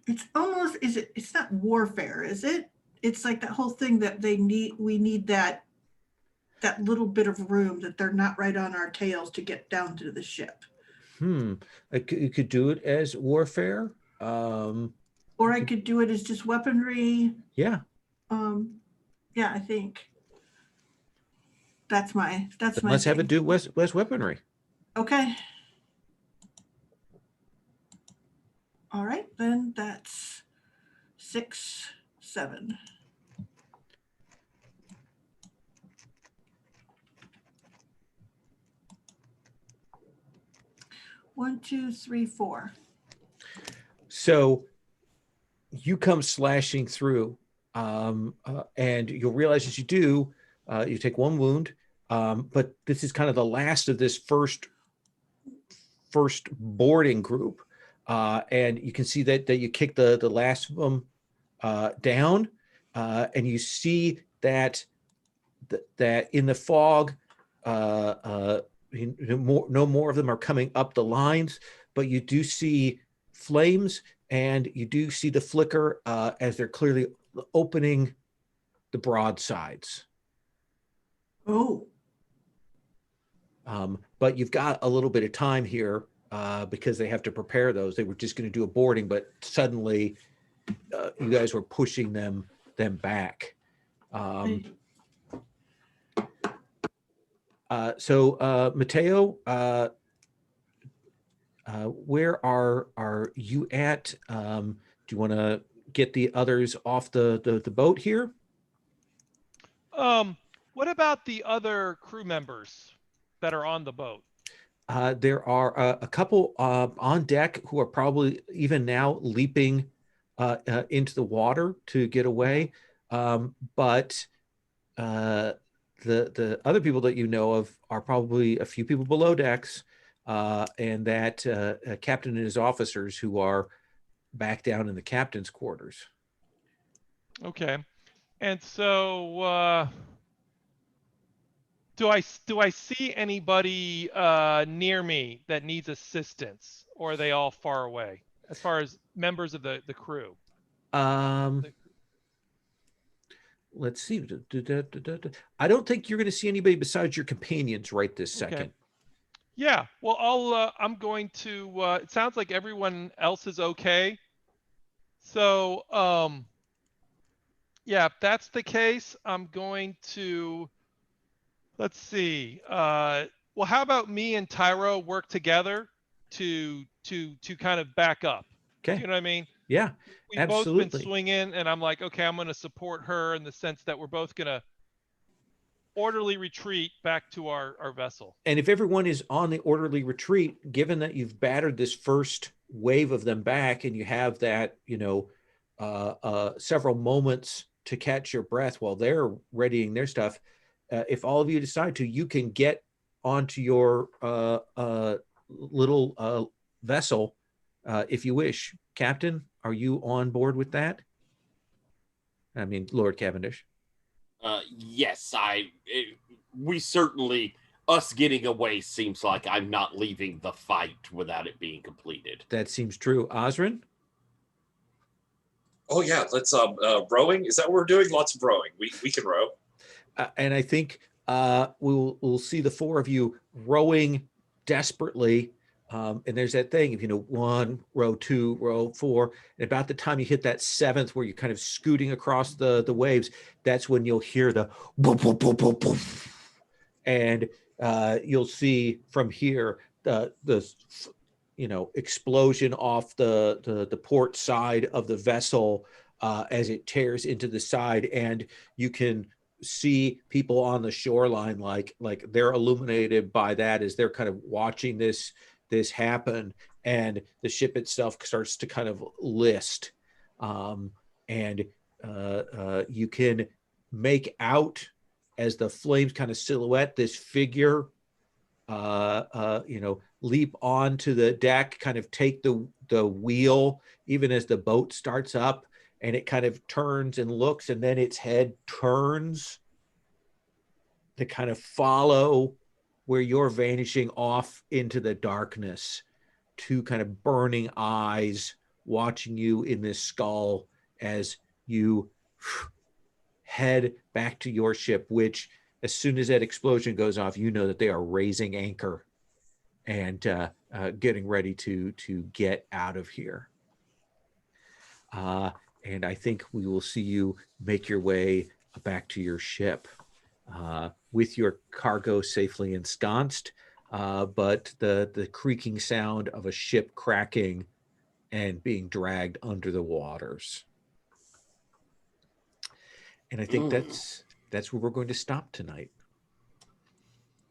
it's almost, it's not warfare, is it? It's like that whole thing that we need that little bit of room, that they're not right on our tails to get down to the ship. You could do it as warfare. Or I could do it as just weaponry. Yeah. Yeah, I think that's my Let's have thing. it do less weaponry. Okay. All right, then that's 6, 7. One, 2, 3, 4. So you come slashing through, and you'll realize as you do, you take one wound, but this is kind of the last of this first boarding group, and you can see that you kick the last of them down, and you see that in the fog, no more of them are coming up the lines, but you do see flames, and you do see the flicker as they're clearly opening the broadsides. Oh, But you've got a little bit of time here because they have to prepare those. They were just going to do a boarding, but suddenly you guys were pushing them back. So Mateo, where are you at? Do you want to get the others off the boat here? What about the other crew members that are on the boat? There are a couple on deck who are probably even now leaping into the water to get away. But the other people that you know of are probably a few people below decks, and that captain and his officers who are back down in the captain's quarters. Okay. And so do I see anybody near me that needs assistance, or are they all far away as far as members of the crew? Let's see. I don't think you're going to see anybody besides your companions right this second. Okay. Yeah. Well, I'm going to it sounds like everyone else is okay. So, yeah, if that's the case, I'm going to, let's see. Well, how about me and Tyro work together to kind of back up? Okay. Do you know what I mean? Yeah, We've both been absolutely. swinging, and I'm like, okay, I'm going to support her in the sense that we're both going to orderly retreat back to our vessel. And if everyone is on the orderly retreat, given that you've battered this first wave of them back and you have that, several moments to catch your breath while they're readying their stuff, if all of you decide to, you can get onto your little vessel if you wish. Captain, are you on board with that? I mean, Lord Cavendish. Yes, we certainly, us getting away seems like I'm not leaving the fight without it being completed. That seems true. Osrin? Oh yeah, let's rowing. Is that what we're doing? Lots of rowing. We can row. And I think we'll see the four of you rowing desperately. And there's that thing, if one, row two, row four, and about the time you hit that seventh where you're kind of scooting across the waves, that's when you'll hear the boop, boop, boop, boop, boop. And you'll see from here the explosion off the port side of the vessel as it tears into the side, and you can see people on the shoreline like they're illuminated by that as they're kind of watching this happen, and the ship itself starts to kind of list, and you can make out as the flames kind of silhouette this figure leap onto the deck, kind of take the wheel even as the boat starts up, and it kind of turns and looks, and then its head turns to kind of follow where you're vanishing off into the darkness. Two kind of burning eyes watching you in this skull as you head back to your ship, which as soon as that explosion goes off, you know that they are raising anchor and getting ready to get out of here. And I think we will see you make your way back to your ship with your cargo safely ensconced, but the creaking sound of a ship cracking and being dragged under the waters. And I think that's where we're going to stop tonight.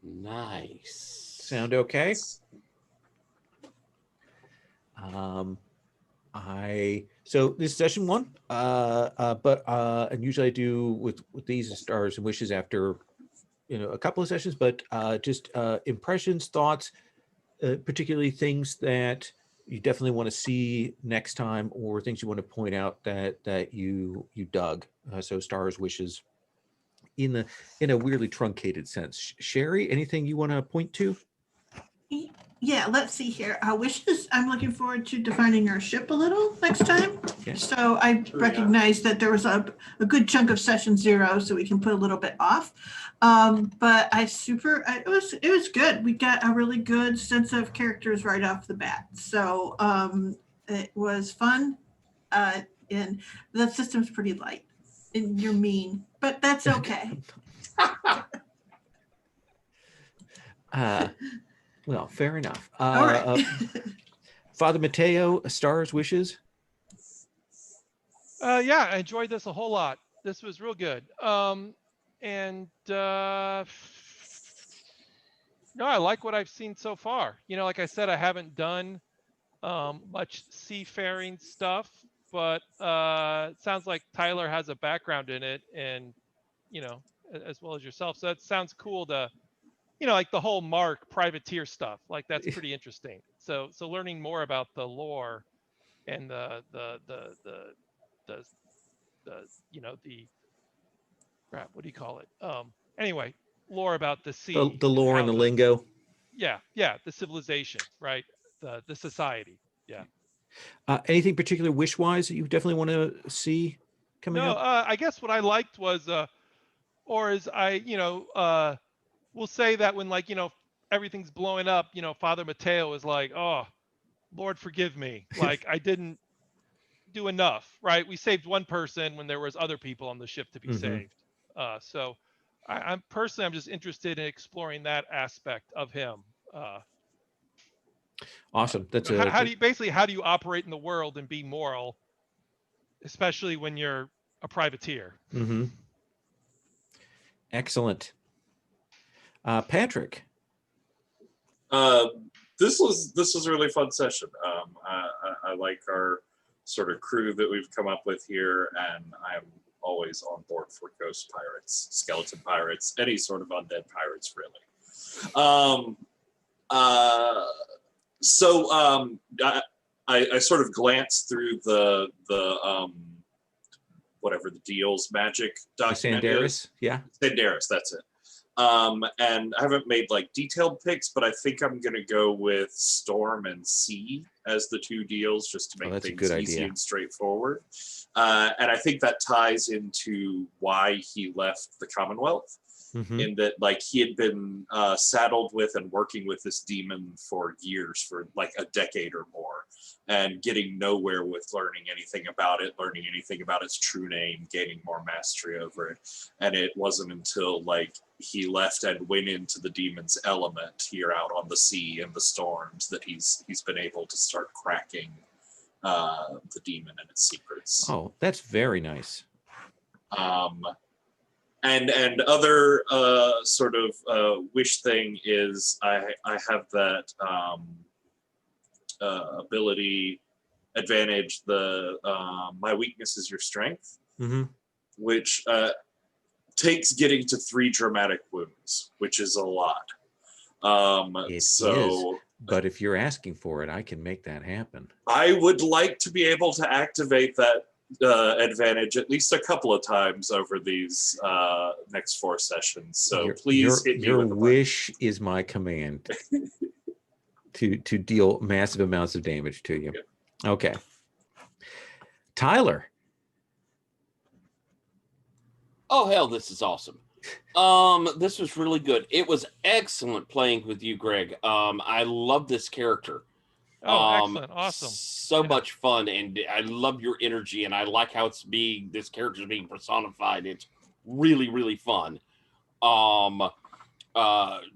Nice. Sound okay? So this is session 1, but and usually I do with these stars and wishes after a couple of sessions, but just impressions, thoughts, particularly things that you definitely want to see next time, or things you want to point out that you dug. So stars, wishes, in a weirdly truncated sense. Sherry, anything you want to point to? Yeah, let's see here. Wishes. I'm looking forward to defining our ship a little next time. Okay. So I recognize that there was a good chunk of session 0, so we can put a little bit off. But it was good. We got a really good sense of characters right off the bat. So it was fun. And the system's pretty light. And you're mean, but that's okay. Well, fair enough. All right. Father Mateo, stars, wishes. Yeah, I enjoyed this a whole lot. This was real good. And no, I like what I've seen so far. Like I said, I haven't done much seafaring stuff, but it sounds like Tyler has a background in it, and as well as yourself. So that sounds cool to, like the whole Mark privateer stuff. Like that's pretty interesting. So learning more about the lore and the crap, what do you call it? Anyway, lore about the sea. The lore and the lingo. Yeah, the civilization, right? The society. Yeah. Anything particular wish-wise that you definitely want to see coming up? I guess what I liked was, we'll say that when everything's blowing up, Father Mateo is like, oh, Lord, forgive me. Like I didn't do enough, right? We saved one person when there was other people on the ship to be saved. So I'm just interested in exploring that aspect of him. Awesome. That's how do you operate in the world and be moral, especially when you're a privateer? Mm-hmm. Excellent. Patrick. This was a really fun session. I like our sort of crew that we've come up with here, and I'm always on board for ghost pirates, skeleton pirates, any sort of undead pirates, really. I sort of glanced through the whatever the deals magic document is. Yeah. Sandaris, that's it. And I haven't made like detailed picks, but I think I'm going to go with Storm and Sea as the 2 deals, just to make things easy and straightforward. And I think that ties into why he left the Commonwealth, in that like he had been saddled with and working with this demon for years, for like a decade or more, and getting nowhere with learning anything about its true name, gaining more mastery over it. And it wasn't until like he left and went into the demon's element here out on the sea and the storms that he's been able to start cracking the demon and its secrets. Oh, that's very nice. And other sort of wish thing is I have that ability advantage. My weakness is your strength, which takes getting to 3 dramatic wounds, which is a lot. It is, but if you're asking for it, I can make that happen. I would like to be able to activate that advantage at least a couple of times over these next 4 sessions. So please hit me with your wish is my command to deal massive amounts of damage to you. Yeah. Okay. Tyler. Oh hell, this is awesome. This was really good. It was excellent playing with you, Greg. I love this character. Oh, excellent. Awesome. So much fun, and I love your energy, and I like how this character is being personified. It's really, really fun.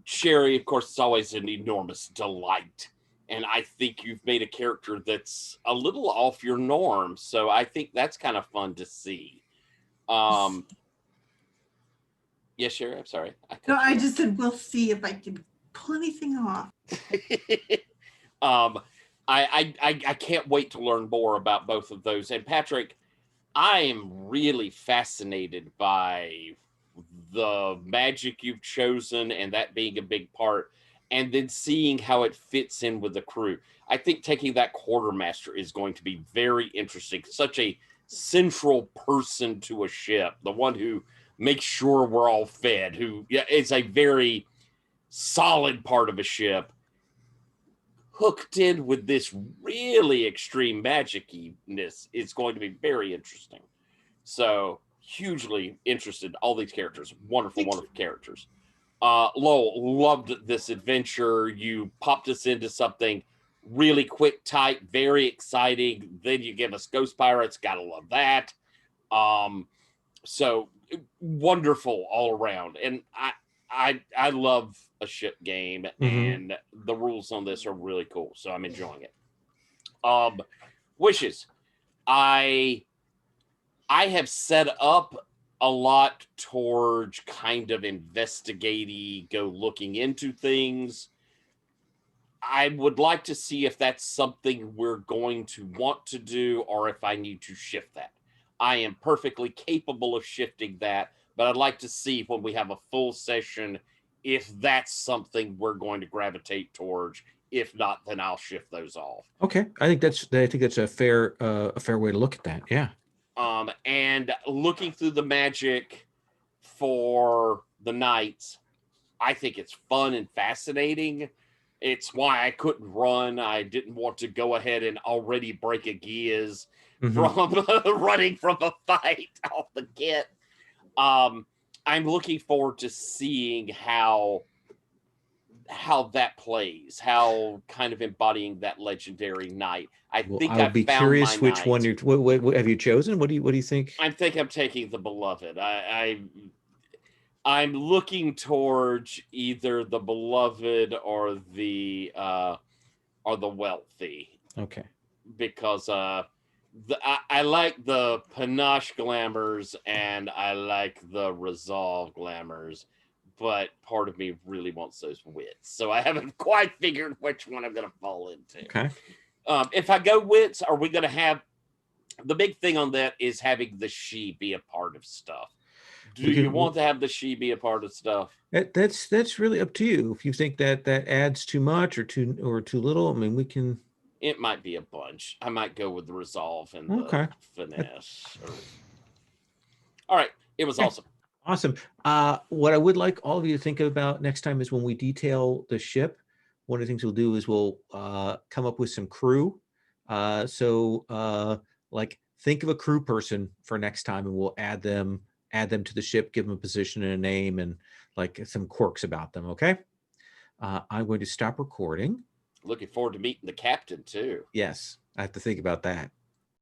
Sherry, of course, it's always an enormous delight. And I think you've made a character that's a little off your norm. So I think that's kind of fun to see. Yes, Sherry, I'm sorry. I just said, we'll see if I can pull anything off. I can't wait to learn more about both of those. And Patrick, I am really fascinated by the magic you've chosen and that being a big part, and then seeing how it fits in with the crew. I think taking that quartermaster is going to be very interesting. Such a central person to a ship, the one who makes sure we're all fed, who is a very solid part of a ship, hooked in with this really extreme magiciness is going to be very interesting. So hugely interested. All these characters, wonderful, wonderful characters. Lowell, loved this adventure. You popped us into something really quick, tight, very exciting. Then you give us Ghost Pirates. Gotta love that. So wonderful all around. And I love a ship game, and the rules on this are really cool. So I'm enjoying it. Wishes. I have set up a lot towards kind of investigating, go looking into things. I would like to see if that's something we're going to want to do or if I need to shift that. I am perfectly capable of shifting that, but I'd like to see when we have a full session if that's something we're going to gravitate towards. If not, then I'll shift those off. Okay, I think that's a fair way to look at that. Yeah. And looking through the magic for the knights, I think it's fun and fascinating. It's why I couldn't run. I didn't want to go ahead and already break a gears from running from a fight off the get. I'm looking forward to seeing how that plays, how kind of embodying that legendary knight. I think I'll be curious which one knight. what have you chosen? What do you think? I think I'm taking the beloved. I'm looking towards either the beloved or the wealthy. Okay. Because I like the panache glamours and I like the resolve glamours, but part of me really wants those wits. So I haven't quite figured which one I'm going to fall into. Okay. If I go wits, are we going to have the big thing on that is having the she be a part of stuff? Do you want to have the she be a part of stuff? That's really up to you. If you think that adds too much or too little, I mean, we can. It might be a bunch. I might go with the resolve and the finesse. All right. It was awesome. Awesome. What I would like all of you to think about next time is when we detail the ship, one of the things we'll do is we'll come up with some crew. Like think of a crew person for next time and we'll add them to the ship, give them a position and a name and like some quirks about them. Okay. I'm going to stop recording. Looking forward to meeting the captain too. Yes, I have to think about that.